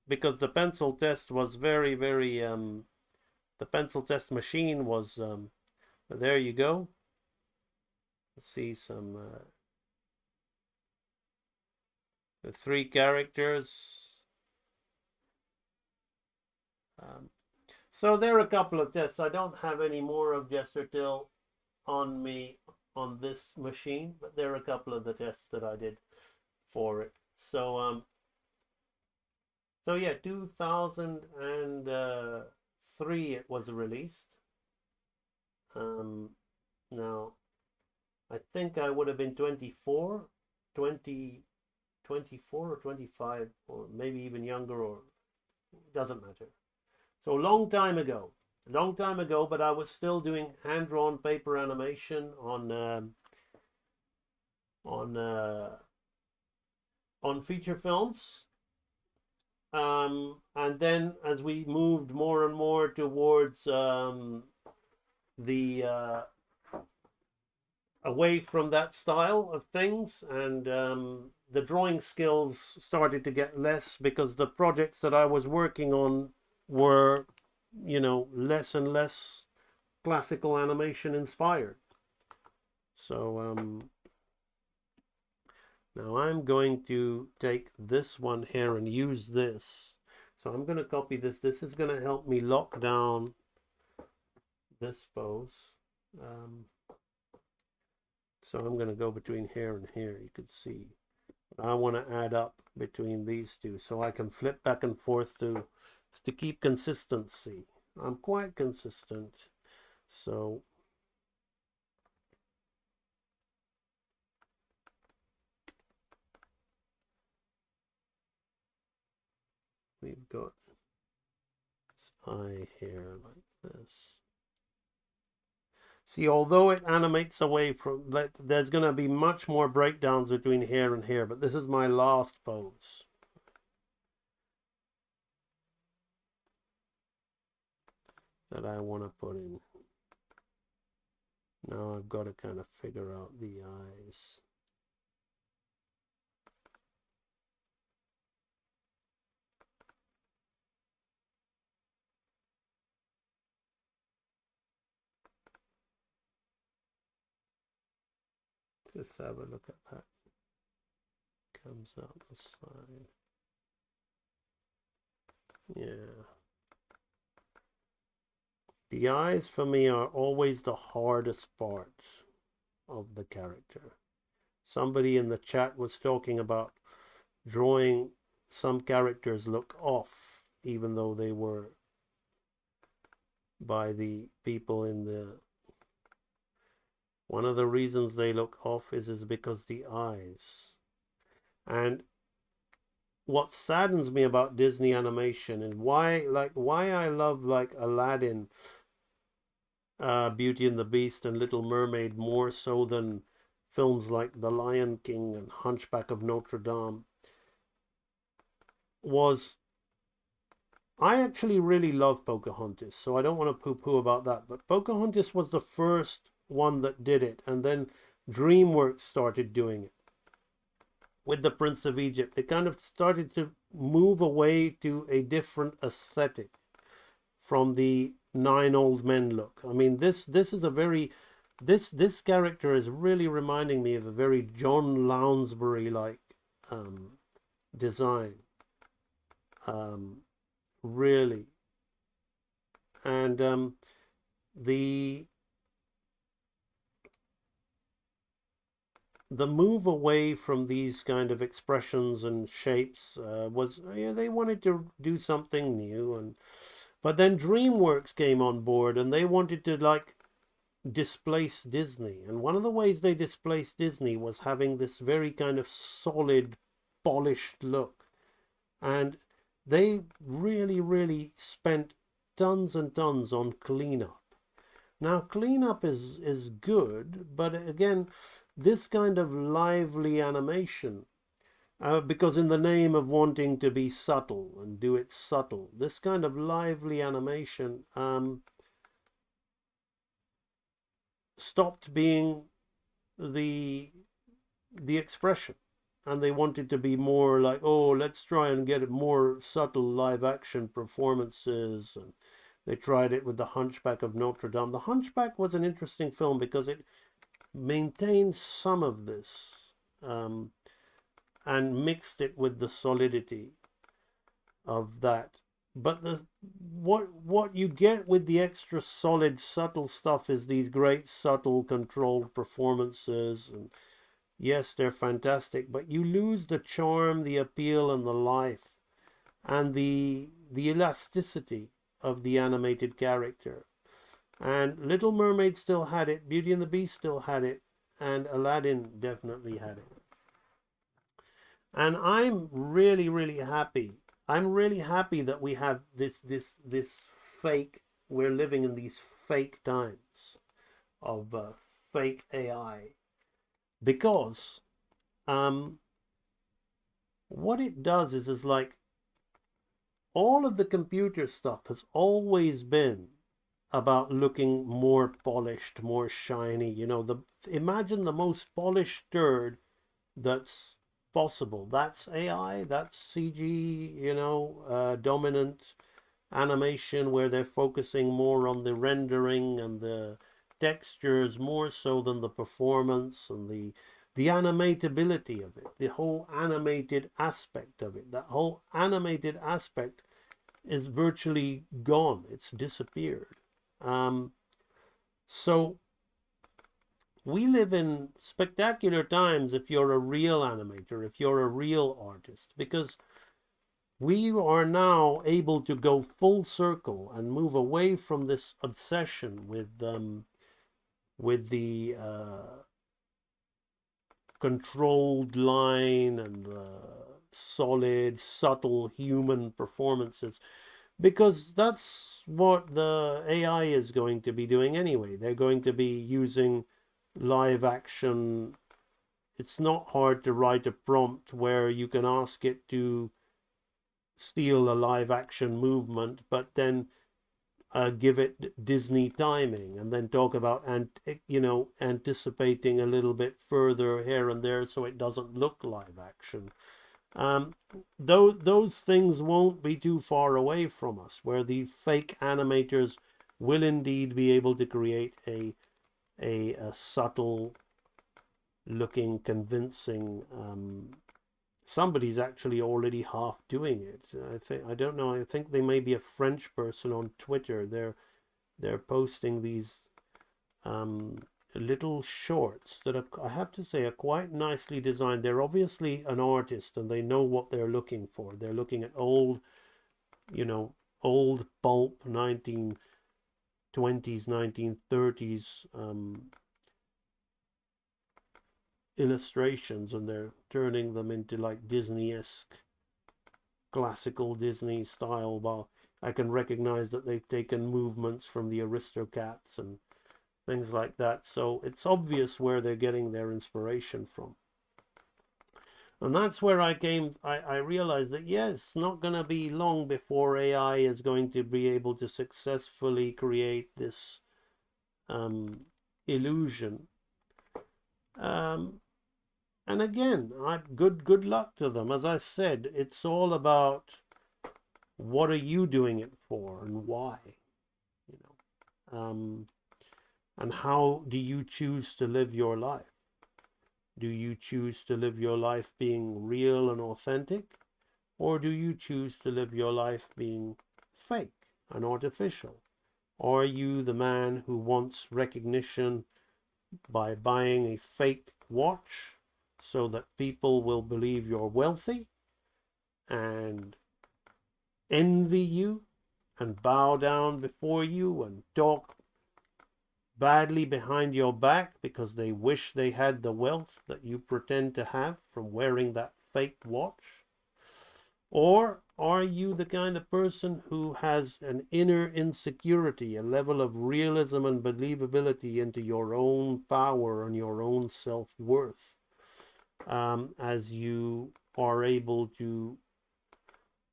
because the pencil test was very, very, the pencil test machine was, there you go. Let's see some, the 3 characters. So there are a couple of tests. I don't have any more of Jester Till on me on this machine, but there are a couple of the tests that I did for it. So so yeah, 2003 it was released. Now I think I would have been 24, 20, 24 or 25, or maybe even younger, or doesn't matter. So long time ago, but I was still doing hand-drawn paper animation on feature films. And then as we moved more and more towards the away from that style of things, and the drawing skills started to get less because the projects that I was working on were, less and less classical animation inspired. So now I'm going to take this one here and use this. So I'm going to copy this. This is going to help me lock down this pose. So I'm going to go between here and here. You can see I want to add up between these two so I can flip back and forth to keep consistency. I'm quite consistent. So we've got this eye here like this. See, although it animates away from that, there's going to be much more breakdowns between here and here, but this is my last pose. That I want to put in. Now I've got to kind of figure out the eyes. Just have a look at that. Comes out the side. Yeah. The eyes for me are always the hardest part of the character. Somebody in the chat was talking about drawing some characters look off, even though they were by the people in the... One of the reasons they look off is because the eyes. And what saddens me about Disney animation and why I love like Aladdin, Beauty and the Beast and Little Mermaid more so than films like The Lion King and Hunchback of Notre Dame was I actually really love Pocahontas, so I don't want to poo-poo about that, but Pocahontas was the first one that did it, and then DreamWorks started doing it with the Prince of Egypt. They kind of started to move away to a different aesthetic from the 9 old men look. I mean, this is a very... This character is really reminding me of a very John Lounsbury-like design. Really. And the move away from these kind of expressions and shapes was, they wanted to do something new, but then DreamWorks came on board and they wanted to like displace Disney, and one of the ways they displaced Disney was having this very kind of solid, polished look, and they really spent tons and tons on cleanup. Now, cleanup is good, but again, this kind of lively animation, because in the name of wanting to be subtle and do it subtle, this kind of lively animation stopped being the expression. And they wanted to be more like, oh, let's try and get more subtle live action performances. And they tried it with The Hunchback of Notre Dame. The Hunchback was an interesting film because it maintained some of this and mixed it with the solidity of that. but what you get with the extra solid, subtle stuff is these great, subtle, controlled performances. And yes, they're fantastic, but you lose the charm, the appeal, and the life, and the elasticity of the animated character. And Little Mermaid still had it, Beauty and the Beast still had it, and Aladdin definitely had it. And I'm really, really happy. I'm really happy that we have this fake. We're living in these fake times of fake AI, because what it does is like all of the computer stuff has always been about looking more polished, more shiny. You know, imagine the most polished turd that's possible. That's AI, that's CG, you know, dominant animation, where they're focusing more on the rendering and the textures more so than the performance and the animatability of it, the whole animated aspect of it. That whole animated aspect is virtually gone. It's disappeared. So we live in spectacular times if you're a real animator, if you're a real artist, because we are now able to go full circle and move away from this obsession with the controlled line and solid, subtle human performances, because that's what the AI is going to be doing anyway. They're going to be using live action. It's not hard to write a prompt where you can ask it to steal a live action movement, but then give it Disney timing, and then talk about anticipating a little bit further here and there so it doesn't look live action. Those things won't be too far away from us, where the fake animators will indeed be able to create a subtle looking, convincing. Somebody's actually already half doing it. I don't know. I think they may be a French person on Twitter. They're posting these little shorts that I have to say are quite nicely designed. They're obviously an artist and they know what they're looking for. They're looking at old pulp 1920s, 1930s illustrations, and they're turning them into like Disney-esque, classical Disney style. Well, I can recognize that they've taken movements from the Aristocats and things like that. So it's obvious where they're getting their inspiration from. And that's where I realized that yes, it's not going to be long before AI is going to be able to successfully create this illusion. And again, good luck to them. As I said, it's all about what are you doing it for and why, and how do you choose to live your life? Do you choose to live your life being real and authentic, or do you choose to live your life being fake and artificial? Are you the man who wants recognition by buying a fake watch so that people will believe you're wealthy and envy you and bow down before you and talk badly behind your back because they wish they had the wealth that you pretend to have from wearing that fake watch? Or are you the kind of person who has an inner insecurity, a level of realism and believability into your own power and your own self-worth, as you are able to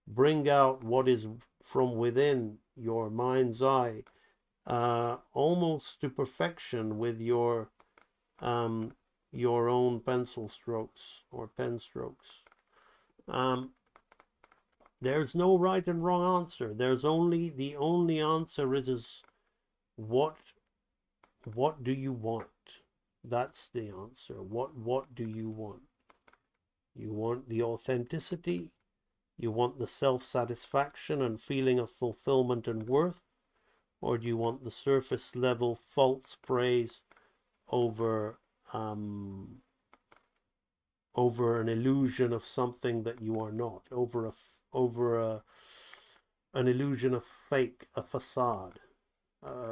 bring out what is from within your mind's eye, almost to perfection with your own pencil strokes or pen strokes. There's no right and wrong answer. The only answer is what do you want? That's the answer. What do you want? You want the authenticity, You want the self-satisfaction and feeling of fulfillment and worth? Or do you want the surface level false praise over over an illusion of something that you are not, over an illusion of fake, a facade,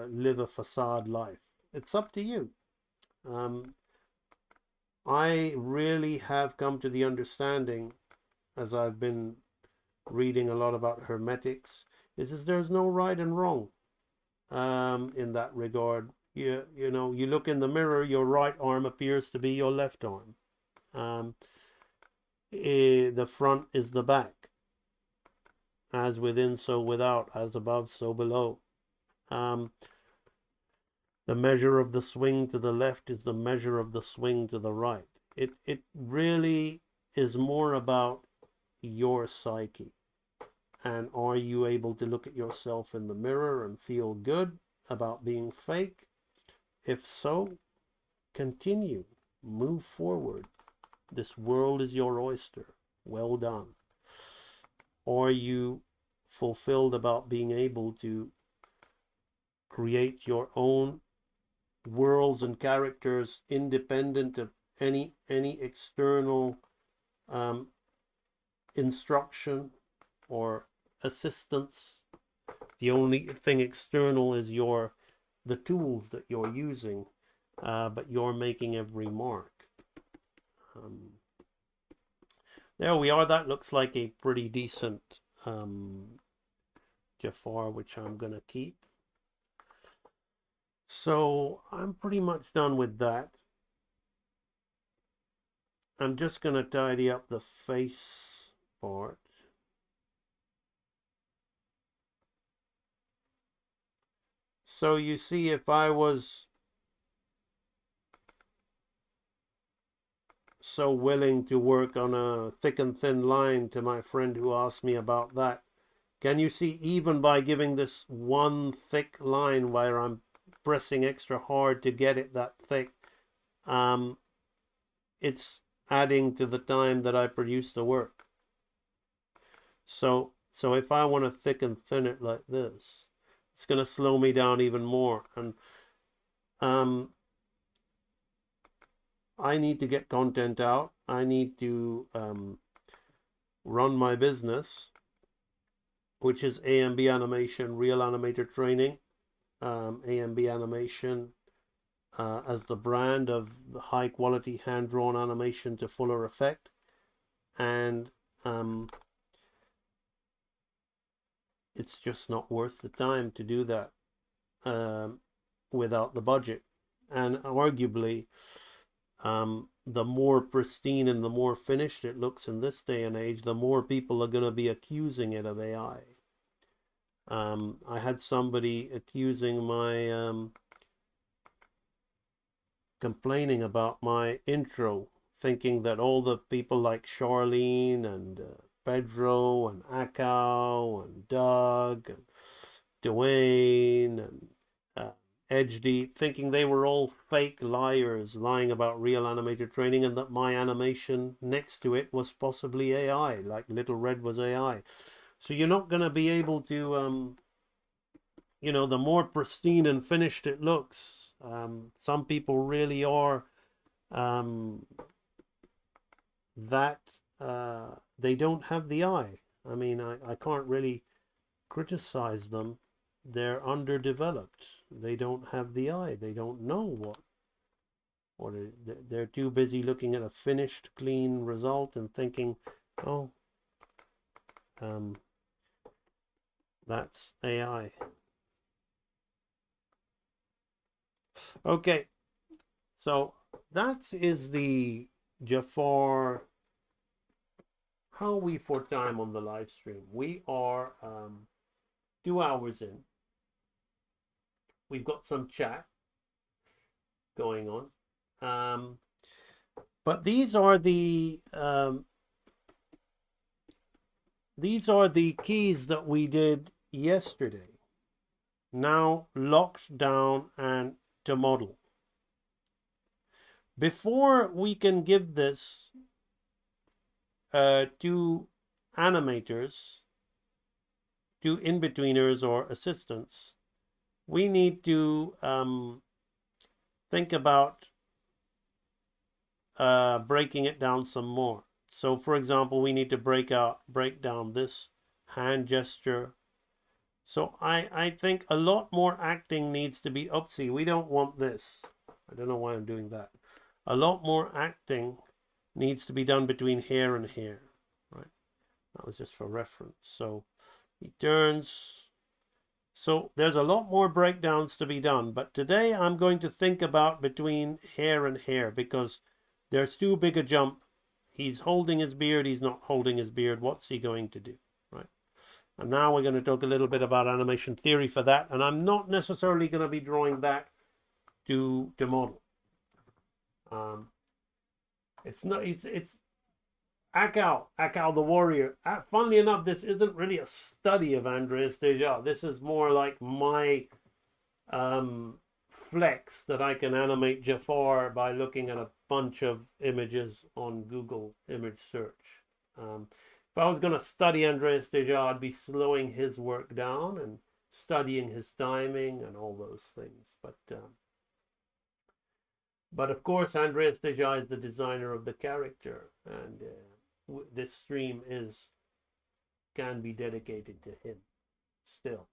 live a facade life? It's up to you. I really have come to the understanding, as I've been reading a lot about hermetics, is there's no right and wrong in that regard. You know, you look in the mirror, your right arm appears to be your left arm. The front is the back. As within, so without. As above, so below. The measure of the swing to the left is the measure of the swing to the right. It really is more about your psyche. And are you able to look at yourself in the mirror and feel good about being fake? If so, continue. Move forward. This world is your oyster. Well done. Are you fulfilled about being able to create your own worlds and characters independent of any external instruction or assistance? The only thing external is the tools that you're using, but you're making every mark. There we are. That looks like a pretty decent Jafar, which I'm gonna keep. So I'm pretty much done with that. I'm just gonna tidy up the face part. So you see, if I was so willing to work on a thick and thin line, to my friend who asked me about that, can you see, even by giving this one thick line where I'm pressing extra hard to get it that thick, it's adding to the time that I produce the work. So if I want to thick and thin it like this, it's going to slow me down even more. And I need to get content out. I need to run my business, which is AMB Animation, Real Animator Training. AMB Animation as the brand of high quality hand-drawn animation to fuller effect. And it's just not worth the time to do that without the budget. And arguably, the more pristine and the more finished it looks in this day and age, the more people are going to be accusing it of AI. I had somebody accusing my complaining about my intro, thinking that all the people like Charlene and Pedro and Akao and Doug and Dwayne and Edge Deep, thinking they were all fake liars lying about Real Animator Training, and that my animation next to it was possibly AI, like Little Red was AI. So you're not going to be able to, you know, the more pristine and finished it looks, some people really are that they don't have the eye. I mean, I can't really criticize them. They're underdeveloped. They don't have the eye. They don't know what, or they're too busy looking at a finished, clean result and thinking, oh, that's AI. Okay, so that is the Jafar. How are we for time on the live stream? We are 2 hours in. We've got some chat going on, but these are the keys that we did yesterday. Now locked down and to model. Before we can give this to animators, do in-betweeners or assistants, we need to think about breaking it down some more. So for example, we need to break down this hand gesture. So I think a lot more acting needs to be, oopsie, we don't want this. I don't know why I'm doing that. A lot more acting needs to be done between here and here, right? That was just for reference. So he turns. So there's a lot more breakdowns to be done, but today I'm going to think about between here and here because there's too big a jump. He's holding his beard, he's not holding his beard. What's he going to do, right? And now we're going to talk a little bit about animation theory for that, and I'm not necessarily going to be drawing that to model. It's Akal the warrior. Funnily enough, this isn't really a study of Andreas Deja. This is more like my flex that I can animate Jafar by looking at a bunch of images on Google image search. If I was going to study Andreas Deja, I'd be slowing his work down and studying his timing and all those things. But of course, Andreas Deja is the designer of the character, and this stream can be dedicated to him still.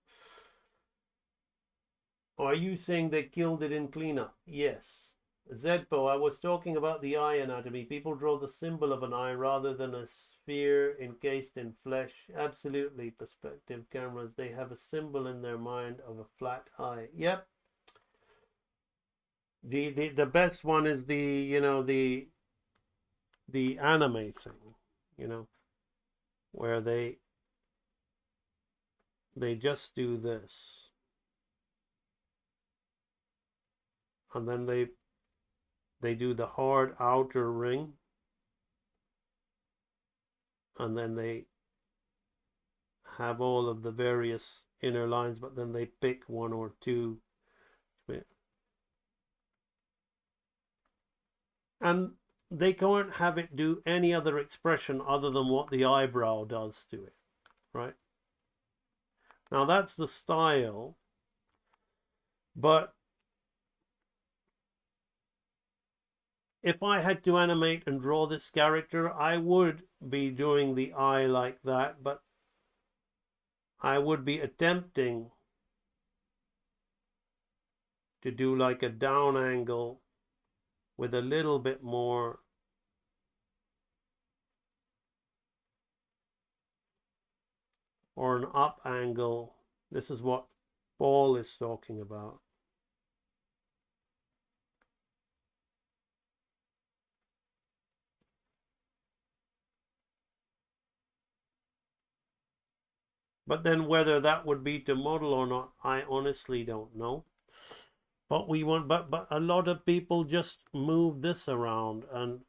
Are you saying they killed it in cleanup? Yes. Zedpo, I was talking about the eye anatomy. People draw the symbol of an eye rather than a sphere encased in flesh. Absolutely, perspective cameras. They have a symbol in their mind of a flat eye. Yep. The best one is the anime thing, where they just do this. And then they do the hard outer ring, and then they have all of the various inner lines, but then they pick one or two. And they can't have it do any other expression other than what the eyebrow does to it, right? Now that's the style, but if I had to animate and draw this character, I would be doing the eye like that, but I would be attempting to do like a down angle with a little bit more or an up angle. This is what Paul is talking about. But then whether that would be to model or not, I honestly don't know. But but a lot of people just move this around and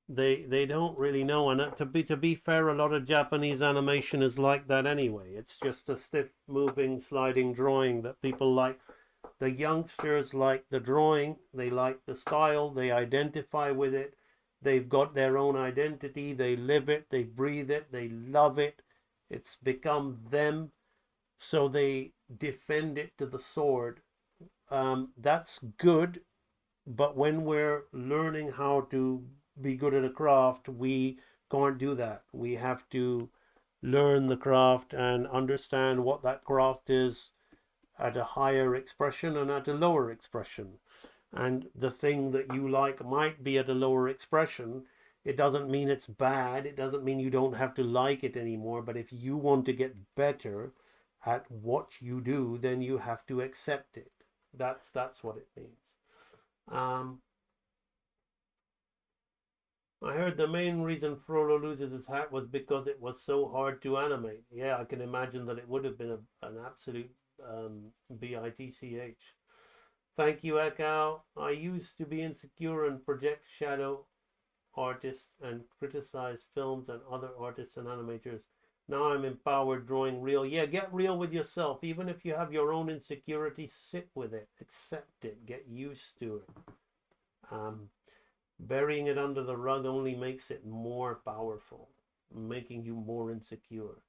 they don't really know. And to be fair, a lot of Japanese animation is like that anyway. It's just a stiff moving sliding drawing that people like. The youngsters like the drawing, they like the style, they identify with it, they've got their own identity, they live it, they breathe it, they love it, it's become them, so they defend it to the sword. That's good, but when we're learning how to be good at a craft, we can't do that. We have to learn the craft and understand what that craft is at a higher expression and at a lower expression. And the thing that you like might be at a lower expression. It doesn't mean it's bad. It doesn't mean you don't have to like it anymore. But if you want to get better at what you do, then you have to accept it. That's what it means. I heard the main reason Frollo loses his hat was because it was so hard to animate. Yeah, I can imagine that it would have been an absolute bitch. Thank you, Ekau. I used to be insecure and project shadow artists and criticize films and other artists and animators. Now I'm empowered drawing real. Yeah, get real with yourself. Even if you have your own insecurity, sit with it, accept it, get used to it. Burying it under the rug only makes it more powerful. making you more insecure.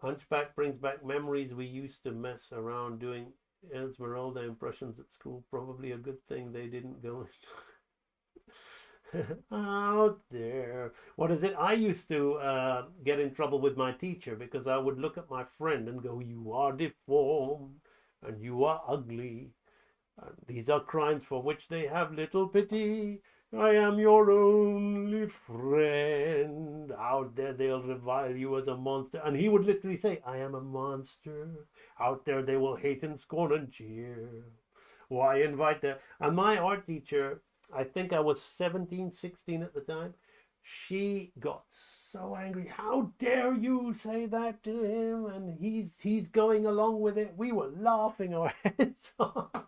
Hunchback brings back memories. We used to mess around doing Esmeralda impressions at school. Probably a good thing they didn't go out there. What is it? I used to get in trouble with my teacher because I would look at my friend and go, "You are deformed and you are ugly. And these are crimes for which they have little pity. I am your only friend. Out there they'll revile you as a monster." And he would literally say, "I am a monster. Out there they will hate and scorn and jeer. Why invite them?" And my art teacher, I think I was 17, 16 at the time, she got so angry. "How dare you say that to him? And he's going along with it." We were laughing our heads off.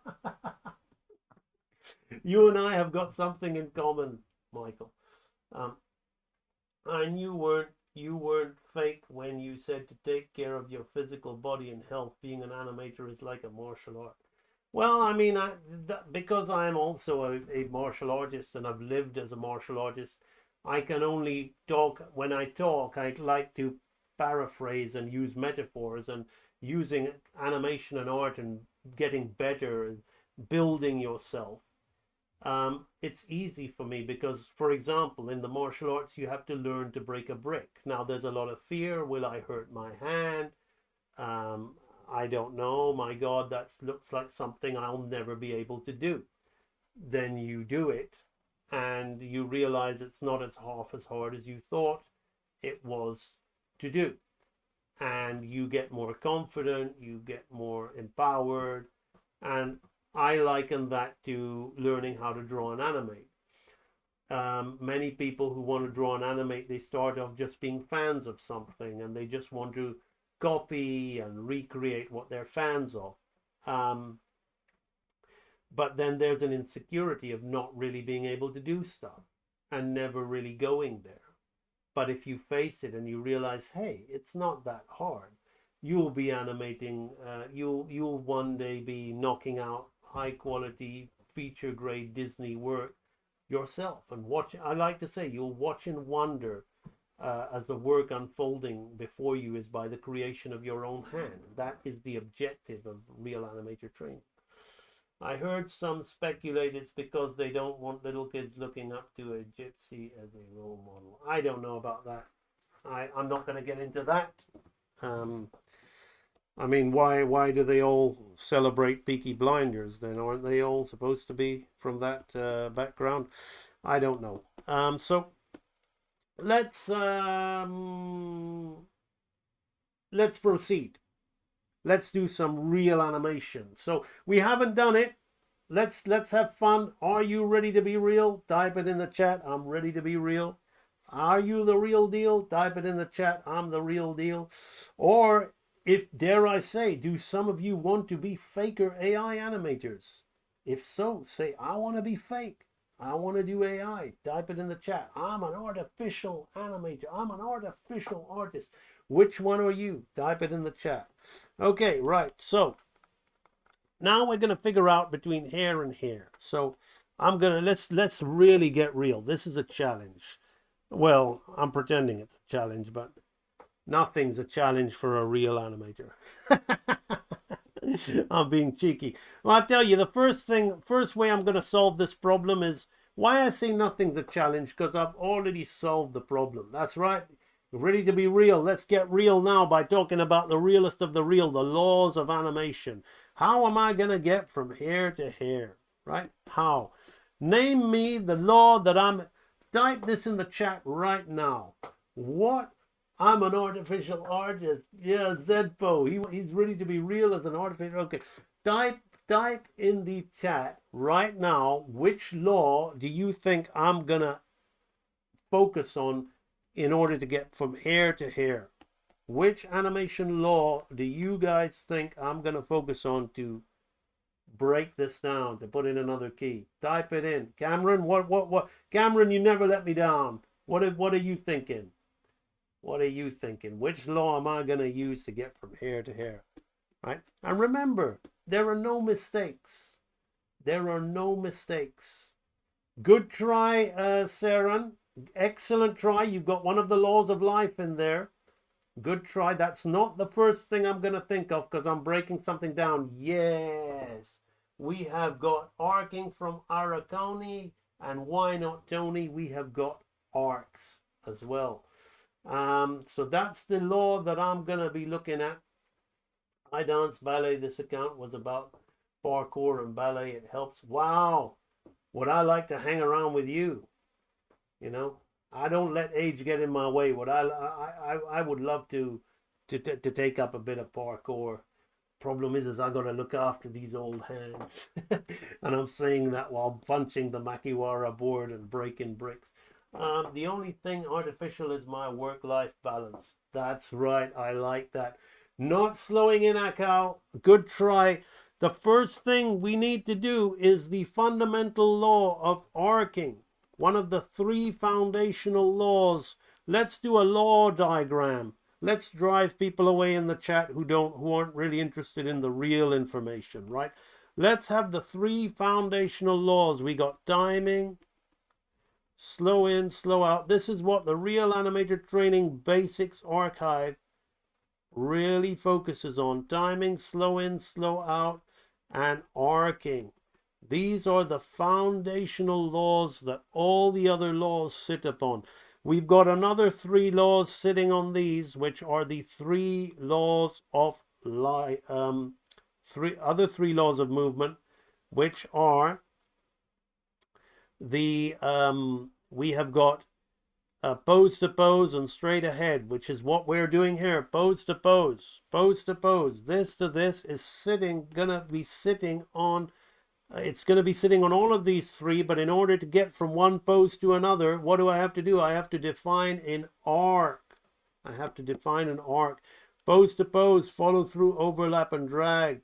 You and I have got something in common, Michael. And you weren't fake when you said to take care of your physical body and health. Being an animator is like a martial art. Well, I mean, because I am also a martial artist and I've lived as a martial artist, I can only talk. When I talk, I like to paraphrase and use metaphors, and using animation and art and getting better and building yourself. It's easy for me because, for example, in the martial arts, you have to learn to break a brick. Now, there's a lot of fear. Will I hurt my hand? I don't know. My God, that looks like something I'll never be able to do. Then you do it and you realize it's not half as hard as you thought it was to do. And you get more confident, you get more empowered. And I liken that to learning how to draw and animate. Many people who want to draw and animate, they start off just being fans of something and they just want to copy and recreate what they're fans of. But then there's an insecurity of not really being able to do stuff and never really going there. But if you face it and you realize, hey, it's not that hard, you'll be animating, you'll one day be knocking out high quality feature grade Disney work yourself and watch. I like to say you'll watch and wonder as the work unfolding before you is by the creation of your own hand. That is the objective of real animator training. I heard some speculate it's because they don't want little kids looking up to a gypsy as a role model. I don't know about that. I'm not going to get into that. I mean, why do they all celebrate Peaky Blinders then? Aren't they all supposed to be from that background? I don't know. So let's proceed. Let's do some real animation. So we haven't done it. Let's have fun. Are you ready to be real? Type it in the chat. I'm ready to be real. Are you the real deal? Type it in the chat. I'm the real deal. Or, if dare I say, do some of you want to be faker AI animators? If so, say, I want to be fake. I want to do AI. Type it in the chat. I'm an artificial animator. I'm an artificial artist. Which one are you? Type it in the chat. Okay, right. So now we're going to figure out between hair and hair. So let's really get real. This is a challenge. Well, I'm pretending it's a challenge, but nothing's a challenge for a real animator. I'm being cheeky. Well, I'll tell you, the first way I'm going to solve this problem is why I say nothing's a challenge, because I've already solved the problem. That's right. Ready to be real. Let's get real now by talking about the realest of the real, the laws of animation. How am I going to get from hair to hair? Right? How? Name me the law that I'm... Type this in the chat right now. What? I'm an artificial artist. Yeah, Zedpo. He's ready to be real as an artificial... Okay. Type in the chat right now, which law do you think I'm going to focus on in order to get from hair to hair? Which animation law do you guys think I'm going to focus on to break this down, to put in another key? Type it in. Cameron, what? Cameron, you never let me down. What are you thinking? What are you thinking? Which law am I going to use to get from hair to hair? Right? And remember, there are no mistakes. There are no mistakes. Good try, Saran. Excellent try. You've got one of the laws of life in there. Good try. That's not the first thing I'm going to think of because I'm breaking something down. Yes. We have got arcing from Arakoni, and why not Tony? We have got arcs as well. So that's the law that I'm going to be looking at. I dance ballet. This account was about parkour and ballet. It helps. Wow. Would I like to hang around with you? You know, I don't let age get in my way. What I would love to take up a bit of parkour. Problem is I got to look after these old hands, and I'm saying that while punching the makiwara board and breaking bricks. The only thing artificial is my work-life balance. That's right. I like that. Not slowing in, Akao. Good try. The first thing we need to do is the fundamental law of arcing. One of the 3 foundational laws. Let's do a law diagram. Let's drive people away in the chat who aren't really interested in the real information, right? Let's have the 3 foundational laws. We got timing, slow in, slow out. This is what the Real Animator Training Basics Archive really focuses on. Timing, slow in, slow out, and arcing. These are the foundational laws that all the other laws sit upon. We've got another 3 laws sitting on these, which are the 3 laws of life, 3 laws of movement, which are the we have got pose to pose and straight ahead, which is what we're doing here. Pose to pose, pose to pose. This to this is gonna be sitting on. It's going to be sitting on all of these 3, but in order to get from one pose to another, what do I have to do? I have to define an arc. I have to define an arc. Pose to pose, follow through, overlap, and drag.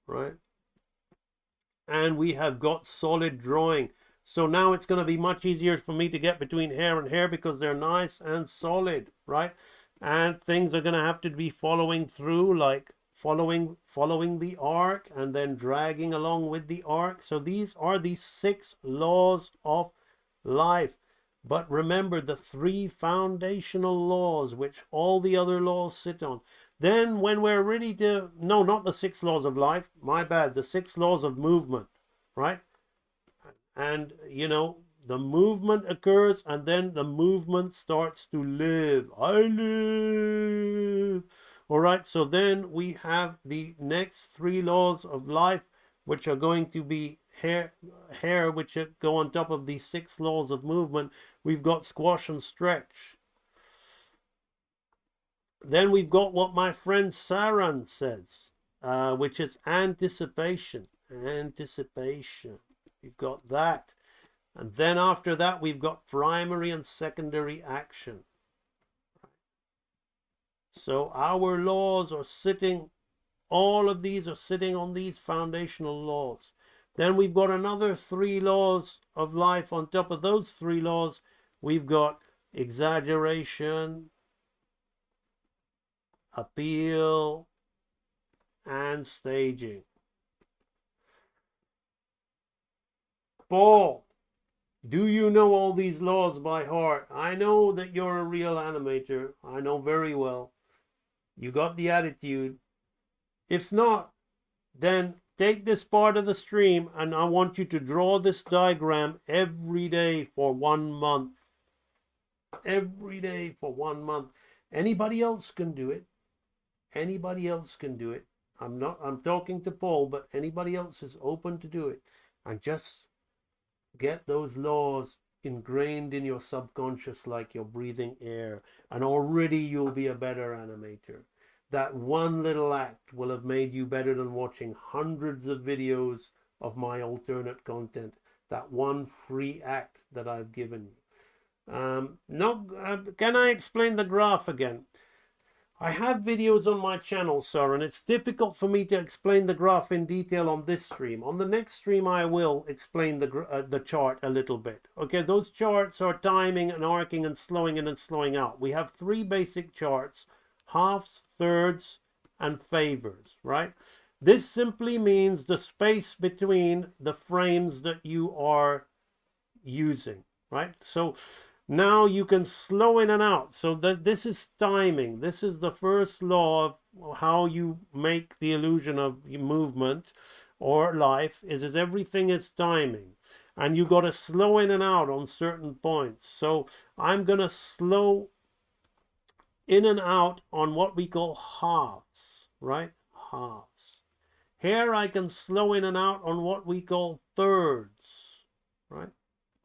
Right? And we have got solid drawing. So now it's going to be much easier for me to get between hair and hair because they're nice and solid. Right? And things are going to have to be following through, like following the arc and then dragging along with the arc. So these are the 6 laws of life. But remember the 3 foundational laws which all the other laws sit on. Then when we're ready to, no, not the 6 laws of life, my bad, the 6 laws of movement, right? And you know, the movement occurs and then the movement starts to live. I live. All right, so then we have the next 3 laws of life, which are going to be hair, which go on top of these 6 laws of movement. We've got squash and stretch. Then we've got what my friend Saran says, which is anticipation. Anticipation. We've got that. And then after that, we've got primary and secondary action. So our laws are sitting, all of these are sitting on these foundational laws. Then we've got another 3 laws of life. On top of those 3 laws, we've got exaggeration, appeal, and staging. Paul, do you know all these laws by heart? I know that you're a real animator. I know very well. You got the attitude. If not, then take this part of the stream and I want you to draw this diagram every day for 1 month. Every day for 1 month. Anybody else can do it. Anybody else can do it. I'm talking to Paul, but anybody else is open to do it. And just get those laws ingrained in your subconscious like you're breathing air, and already you'll be a better animator. That one little act will have made you better than watching hundreds of videos of my alternate content. That one free act that I've given you. Can I explain the graph again? I have videos on my channel, sir, and it's difficult for me to explain the graph in detail on this stream. On the next stream, I will explain the chart a little bit. Okay, those charts are timing and arcing and slowing in and slowing out. We have 3 basic charts: halves, thirds, and favors, right? This simply means the space between the frames that you are using, right? So now you can slow in and out. So this is timing. This is the first law of how you make the illusion of movement or life is everything is timing. And you got to slow in and out on certain points. So I'm going to slow in and out on what we call halves, right? Halves. Here I can slow in and out on what we call thirds, right?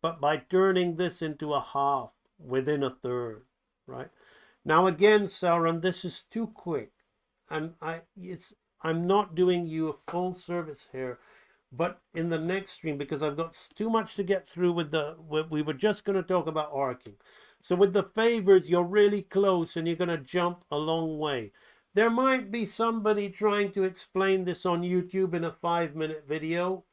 But by turning this into a half within a third, right? Now again, Sauron, this is too quick. I'm not doing you a full service here, but in the next stream, because I've got too much to get through we were just going to talk about arcing. So with the favors, you're really close and you're going to jump a long way. There might be somebody trying to explain this on YouTube in a 5-minute video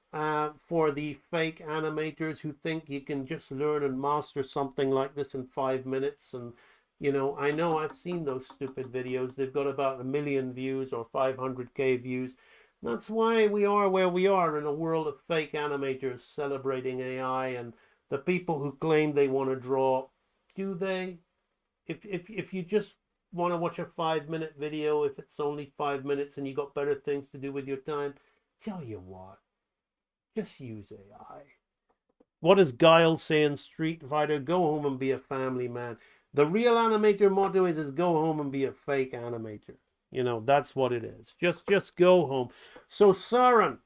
for the fake animators who think you can just learn and master something like this in 5 minutes. And, you know I've seen those stupid videos. They've got about 1 million views or 500K views. That's why we are where we are in a world of fake animators celebrating AI and the people who claim they want to draw. Do they? If you just want to watch a 5-minute video, if it's only 5 minutes and you got better things to do with your time, tell you what, just use AI. What does Guile say in Street Fighter? Go home and be a family man. The real animator motto is go home and be a fake animator. You know, that's what it is. Just go home. So Sauron,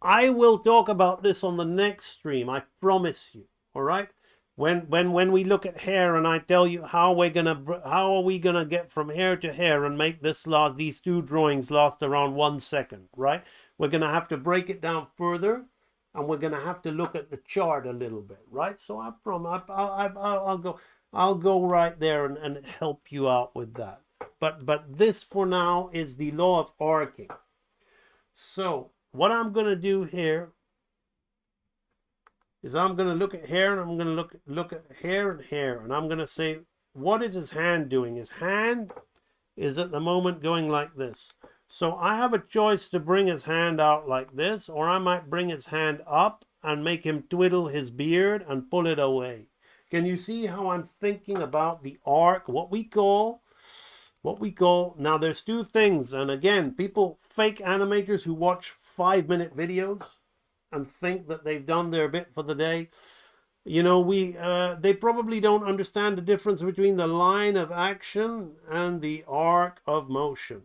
I will talk about this on the next stream. I promise you. All right. When we look at hair and I tell you how are we gonna get from hair to hair and make these two drawings last around 1 second, right? We're gonna have to break it down further, and we're gonna have to look at the chart a little bit, right? So I promise I'll go right there and help you out with that. But this for now is the law of arcing. So what I'm gonna do here is I'm going to look at hair and I'm going to look at hair, and I'm going to say, what is his hand doing? His hand is at the moment going like this. So I have a choice to bring his hand out like this, or I might bring his hand up and make him twiddle his beard and pull it away. Can you see how I'm thinking about the arc, what we call, now there's two things, and again, fake animators who watch 5-minute videos and think that they've done their bit for the day. You know, they probably don't understand the difference between the line of action and the arc of motion.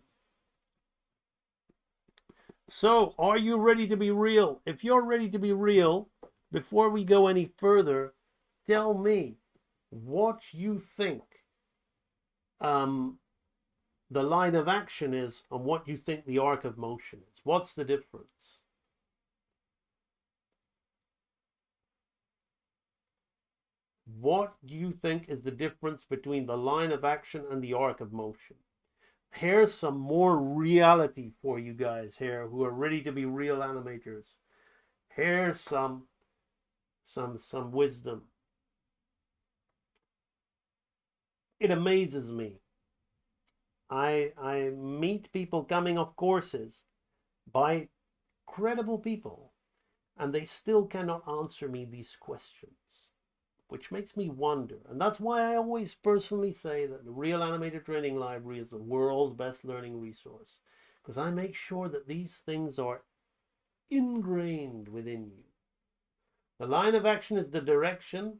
So, are you ready to be real? If you're ready to be real, before we go any further, tell me what you think the line of action is and what you think the arc of motion is. What's the difference? What do you think is the difference between the line of action and the arc of motion? Here's some more reality for you guys here who are ready to be real animators. Here's some wisdom. It amazes me. I meet people coming off courses by credible people, and they still cannot answer me these questions, which makes me wonder. And that's why I always personally say that the Real Animator Training Library is the world's best learning resource, because I make sure that these things are ingrained within you. The line of action is the direction.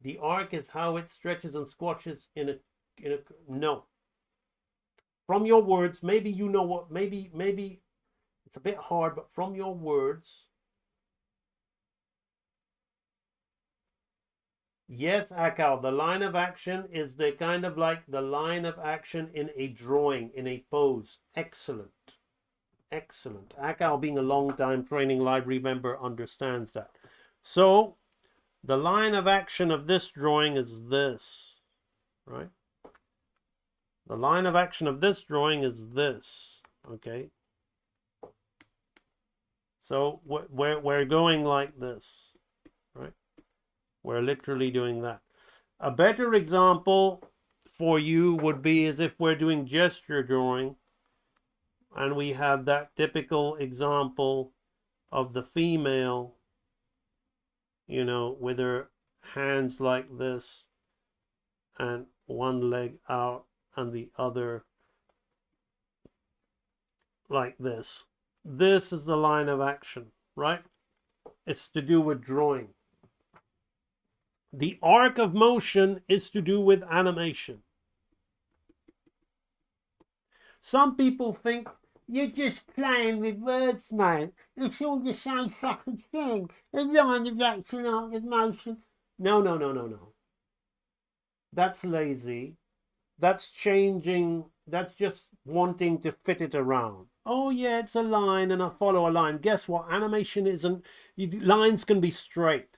The arc is how it stretches and squashes no. From your words, maybe you know what, maybe it's a bit hard, but from your words, yes, Akal, the line of action is the kind of like the line of action in a drawing, in a pose. Excellent. Excellent. Akal, being a long-time training library member, understands that. So, the line of action of this drawing is this, right? The line of action of this drawing is this, okay? So, we're going like this, right? We're literally doing that. A better example for you would be as if we're doing gesture drawing, and we have that typical example of the female you know, with her hands like this and one leg out and the other like this. This is the line of action, right? It's to do with drawing. The arc of motion is to do with animation. Some people think you're just playing with words, mate. It's all the same fucking thing. The line of action, arc of motion. No, no, no, no, no. That's lazy. That's changing. That's just wanting to fit it around. Oh yeah, it's a line and I follow a line. Guess what? Animation isn't. Lines can be straight.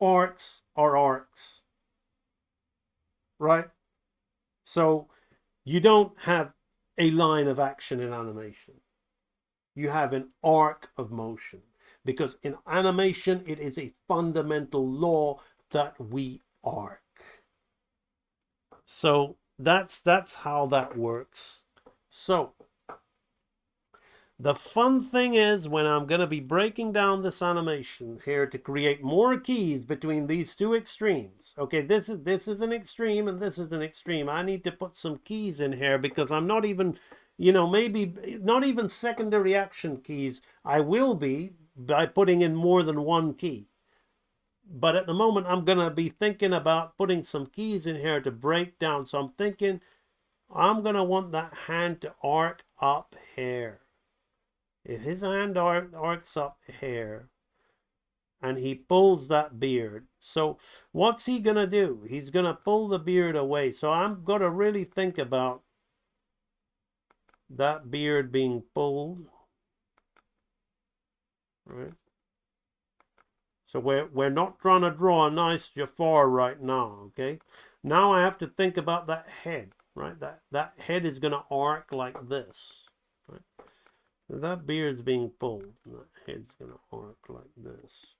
Arcs are arcs. Right? So you don't have a line of action in animation. You have an arc of motion. Because in animation, it is a fundamental law that we arc. So that's how that works. So the fun thing is when I'm going to be breaking down this animation here to create more keys between these two extremes. Okay, this is an extreme and this is an extreme. I need to put some keys in here because I'm not even, you know, maybe not even secondary action keys. I will be by putting in more than one key. But at the moment, I'm going to be thinking about putting some keys in here to break down. So I'm thinking I'm going to want that hand to arc up here. If his hand arcs up here and he pulls that beard, so what's he going to do? He's going to pull the beard away. So I'm going to really think about that beard being pulled. Right? So we're not trying to draw a nice Jafar right now, okay? Now I have to think about that head, right? That head is going to arc like this, right? That beard's being pulled, and that head's going to arc like this.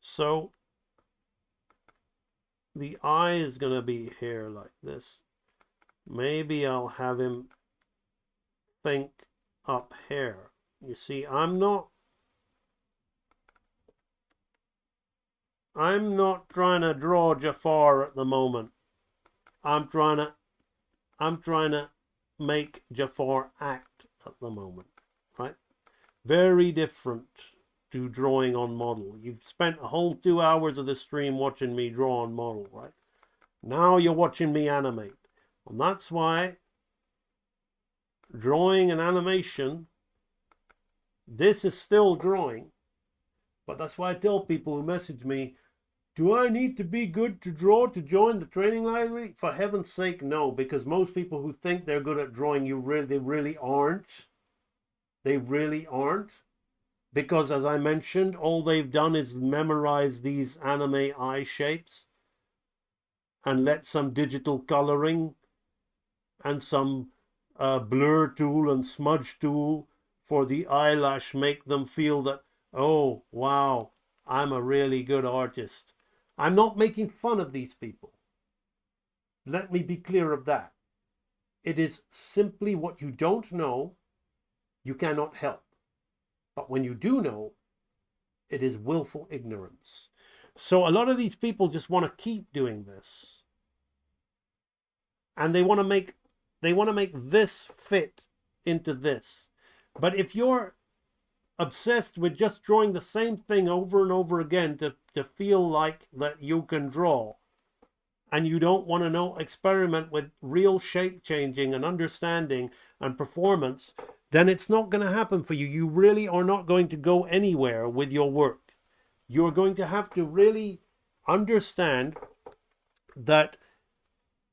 So the eye is going to be here like this. Maybe I'll have him think up here. You see, I'm not trying to draw Jafar at the moment. I'm trying to make Jafar act at the moment, right? Very different to drawing on model. You've spent a whole 2 hours of the stream watching me draw on model, right? Now you're watching me animate. And that's why drawing and animation, this is still drawing. But that's why I tell people who message me, do I need to be good to draw to join the training library? For heaven's sake, no, because most people who think they're good at drawing, they really aren't. They really aren't. Because as I mentioned, all they've done is memorize these anime eye shapes and let some digital coloring and some blur tool and smudge tool for the eyelash make them feel that, oh, wow, I'm a really good artist. I'm not making fun of these people. Let me be clear of that. It is simply what you don't know, you cannot help. But when you do know, it is willful ignorance. So a lot of these people just want to keep doing this. And they want to make this fit into this. But if you're obsessed with just drawing the same thing over and over again to feel like that you can draw, and you don't want to experiment with real shape changing and understanding and performance, then it's not going to happen for you. You really are not going to go anywhere with your work. You're going to have to really understand that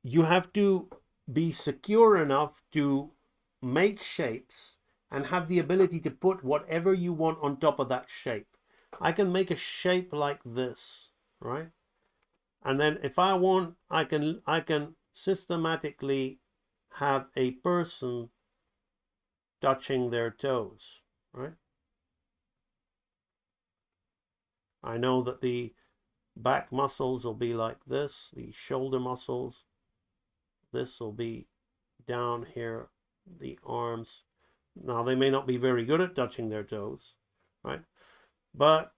you have to be secure enough to make shapes and have the ability to put whatever you want on top of that shape. I can make a shape like this, right? And then if I want, I can systematically have a person touching their toes, right? I know that the back muscles will be like this, the shoulder muscles, this will be down here, the arms Now, they may not be very good at touching their toes, right? But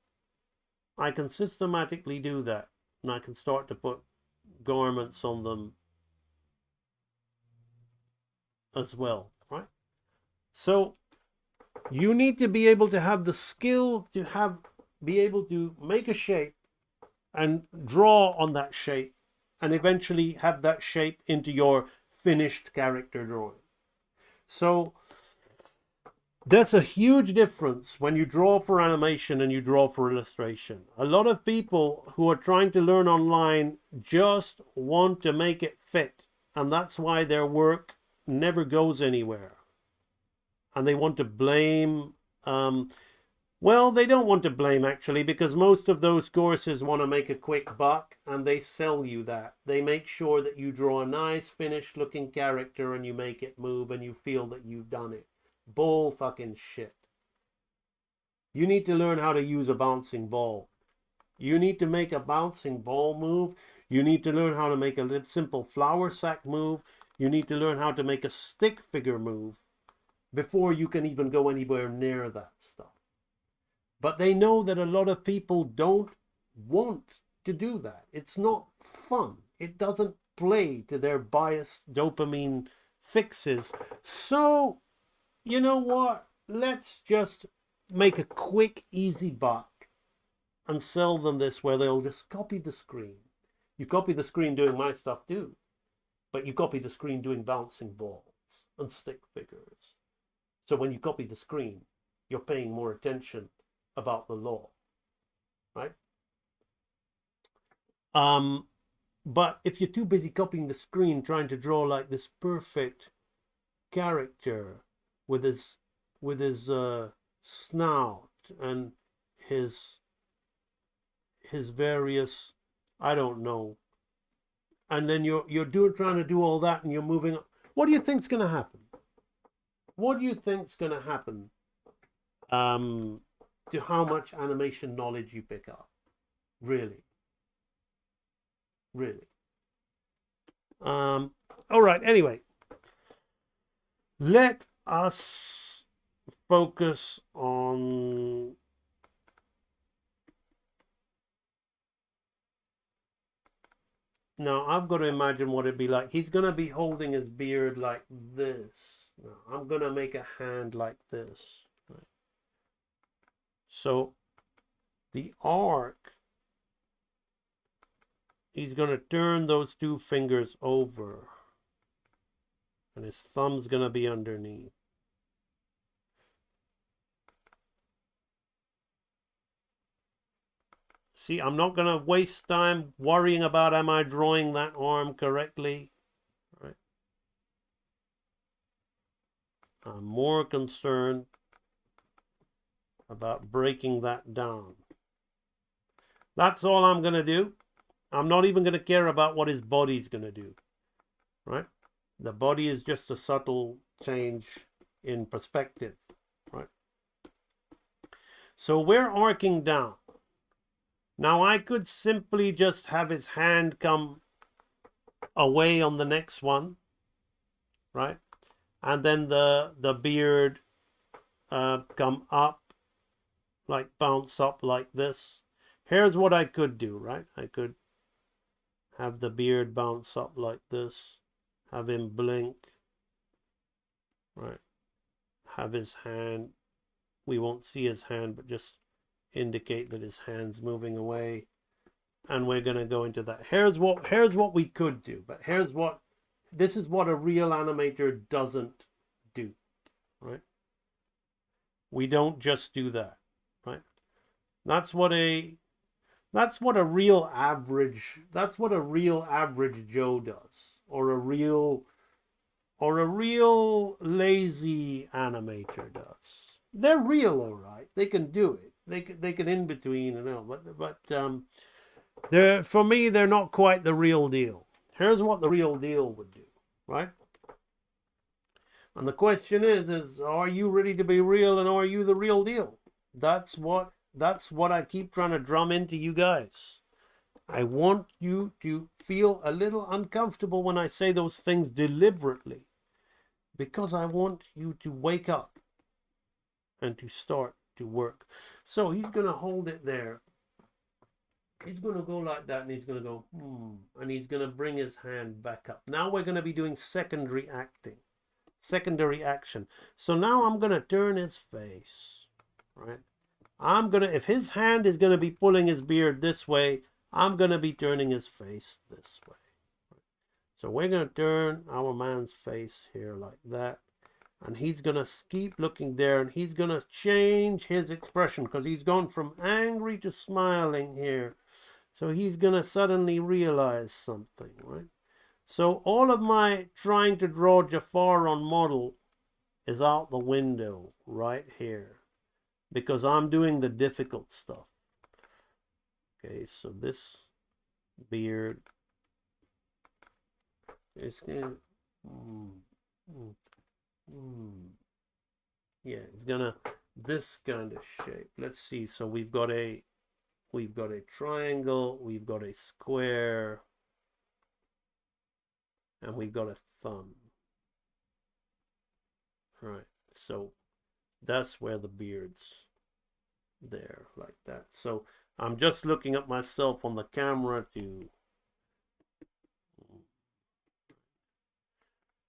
I can systematically do that, and I can start to put garments on them as well, right? So you need to be able to have the skill to be able to make a shape and draw on that shape and eventually have that shape into your finished character drawing. So there's a huge difference when you draw for animation and you draw for illustration. A lot of people who are trying to learn online just want to make it fit, and that's why their work never goes anywhere. And they want to blame, well, they don't want to blame actually, because most of those courses want to make a quick buck and they sell you that. They make sure that you draw a nice finished looking character and you make it move and you feel that you've done it. Bull fucking shit. You need to learn how to use a bouncing ball. You need to make a bouncing ball move. You need to learn how to make a simple flour sack move. You need to learn how to make a stick figure move before you can even go anywhere near that stuff. But they know that a lot of people don't want to do that. It's not fun. It doesn't play to their biased dopamine fixes. So, you know what? Let's just make a quick, easy buck and sell them this where they'll just copy the screen. You copy the screen doing my stuff too, but you copy the screen doing bouncing balls and stick figures. So when you copy the screen, you're paying more attention about the law, right? But if you're too busy copying the screen, trying to draw like this perfect character with his snout and his various, I don't know, and then you're trying to do all that and you're moving. What do you think's going to happen? What do you think's going to happen? To how much animation knowledge you pick up. Really. All right, anyway. Let us focus on now. I've got to imagine what it'd be like. He's going to be holding his beard like this. Now, I'm going to make a hand like this. Right? So the arc, he's going to turn those two fingers over and his thumb's going to be underneath. See, I'm not going to waste time worrying about am I drawing that arm correctly. Right? I'm more concerned about breaking that down. That's all I'm going to do. I'm not even going to care about what his body's going to do. Right? The body is just a subtle change in perspective. Right? So we're arcing down. Now I could simply just have his hand come away on the next one. Right? And then the beard come up, like bounce up like this. Here's what I could do, right? I could have the beard bounce up like this, have him blink, right? Have his hand, we won't see his hand, but just indicate that his hand's moving away. And we're going to go into that. Here's what we could do, but this is what a real animator doesn't do, right? We don't just do that, right? That's what a real average Joe does, or a real lazy animator does. They're real, all right. They can do it. They can in between and all, but for me they're not quite the real deal. Here's what the real deal would do, right? And the question is are you ready to be real, and are you the real deal? That's what I keep trying to drum into you guys. I want you to feel a little uncomfortable when I say those things deliberately, because I want you to wake up. and to start to work. So he's going to hold it there. He's going to go like that, and he's going to go, and he's going to bring his hand back up. Now we're going to be doing secondary action. So now I'm going to turn his face, right? If his hand is going to be pulling his beard this way, I'm going to be turning his face this way. So we're going to turn our man's face here like that. And he's going to keep looking there, and he's going to change his expression because he's gone from angry to smiling here. So he's going to suddenly realize something, right? So all of my trying to draw Jafar on model is out the window right here because I'm doing the difficult stuff. Okay, so this beard is going yeah, it's gonna this kind of shape. Let's see. So we've got a triangle, we've got a square, and we've got a thumb. Right. So that's where the beard's there, like that. So I'm just looking at myself on the camera to.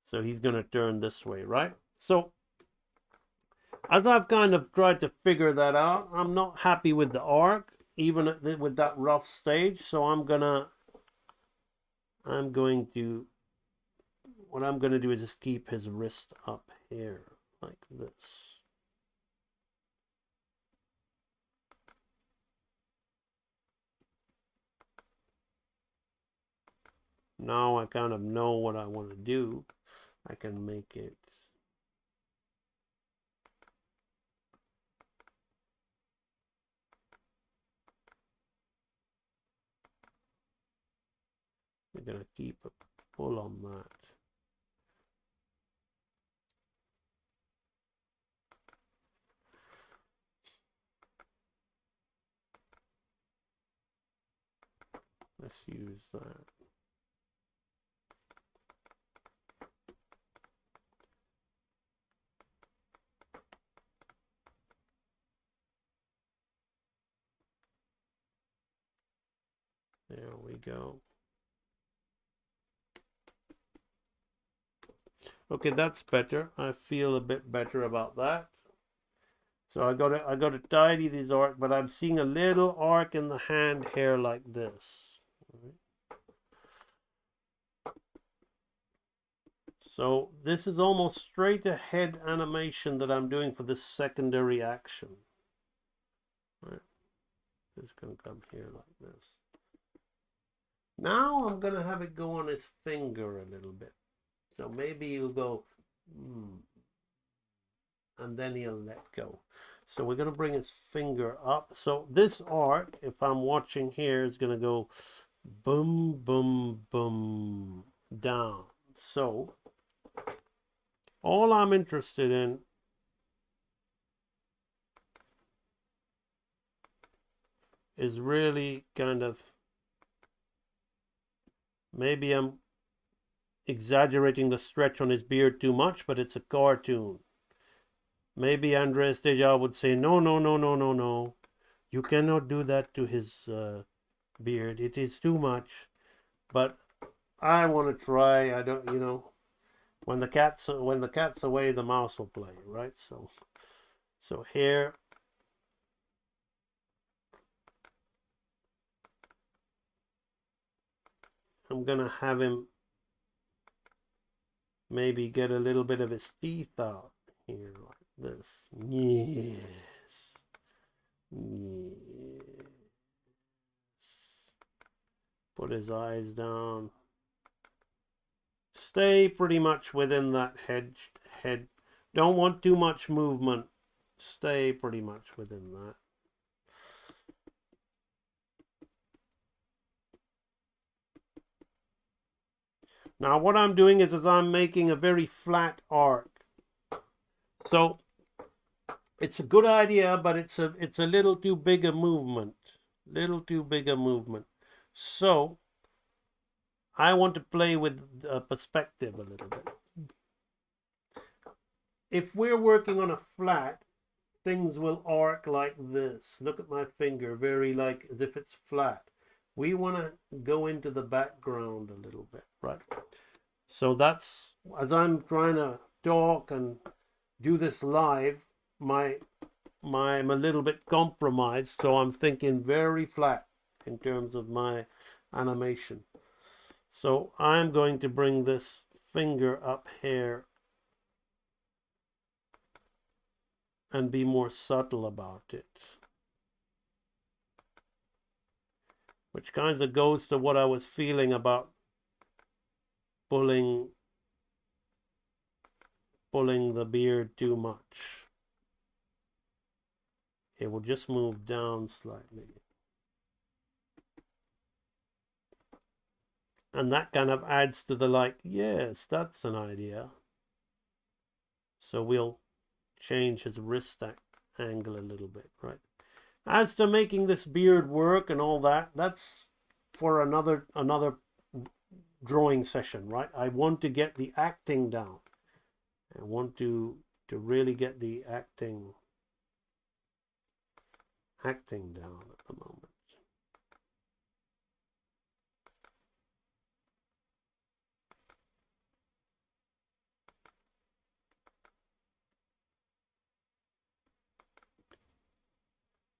So he's going to turn this way, right? So as I've kind of tried to figure that out, I'm not happy with the arc, even with that rough stage. So what I'm going to do is just keep his wrist up here like this. Now I kind of know what I want to do. I can make it. We're going to keep a pull on that. Let's use that. There we go. Okay, that's better. I feel a bit better about that. So I got to tidy this arc, but I'm seeing a little arc in the hand here like this. So this is almost straight ahead animation that I'm doing for this secondary action. Right. Just gonna come here like this. Now I'm gonna have it go on his finger a little bit. So maybe he'll go, and then he'll let go. So we're going to bring his finger up. So this arc, if I'm watching here, is going to go boom, boom, boom, down. So all I'm interested in is really kind of, maybe I'm exaggerating the stretch on his beard too much, but it's a cartoon. Maybe Andres Deja would say, no, no, no, no, no, no. You cannot do that to his beard. It is too much. But I want to try. I don't, when the cat's away, the mouse will play, right? So here, I'm gonna have him maybe get a little bit of his teeth out here like this. Yes. Yes. Put his eyes down. Stay pretty much within that head. Don't want too much movement. Stay pretty much within that. Now what I'm doing is I'm making a very flat arc. So it's a good idea, but it's a little too big a movement. So I want to play with perspective a little bit. If we're working on a flat, things will arc like this. Look at my finger, very like as if it's flat. We want to go into the background a little bit, right? So that's, as I'm trying to talk and do this live, I'm a little bit compromised, so I'm thinking very flat in terms of my animation. So I'm going to bring this finger up here and be more subtle about it. Which kind of goes to what I was feeling about pulling the beard too much. It will just move down slightly. And that kind of adds to the like, yes, that's an idea. So we'll change his wrist angle a little bit, right? As to making this beard work and all that, that's for another drawing session, right? I want to get the acting down. I want to really get the acting down at the moment.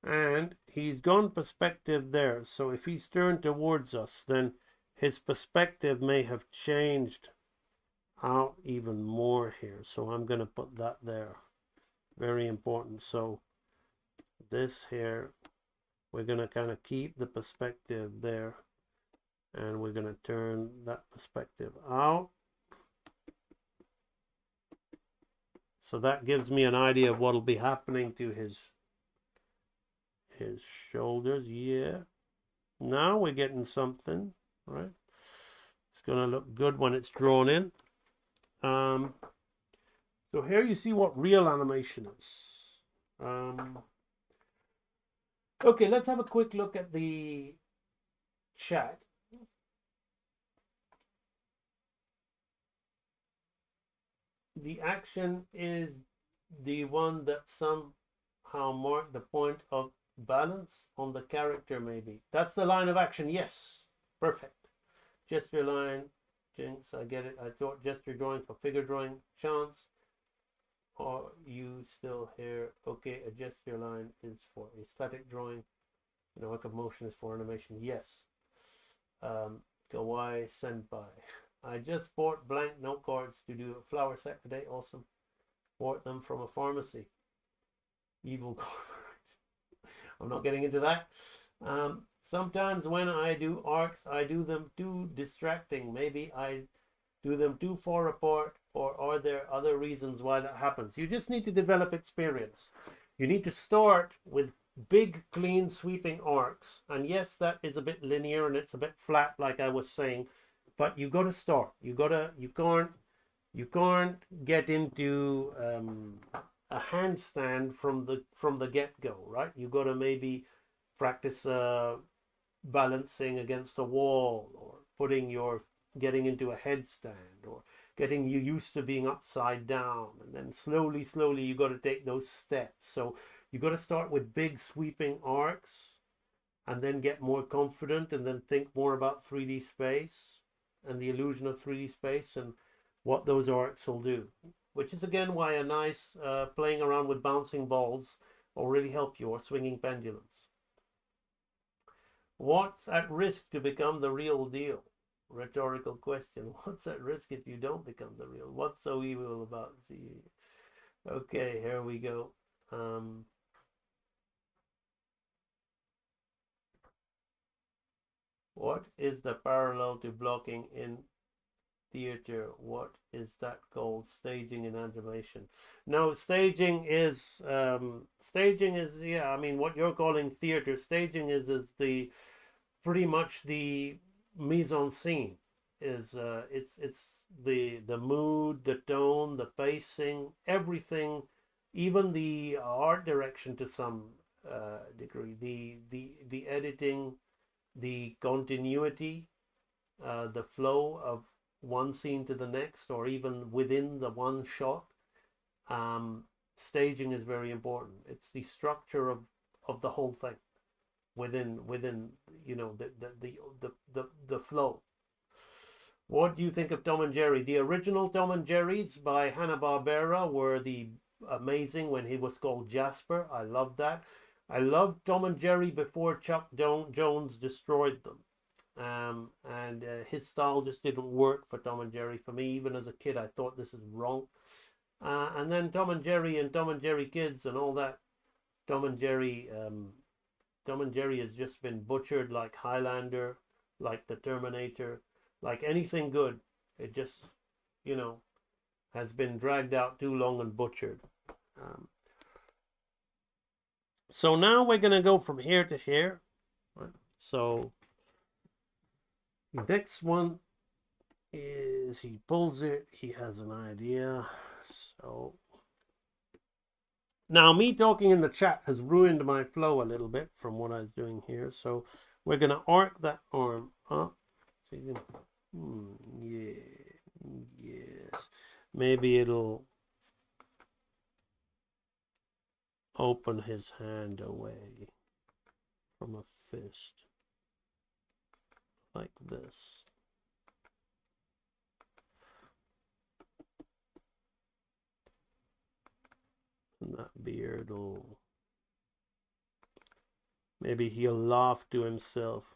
And he's gone perspective there. So if he's turned towards us, then his perspective may have changed out even more here. So I'm going to put that there. Very important. So this here, we're going to kind of keep the perspective there. And we're going to turn that perspective out. So that gives me an idea of what will be happening to his shoulders. Yeah. Now we're getting something, right? It's going to look good when it's drawn in. So here you see what real animation is. Okay, let's have a quick look at the chat. The action is the one that somehow marked the point of balance on the character, maybe. That's the line of action. Yes, perfect. Gesture line, Jinx, I get it. I thought gesture drawing for figure drawing. Chance, are you still here? Okay, a gesture line is for a static drawing. You know, like a motion is for animation. Yes. Kawaii Senpai. I just bought blank note cards to do a flower set today. Awesome. Bought them from a pharmacy. Evil corporate. I'm not getting into that. Sometimes when I do arcs, I do them too distracting. Maybe I do them too far apart, or are there other reasons why that happens? You just need to develop experience. You need to start with big, clean, sweeping arcs. And yes, that is a bit linear and it's a bit flat, like I was saying. But you got to start. You can't get into a handstand from the get-go, right? You got to maybe practice balancing against a wall, or getting into a headstand, or getting you used to being upside down, and then slowly you got to take those steps. So you got to start with big sweeping arcs, and then get more confident, and then think more about 3D space and the illusion of 3D space and what those arcs will do. Which is again why a nice playing around with bouncing balls will really help you, or swinging pendulums. What's at risk to become the real deal? Rhetorical question. What's at risk if you don't become the real? What's so evil about the... Okay, here we go. What is the parallel to blocking in theater? What is that called? Staging in animation? No, staging is yeah, I mean, what you're calling theater, staging is the pretty much the mise en scene. Is it's the mood, the tone, the pacing, everything, even the art direction to some degree, the editing, the continuity, the flow of one scene to the next, or even within the one shot. staging is very important. It's the structure of the whole thing within you know the flow. What do you think of Tom and Jerry? The original Tom and Jerry's by Hanna-Barbera were the amazing when he was called Jasper. I loved that. I loved Tom and Jerry before Chuck Jones destroyed them. And his style just didn't work for Tom and Jerry. For me, even as a kid, I thought this is wrong. And then Tom and Jerry Kids and all that. Tom and Jerry has just been butchered like Highlander, like the Terminator, like anything good. It just, you know, has been dragged out too long and butchered. So now we're going to go from here to here. Right? So next one is he pulls it. He has an idea. So now me talking in the chat has ruined my flow a little bit from what I was doing here. So we're going to arc that arm up. So you can, yes. Maybe it'll open his hand away from a fist. Like this. And that beard will... Maybe he'll laugh to himself.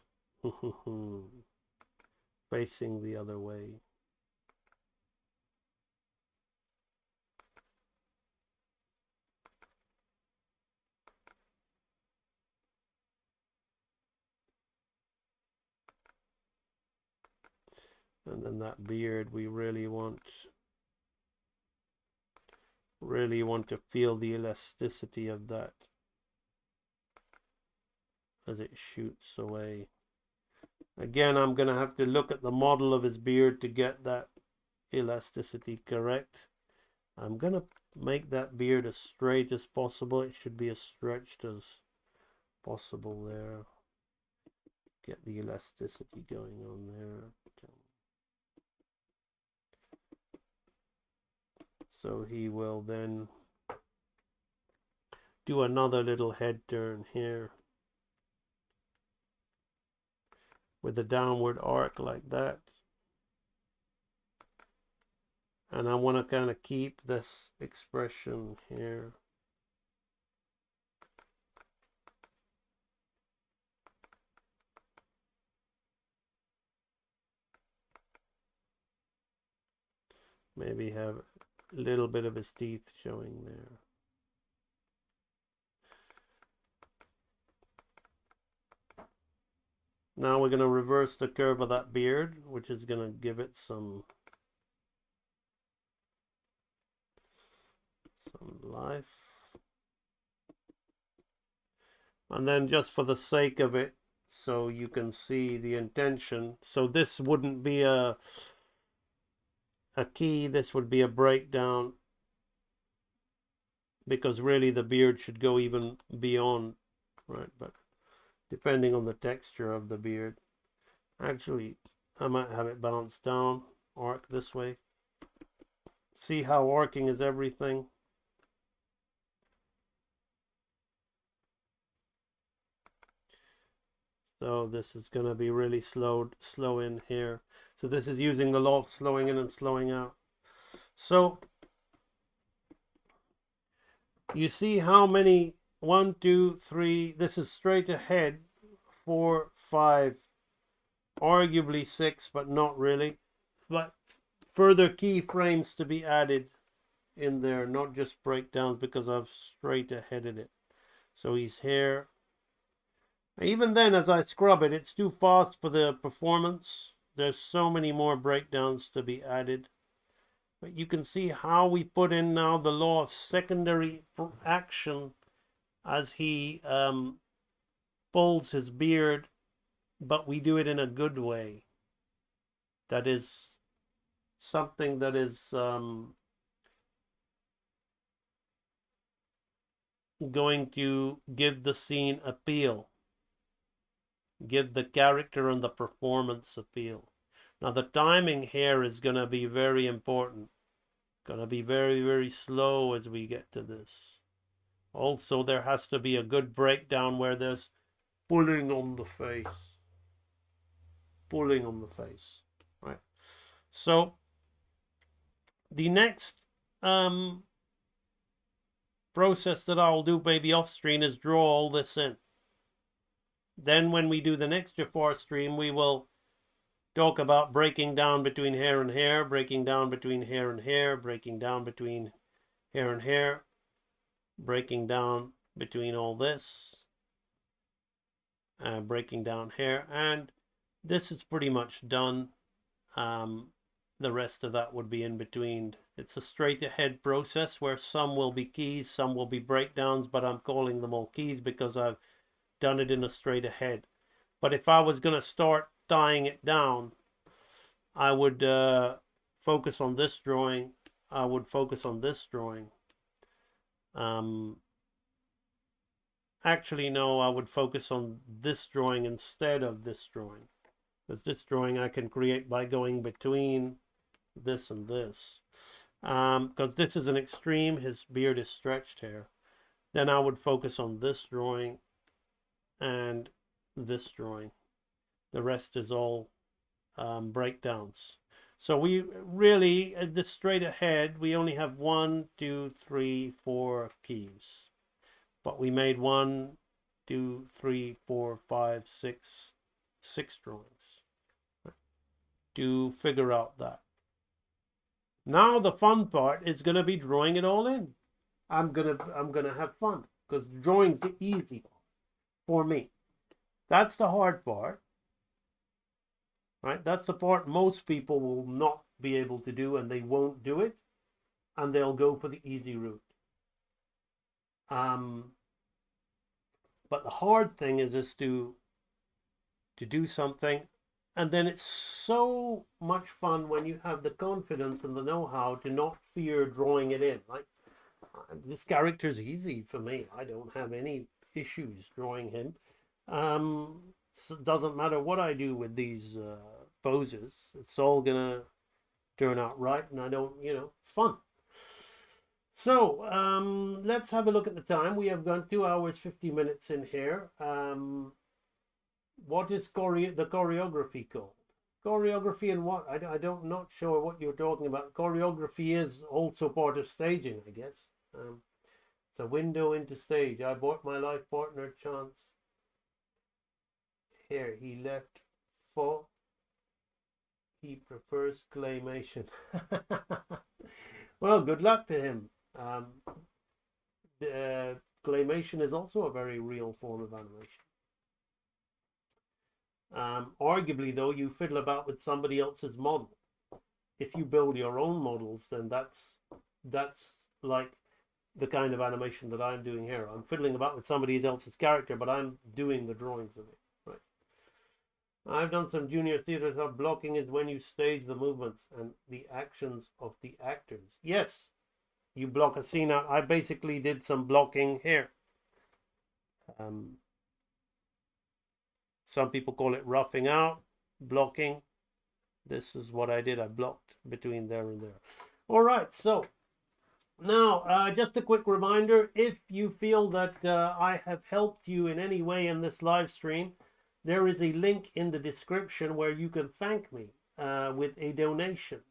Facing the other way. And then that beard, we really want to feel the elasticity of that as it shoots away. Again, I'm going to have to look at the model of his beard to get that elasticity correct. I'm going to make that beard as straight as possible. It should be as stretched as possible there. Get the elasticity going on there. So he will then do another little head turn here with a downward arc like that. And I want to kind of keep this expression here. Maybe have a little bit of his teeth showing there. Now we're going to reverse the curve of that beard, which is going to give it some life. And then just for the sake of it, so you can see the intention. So this wouldn't be a key, this would be a breakdown, because really the beard should go even beyond, right? But depending on the texture of the beard, actually I might have it bounce down, arc this way. See how arcing is everything? So this is going to be really slow in here. So this is using the law of slowing in and slowing out. So you see how many? 1, 2, 3. This is straight ahead. 4, 5. Arguably 6, but not really. But further keyframes to be added in there, not just breakdowns, because I've straight aheaded it. So he's here. Even then, as I scrub it, it's too fast for the performance. There's so many more breakdowns to be added. But you can see how we put in now the law of secondary action as he pulls his beard, but we do it in a good way. That is something that is going to give the scene appeal. Give the character and the performance appeal. Now the timing here is going to be very important, Gonna be very, very slow as we get to this. Also, there has to be a good breakdown where there's pulling on the face. Pulling on the face. Right. So the next process that I'll do maybe off screen is draw all this in. Then when we do the next Jafar stream, we will talk about breaking down between hair and hair, breaking down between hair and hair, breaking down between hair and hair, breaking down between all this, breaking down hair, and this is pretty much done. The rest of that would be in between. It's a straight ahead process where some will be keys, some will be breakdowns, but I'm calling them all keys because I've done it in a straight ahead. But if I was going to start tying it down, I would focus on this drawing. I would focus on this drawing. Actually, no, I would focus on this drawing instead of this drawing. Because this drawing I can create by going between this and this. Because this is an extreme, his beard is stretched here. Then I would focus on this drawing and this drawing. The rest is all breakdowns. So we really, this straight ahead, we only have 1, 2, 3, 4 keys. But we made 1, 2, 3, 4, 5, 6 drawings to figure out that. Now the fun part is going to be drawing it all in. I'm gonna have fun because drawing's the easy part for me. That's the hard part, right? That's the part most people will not be able to do, and they won't do it, and they'll go for the easy route. But the hard thing is to do something, and then it's so much fun when you have the confidence and the know-how to not fear drawing it in. Like, this character's easy for me. I don't have any issues drawing him. So it doesn't matter what I do with these poses. It's all gonna turn out right, and I don't, it's fun. So let's have a look at the time. We have gone 2 hours 50 minutes in here. What is the choreography called? Choreography and what? Not sure what you're talking about. Choreography is also part of staging, I guess. It's a window into stage. I bought my life partner Chance. Here, he left for. He prefers claymation. Well, good luck to him. Claymation is also a very real form of animation. Arguably, though, you fiddle about with somebody else's model. If you build your own models, then that's like the kind of animation that I'm doing here. I'm fiddling about with somebody else's character, but I'm doing the drawings of it. Right. I've done some junior theater stuff. Blocking is when you stage the movements and the actions of the actors. Yes, you block a scene out. I basically did some blocking here. Some people call it roughing out, blocking. This is what I did. I blocked between there and there. All right, so now just a quick reminder, if you feel that I have helped you in any way in this live stream, there is a link in the description where you can thank me with a donation.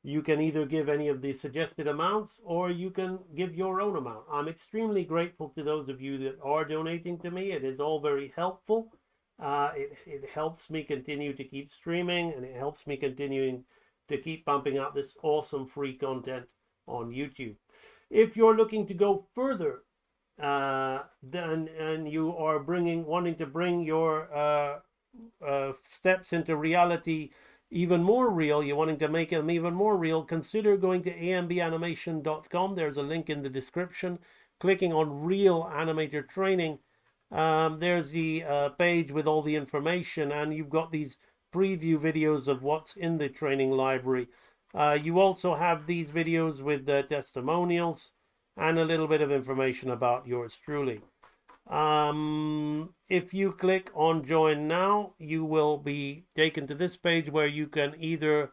You can either give any of the suggested amounts or you can give your own amount. I'm extremely grateful to those of you that are donating to me. It is all very helpful. It helps me continue to keep streaming, and it helps me continuing to keep pumping out this awesome free content on YouTube. If you're looking to go further, and you are wanting to bring your steps into reality even more real, you're wanting to make them even more real, consider going to ambanimation.com. There's a link in the description. Clicking on Real Animator Training, there's the page with all the information, and you've got these preview videos of what's in the training library. You also have these videos with testimonials and a little bit of information about yours truly. If you click on join now, you will be taken to this page where you can either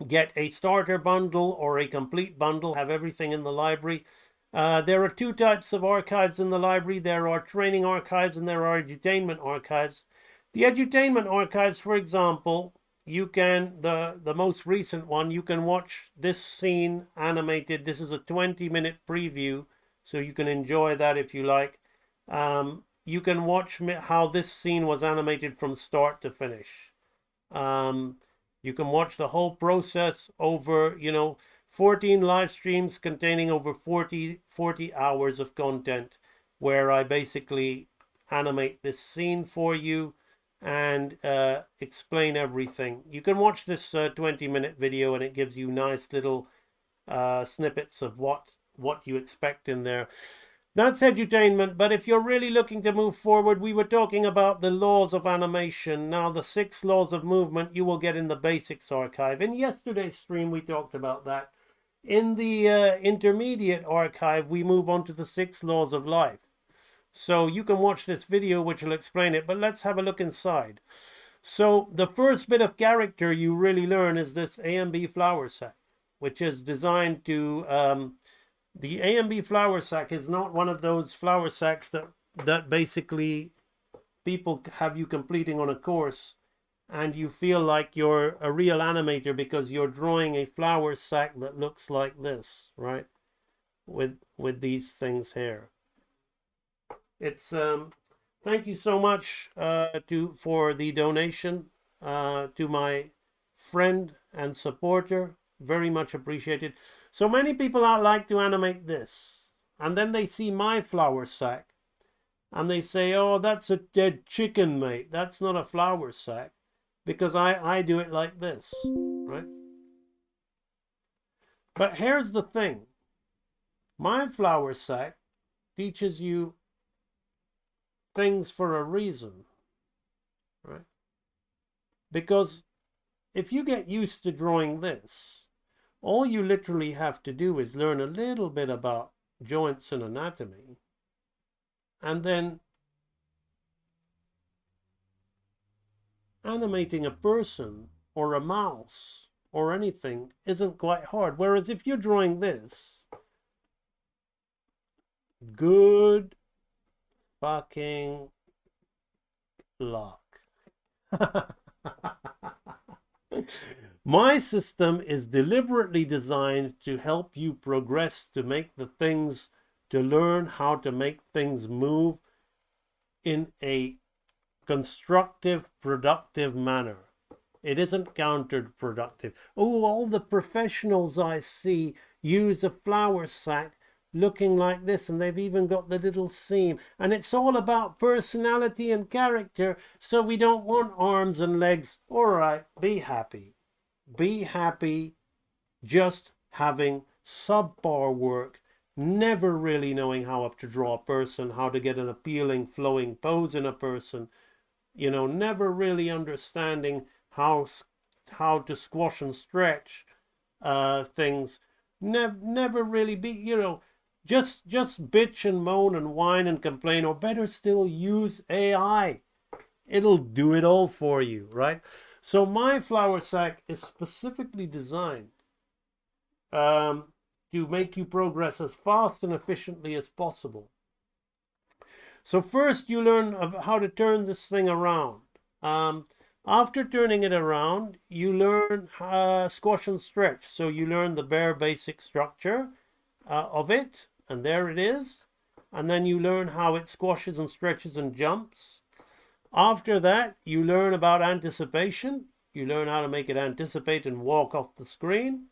get a starter bundle or a complete bundle, have everything in the library. There are two types of archives in the library. There are training archives and there are edutainment archives. The edutainment archives, for example, you can, the most recent one, you can watch this scene animated. This is a 20-minute preview, so you can enjoy that if you like. You can watch how this scene was animated from start to finish. You can watch the whole process over, 14 live streams containing over 40 hours of content, where I basically animate this scene for you and explain everything. You can watch this 20-minute video and it gives you nice little snippets of what you expect in there. That's edutainment, but if you're really looking to move forward, we were talking about the laws of animation. Now, the 6 laws of movement you will get in the basics archive. In yesterday's stream, we talked about that. In the intermediate archive, we move on to the 6 laws of life. So you can watch this video, which will explain it, but let's have a look inside. So the first bit of character you really learn is this AMB flower sack, which is designed to... the AMB flower sack is not one of those flower sacks that basically people have you completing on a course and you feel like you're a real animator because you're drawing a flower sack that looks like this, right? With these things here. It's thank you so much for the donation to my friend and supporter. Very much appreciated. So many people like to animate this, and then they see my flower sack and they say, oh, that's a dead chicken, mate. That's not a flower sack, because I do it like this, right? But here's the thing. My flower sack teaches you things for a reason, right? Because if you get used to drawing this, all you literally have to do is learn a little bit about joints and anatomy, and then animating a person or a mouse or anything isn't quite hard. Whereas if you're drawing this, good fucking luck. My system is deliberately designed to help you progress, to make the things, to learn how to make things move in a constructive, productive manner. It isn't counterproductive. Oh, all the professionals I see use a flower sack looking like this, and they've even got the little seam. And it's all about personality and character, so we don't want arms and legs. All right, be happy. Be happy just having subpar work, never really knowing how to draw a person, how to get an appealing flowing pose in a person, never really understanding how to squash and stretch things, never really be, just bitch and moan and whine and complain, or better still, use AI. It'll do it all for you, right? So my flower sack is specifically designed to make you progress as fast and efficiently as possible. So first you learn how to turn this thing around. After turning it around, you learn squash and stretch. So you learn the bare basic structure of it, and there it is. And then you learn how it squashes and stretches and jumps. After that, you learn about anticipation. You learn how to make it anticipate and walk off the screen.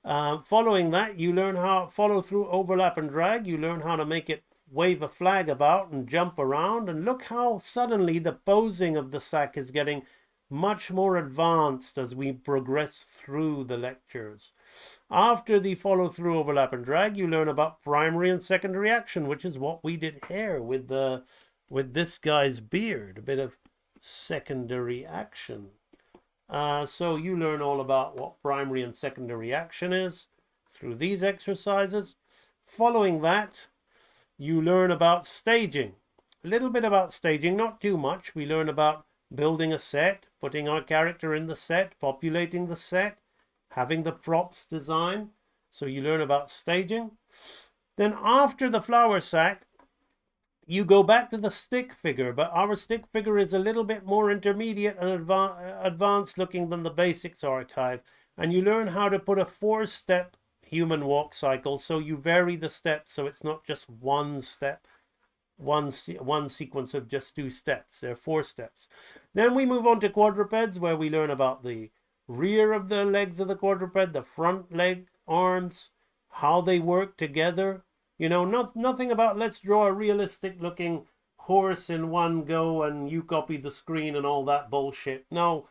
Following that, you learn how follow through, overlap, and drag. You learn how to make it wave a flag about and jump around. And look how suddenly the posing of the sack is getting much more advanced as we progress through the lectures. After the follow through, overlap, and drag, you learn about primary and secondary action, which is what we did here with this guy's beard, a bit of secondary action. So you learn all about what primary and secondary action is through these exercises. Following that, you learn about staging. A little bit about staging, not too much. We learn about building a set, putting our character in the set, populating the set, having the props design. So you learn about staging. Then after the flour sack, you go back to the stick figure, but our stick figure is a little bit more intermediate and advanced looking than the basics archive. And you learn how to put a 4-step human walk cycle, so you vary the steps, so it's not just one step, one sequence of just 2 steps. There are 4 steps. Then we move on to quadrupeds, where we learn about the rear of the legs of the quadruped, the front leg arms, how they work together. You know, nothing about let's draw a realistic looking horse in one go and you copy the screen and all that bullshit. No,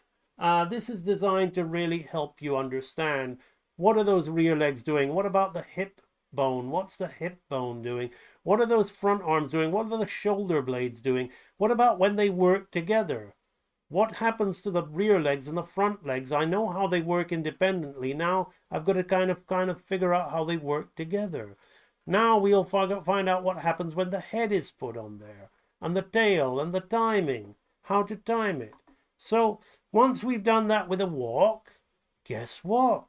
this is designed to really help you understand what are those rear legs doing? What about the hip bone? What's the hip bone doing? What are those front arms doing? What are the shoulder blades doing? What about when they work together? What happens to the rear legs and the front legs? I know how they work independently. Now I've got to kind of figure out how they work together. Now we'll find out what happens when the head is put on there, and the tail, and the timing, how to time it. So once we've done that with a walk, guess what?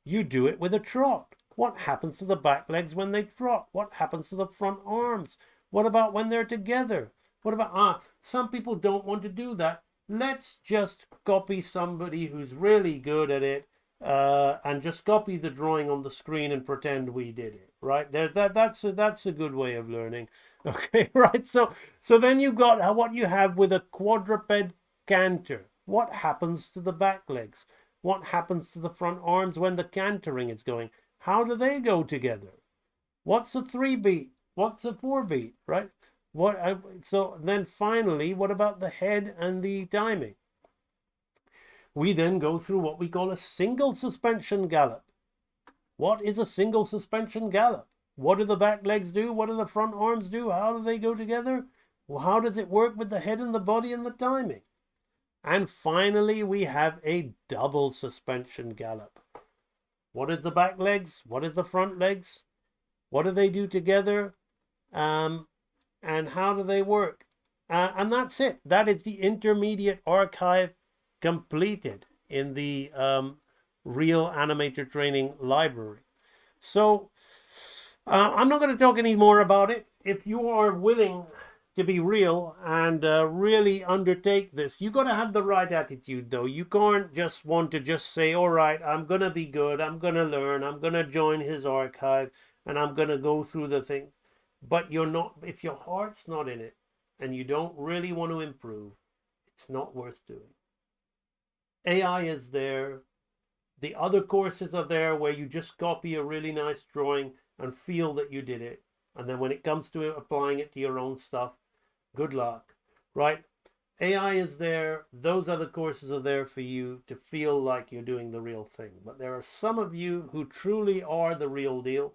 You do it with a trot. What happens to the back legs when they trot? What happens to the front arms? What about when they're together? What about, some people don't want to do that. Let's just copy somebody who's really good at it, and just copy the drawing on the screen and pretend we did it, right? That's a good way of learning. Okay, right? So then you've got what you have with a quadruped canter. What happens to the back legs? What happens to the front arms when the cantering is going? How do they go together? What's a 3-beat? What's a 4-beat, right? So then finally, what about the head and the timing? We then go through what we call a single suspension gallop. What is a single suspension gallop? What do the back legs do? What do the front arms do? How do they go together? Well, how does it work with the head and the body and the timing? And finally, we have a double suspension gallop. What is the back legs? What is the front legs? What do they do together? And how do they work? And that's it. That is the intermediate archive completed in the Real Animator Training Library. So I'm not going to talk any more about it. If you are willing to be real and really undertake this, you got to have the right attitude, though. You can't just want to just say, all right, I'm going to be good, I'm going to learn, I'm going to join his archive, and I'm going to go through the thing. But you're not, if your heart's not in it and you don't really want to improve, it's not worth doing. AI is there. The other courses are there where you just copy a really nice drawing and feel that you did it. And then when it comes to applying it to your own stuff, good luck, right? AI is there. Those other courses are there for you to feel like you're doing the real thing. But there are some of you who truly are the real deal.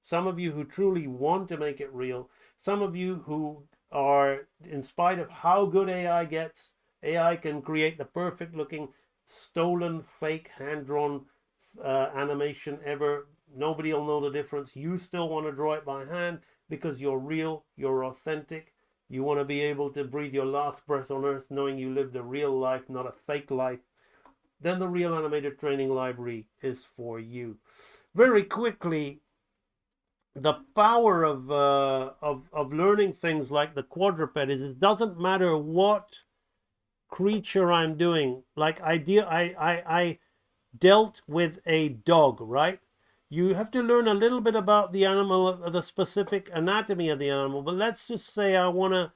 Some of you who truly want to make it real. Some of you who are, in spite of how good AI gets, AI can create the perfect looking stolen, fake, hand-drawn animation ever. Nobody will know the difference. You still want to draw it by hand because you're real, you're authentic. You want to be able to breathe your last breath on earth knowing you lived a real life, not a fake life. Then the Real Animator Training Library is for you. Very quickly, the power of learning things like the quadruped is it doesn't matter what creature I'm doing. Like I dealt with a dog, right? You have to learn a little bit about the animal, the specific anatomy of the animal. But let's just say I wanna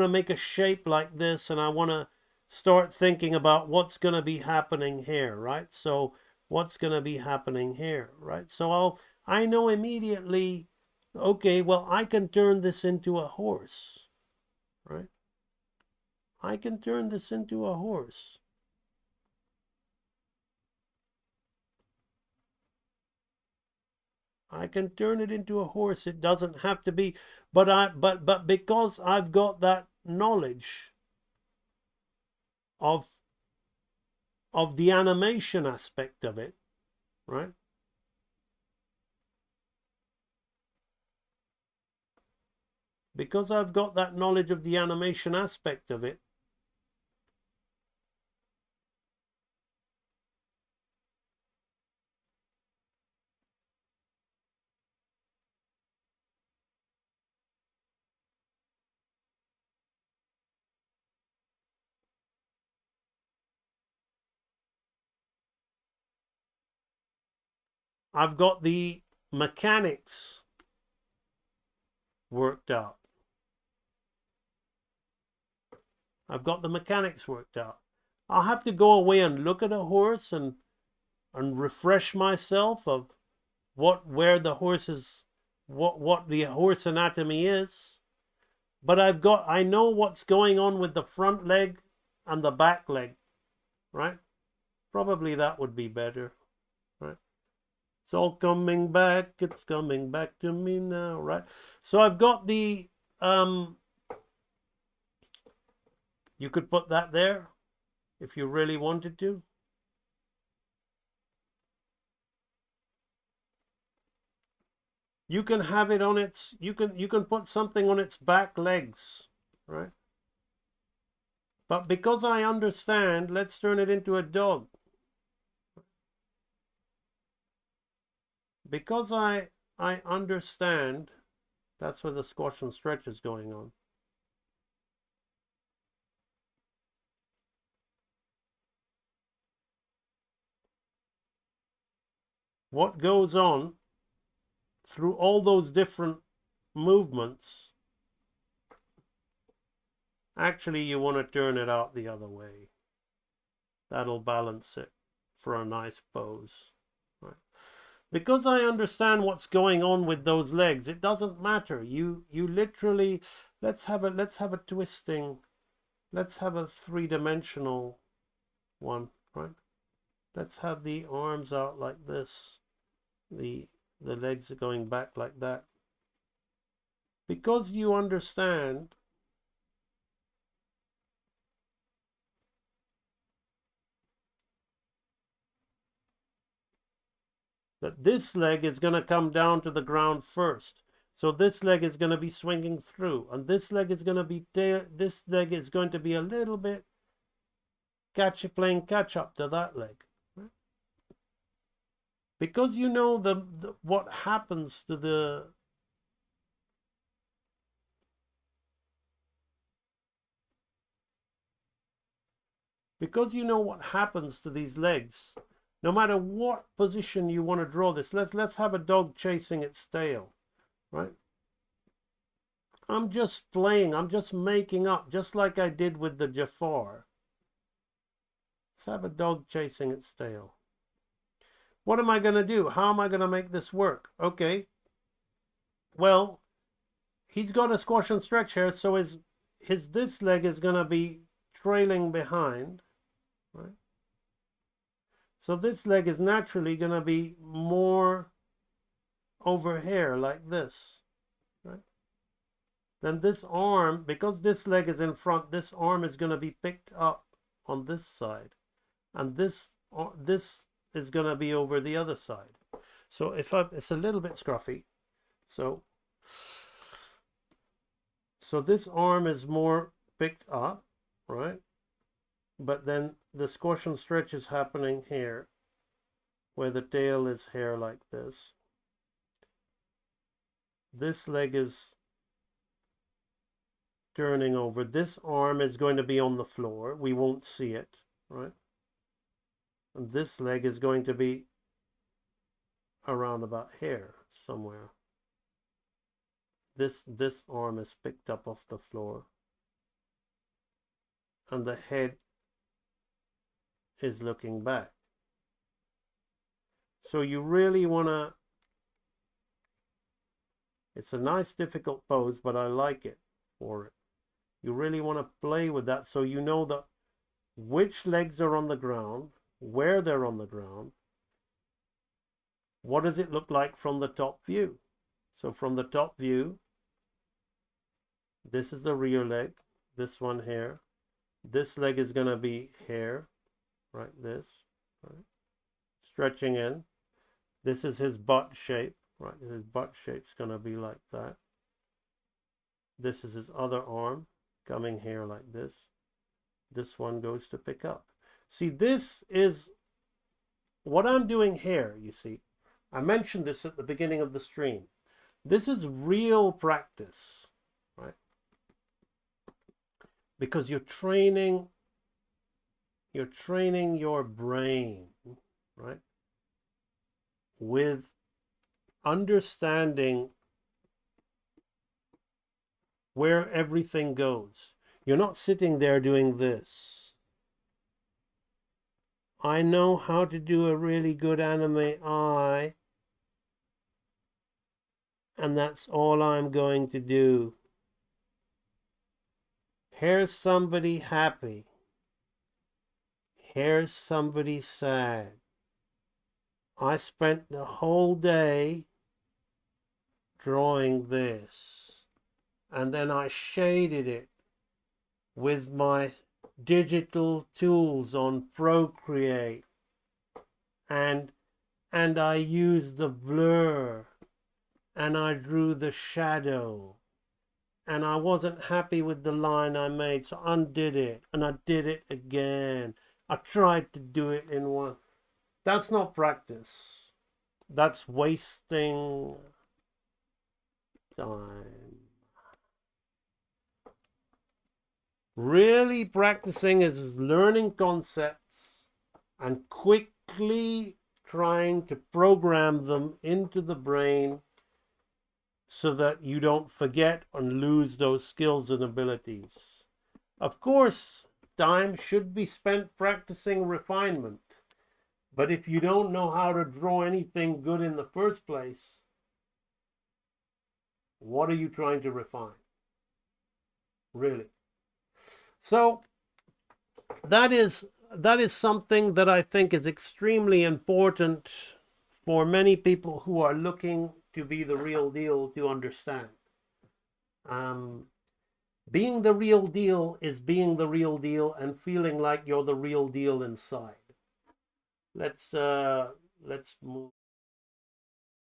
make a shape like this, and I wanna start thinking about what's gonna be happening here, right? So what's gonna be happening here, right? So I know immediately, okay, well, I can turn this into a horse, right? I can turn this into a horse. I can turn it into a horse. It doesn't have to be, but because I've got that knowledge of the animation aspect of it, right? Because I've got that knowledge of the animation aspect of it, I've got the mechanics worked out. I've got the mechanics worked out. I'll have to go away and look at a horse and refresh myself of where the horse is, what the horse anatomy is. But I know what's going on with the front leg and the back leg, right? Probably that would be better, right? It's all coming back, it's coming back to me now, right? So I've got the, you could put that there if you really wanted to. You can have it on its, you can put something on its back legs, right? But because I understand, let's turn it into a dog. Because I understand, that's where the squash and stretch is going on. What goes on through all those different movements, actually you want to turn it out the other way. That'll balance it for a nice pose. Right? Because I understand what's going on with those legs, it doesn't matter. You literally, let's have a twisting, let's have a three-dimensional one, right? Let's have the arms out like this. The legs are going back like that. Because you understand that this leg is going to come down to the ground first. So this leg is going to be swinging through, and this leg is going to be this leg is going to be a little bit playing catch up to that leg. Right? Because you know what happens to the because you know what happens to these legs, no matter what position you want to draw this. Let's have a dog chasing its tail, right? I'm just playing, I'm just making up, just like I did with the Jafar. Let's have a dog chasing its tail. What am I going to do? How am I going to make this work? Okay. Well, he's got a squash and stretch here, so this leg is going to be trailing behind, right? So this leg is naturally going to be more over here like this, right? Then this arm, because this leg is in front, this arm is going to be picked up on this side, and this is going to be over the other side. So it's a little bit scruffy. So this arm is more picked up, right? But then the squash and stretch is happening here, where the tail is here like this. This leg is turning over. This arm is going to be on the floor. We won't see it, right? And this leg is going to be around about here somewhere. This arm is picked up off the floor. And the head is looking back. So you really want to, it's a nice difficult pose, but I like it for it. You really want to play with that so you know that which legs are on the ground, where they're on the ground, what does it look like from the top view. So from the top view, this is the rear leg, this one here. This leg is going to be here, right, this, right, stretching in. This is his butt shape, right, his butt shape's going to be like that. This is his other arm coming here like this. This one goes to pick up. See, this is what I'm doing here, you see. I mentioned this at the beginning of the stream. This is real practice, right? Because you're training your brain, right? with understanding where everything goes. You're not sitting there doing this. I know how to do a really good anime eye, and that's all I'm going to do. Here's somebody happy. Here's somebody sad. I spent the whole day drawing this, and then I shaded it with my digital tools on Procreate, and I used the blur, and I drew the shadow, and I wasn't happy with the line I made, so I undid it, and I did it again. I tried to do it in one. That's not practice. That's wasting time. Really practicing is learning concepts and quickly trying to program them into the brain so that you don't forget and lose those skills and abilities. Of course, time should be spent practicing refinement. But if you don't know how to draw anything good in the first place, what are you trying to refine? Really? So that is something that I think is extremely important for many people who are looking to be the real deal to understand. Being the real deal is being the real deal and feeling like you're the real deal inside. Let's move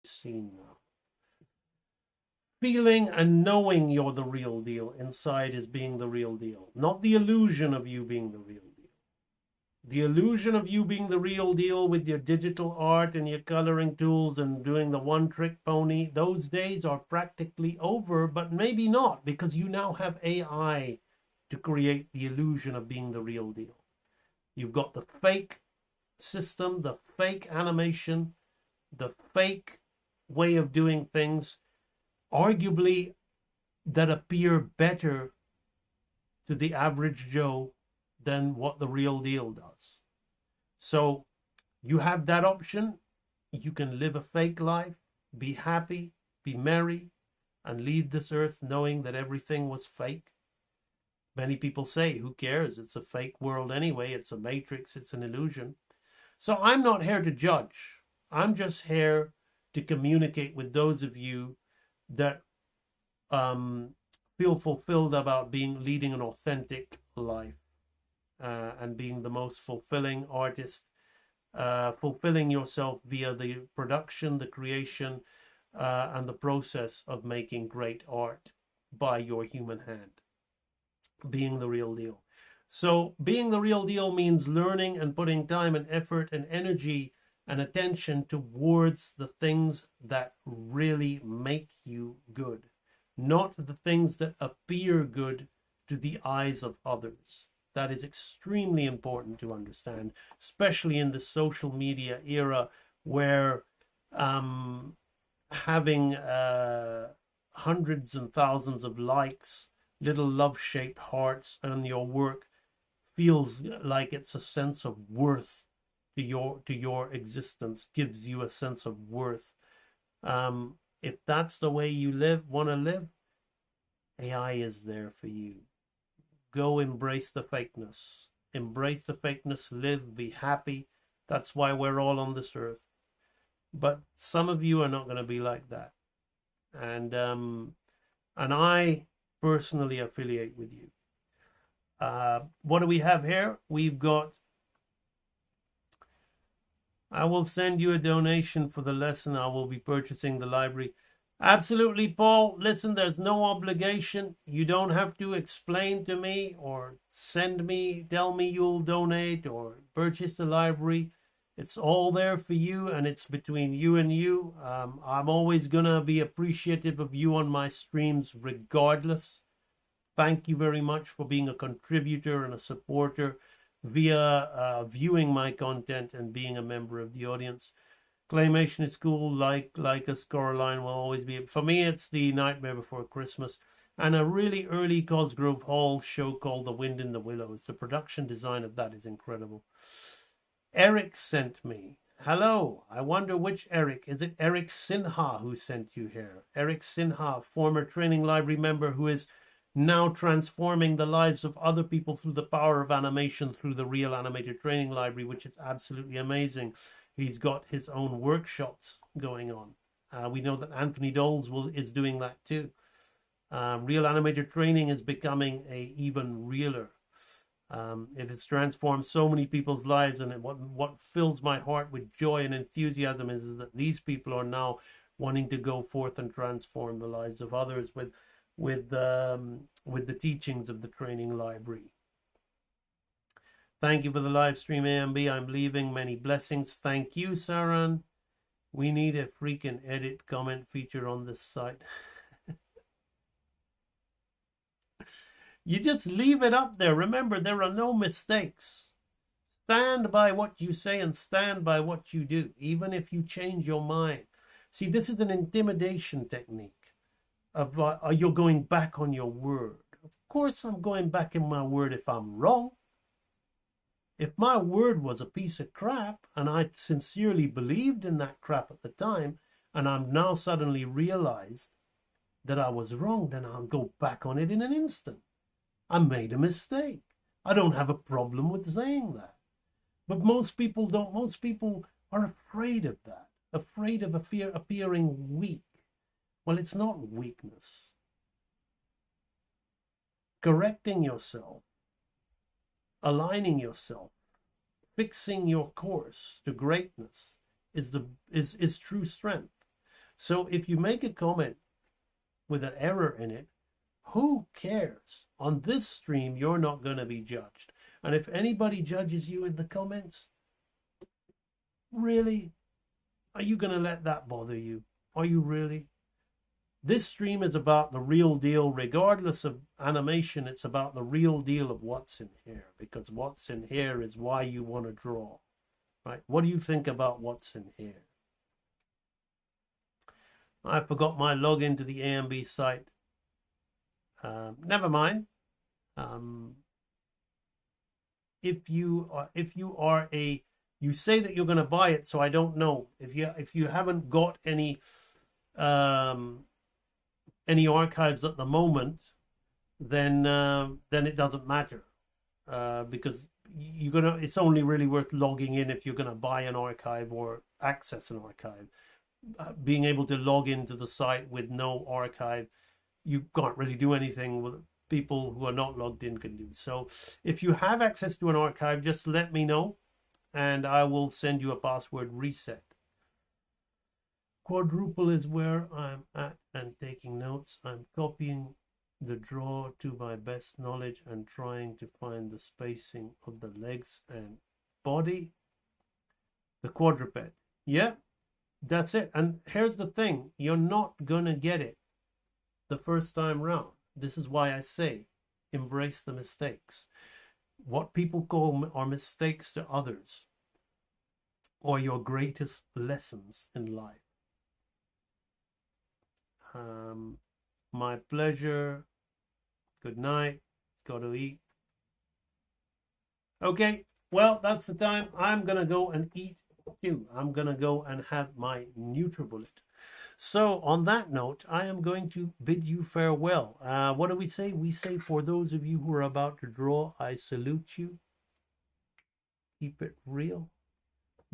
scene now. Feeling and knowing you're the real deal inside is being the real deal, not the illusion of you being the real deal. The illusion of you being the real deal with your digital art and your coloring tools and doing the one-trick pony, those days are practically over, but maybe not, because you now have AI to create the illusion of being the real deal. You've got the fake system, the fake animation, the fake way of doing things, arguably that appear better to the average Joe than what the real deal does. So you have that option. You can live a fake life, be happy, be merry, and leave this earth knowing that everything was fake. Many people say, who cares? It's a fake world anyway. It's a matrix. It's an illusion. So I'm not here to judge. I'm just here to communicate with those of you that feel fulfilled about leading an authentic life and being the most fulfilling artist, fulfilling yourself via the production, the creation, and the process of making great art by your human hand. Being the real deal. So being the real deal means learning and putting time and effort and energy and attention towards the things that really make you good, not the things that appear good to the eyes of others. That is extremely important to understand, especially in the social media era where having hundreds and thousands of likes, little love-shaped hearts on your work feels like it's a sense of worth to your existence, gives you a sense of worth. If that's the way you want to live, AI is there for you. Go embrace the fakeness. Embrace the fakeness, live, be happy. That's why we're all on this earth. But some of you are not going to be like that. And I personally affiliate with you. What do we have here? We've got, I will send you a donation for the lesson. I will be purchasing the library. Absolutely, Paul. Listen, there's no obligation. You don't have to explain to me or tell me you'll donate or purchase the library. It's all there for you, and it's between you and you. I'm always going to be appreciative of you on my streams regardless. Thank you very much for being a contributor and a supporter via viewing my content and being a member of the audience. Claymation is cool, like a scoreline will always be. For me, it's The Nightmare Before Christmas and a really early Cosgrove Hall show called The Wind in the Willows. The production design of that is incredible. Eric sent me. Hello, I wonder which Eric. Is it Eric Sinha who sent you here? Eric Sinha, former training library member who is now transforming the lives of other people through the power of animation through the Real Animator Training Library, which is absolutely amazing. He's got his own workshops going on. We know that Anthony Doles is doing that too. Real Animator Training is becoming a even realer. It has transformed so many people's lives, and what fills my heart with joy and enthusiasm is that these people are now wanting to go forth and transform the lives of others with the teachings of the training library. Thank you for the live stream, AMB. I'm leaving. Many blessings. Thank you, Saran. We need a freaking edit comment feature on this site. You just leave it up there. Remember, there are no mistakes. Stand by what you say and stand by what you do, even if you change your mind. See, this is an intimidation technique. Are you going back on your word? Of course I'm going back in my word if I'm wrong. If my word was a piece of crap and I sincerely believed in that crap at the time and I'm now suddenly realized that I was wrong, then I'll go back on it in an instant. I made a mistake. I don't have a problem with saying that. But most people don't. Most people are afraid of that, afraid of appearing weak. Well, it's not weakness. Correcting yourself, aligning yourself, fixing your course to greatness is true strength. So if you make a comment with an error in it, who cares? On this stream, you're not going to be judged. And if anybody judges you in the comments, really? Are you going to let that bother you? Are you really? This stream is about the real deal. Regardless of animation, it's about the real deal of what's in here. Because what's in here is why you want to draw. Right? What do you think about what's in here? I forgot my login to the AMB site. Never mind. If you say that you're going to buy it, so I don't know if you haven't got any archives at the moment, then it doesn't matter because it's only really worth logging in if you're going to buy an archive or access an archive. Being able to log into the site with no archive, you can't really do anything with people who are not logged in can do. So if you have access to an archive, just let me know and I will send you a password reset. Quadruple is where I'm at and taking notes. I'm copying the draw to my best knowledge and trying to find the spacing of the legs and body. The quadruped. Yeah, that's it. And here's the thing. You're not going to get it the first time round. This is why I say embrace the mistakes. What people call are mistakes to others or your greatest lessons in life. My pleasure. Good night. Got to eat. Okay, well, that's the time. I'm going to go and eat too. I'm going to go and have my NutriBullet. So on that note, I am going to bid you farewell. What do we say? We say, for those of you who are about to draw, I salute you. Keep it real.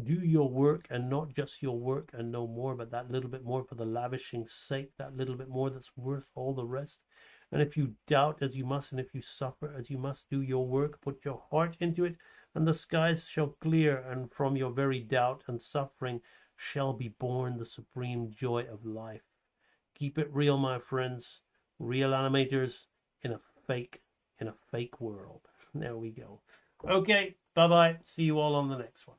Do your work, and not just your work and no more, but that little bit more for the lavishing sake, that little bit more that's worth all the rest. And if you doubt as you must, and if you suffer as you must, do your work, put your heart into it, and the skies shall clear, and from your very doubt and suffering shall be born the supreme joy of life. Keep it real, my friends. Real animators in a fake world. There we go. Okay, bye-bye. See you all on the next one.